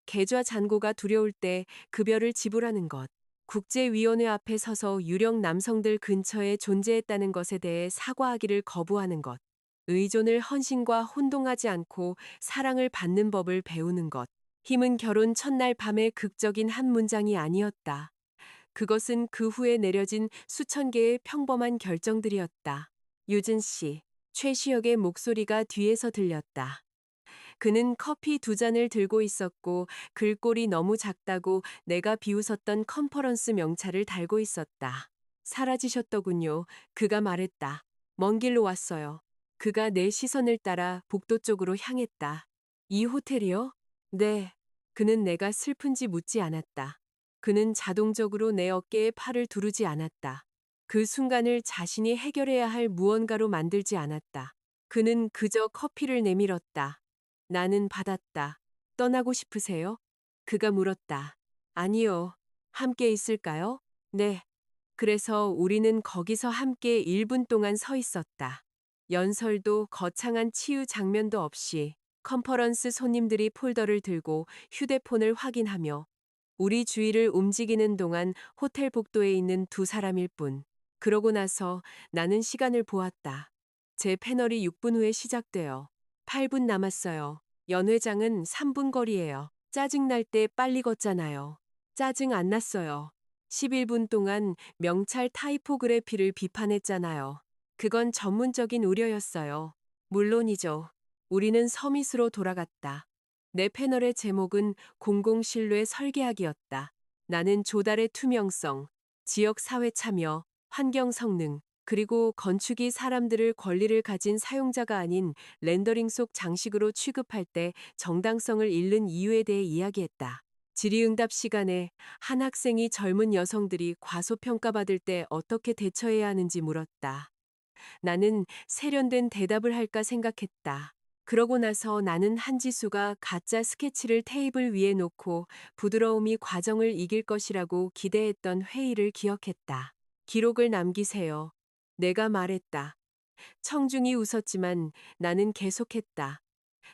계좌 잔고가 두려울 때 급여를 지불하는 것, 국제위원회 앞에 서서 유력 남성들 근처에 존재했다는 것에 대해 사과하기를 거부하는 것, 의존을 헌신과 혼동하지 않고 사랑을 받는 법을 배우는 것. 힘은 결혼 첫날 밤의 극적인 한 문장이 아니었다. 그것은 그 후에 내려진 수천 개의 평범한 결정들이었다. 유진 씨, 최시혁의 목소리가 뒤에서 들렸다. 그는 커피 2잔을 들고 있었고 글꼴이 너무 작다고 내가 비웃었던 컨퍼런스 명찰을 달고 있었다. 사라지셨더군요. 그가 말했다. 먼 길로 왔어요. 그가 내 시선을 따라 복도 쪽으로 향했다. 이 호텔이요? 네. 그는 내가 슬픈지 묻지 않았다. 그는 자동적으로 내 어깨에 팔을 두르지 않았다. 그 순간을 자신이 해결해야 할 무언가로 만들지 않았다. 그는 그저 커피를 내밀었다. 나는 받았다. 떠나고 싶으세요? 그가 물었다. 아니요. 함께 있을까요? 네. 그래서 우리는 거기서 함께 1분 동안 서 있었다. 연설도 거창한 치유 장면도 없이 컨퍼런스 손님들이 폴더를 들고 휴대폰을 확인하며 우리 주위를 움직이는 동안 호텔 복도에 있는 두 사람일 뿐. 그러고 나서 나는 시간을 보았다. 제 패널이 6분 후에 시작돼요. 8분 남았어요. 연 회장은 3분 거리예요. 짜증날 때 빨리 걷잖아요. 짜증 안 났어요. 11분 동안 명찰 타이포그래피를 비판했잖아요. 그건 전문적인 우려였어요. 물론이죠. 우리는 서밋으로 돌아갔다. 내 패널의 제목은 공공신뢰 설계학이었다. 나는 조달의 투명성, 지역 사회 참여, 환경 성능, 그리고 건축이 사람들을 권리를 가진 사용자가 아닌 렌더링 속 장식으로 취급할 때 정당성을 잃는 이유에 대해 이야기했다. 질의응답 시간에 한 학생이 젊은 여성들이 과소평가받을 때 어떻게 대처해야 하는지 물었다. 나는 세련된 대답을 할까 생각했다. 그러고 나서 나는 한지수가 가짜 스케치를 테이블 위에 놓고 부드러움이 과정을 이길 것이라고 기대했던 회의를 기억했다. 기록을 남기세요. 내가 말했다. 청중이 웃었지만 나는 계속했다.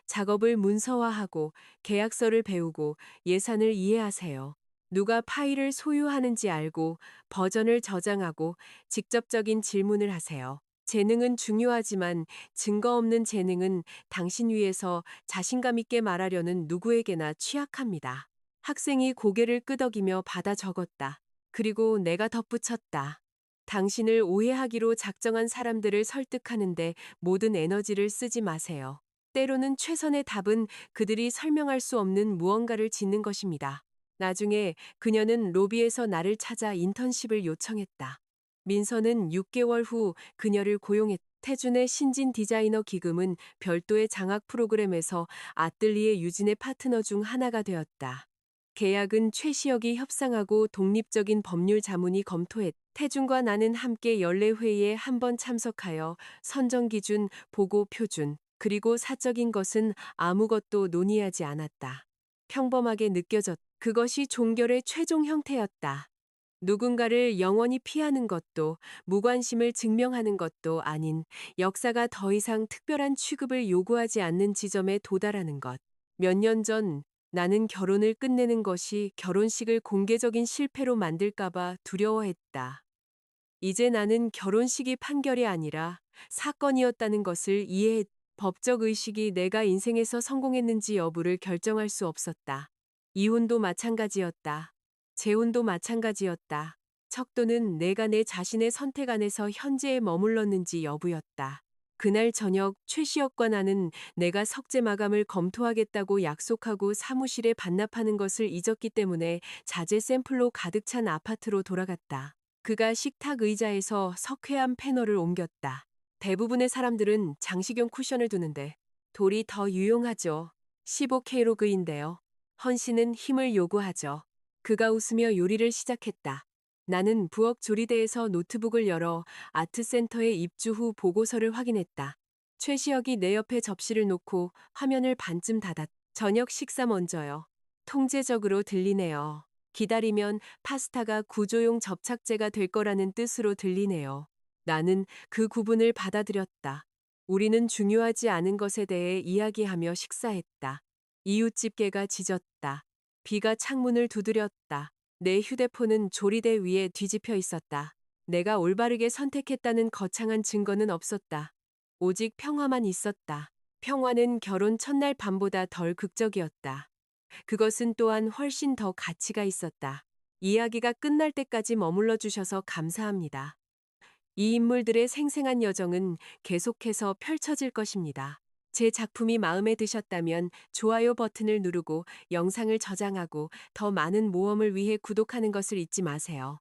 작업을 문서화하고 계약서를 배우고 예산을 이해하세요. 누가 파일을 소유하는지 알고 버전을 저장하고 직접적인 질문을 하세요. 재능은 중요하지만 증거 없는 재능은 당신 위에서 자신감 있게 말하려는 누구에게나 취약합니다. 학생이 고개를 끄덕이며 받아 적었다. 그리고 내가 덧붙였다. 당신을 오해하기로 작정한 사람들을 설득하는데 모든 에너지를 쓰지 마세요. 때로는 최선의 답은 그들이 설명할 수 없는 무언가를 짓는 것입니다. 나중에 그녀는 로비에서 나를 찾아 인턴십을 요청했다. 민서는 6개월 후 그녀를 고용했다. 태준의 신진 디자이너 기금은 별도의 장학 프로그램에서 아뜰리에 유진의 파트너 중 하나가 되었다. 계약은 최시혁이 협상하고 독립적인 법률 자문이 검토했다. 태준과 나는 함께 연례회의에 한 번 참석하여 선정 기준, 보고 표준, 그리고 사적인 것은 아무것도 논의하지 않았다. 평범하게 느껴졌다. 그것이 종결의 최종 형태였다. 누군가를 영원히 피하는 것도 무관심을 증명하는 것도 아닌 역사가 더 이상 특별한 취급을 요구하지 않는 지점에 도달하는 것. 몇 년 전 나는 결혼을 끝내는 것이 결혼식을 공개적인 실패로 만들까봐 두려워했다. 이제 나는 결혼식이 판결이 아니라 사건이었다는 것을 이해했다. 법적 의식이 내가 인생에서 성공했는지 여부를 결정할 수 없었다. 이혼도 마찬가지였다. 재혼도 마찬가지였다. 척도는 내가 내 자신의 선택 안에서 현재에 머물렀는지 여부였다. 그날 저녁 최시혁과 나는 내가 석재 마감을 검토하겠다고 약속하고 사무실에 반납하는 것을 잊었기 때문에 자재 샘플로 가득 찬 아파트로 돌아갔다. 그가 식탁 의자에서 석회암 패널을 옮겼다. 대부분의 사람들은 장식용 쿠션을 두는데 돌이 더 유용하죠. 15K로 그인데요. 헌신은 힘을 요구하죠. 그가 웃으며 요리를 시작했다. 나는 부엌 조리대에서 노트북을 열어 아트센터에 입주 후 보고서를 확인했다. 최시혁이 내 옆에 접시를 놓고 화면을 반쯤 닫았다. 저녁 식사 먼저요. 통제적으로 들리네요. 기다리면 파스타가 구조용 접착제가 될 거라는 뜻으로 들리네요. 나는 그 구분을 받아들였다. 우리는 중요하지 않은 것에 대해 이야기하며 식사했다. 이웃집 개가 짖었다. 비가 창문을 두드렸다. 내 휴대폰은 조리대 위에 뒤집혀 있었다. 내가 올바르게 선택했다는 거창한 증거는 없었다. 오직 평화만 있었다. 평화는 결혼 첫날 밤보다 덜 극적이었다. 그것은 또한 훨씬 더 가치가 있었다. 이야기가 끝날 때까지 머물러 주셔서 감사합니다. 이 인물들의 생생한 여정은 계속해서 펼쳐질 것입니다. 제 작품이 마음에 드셨다면 좋아요 버튼을 누르고 영상을 저장하고 더 많은 모험을 위해 구독하는 것을 잊지 마세요.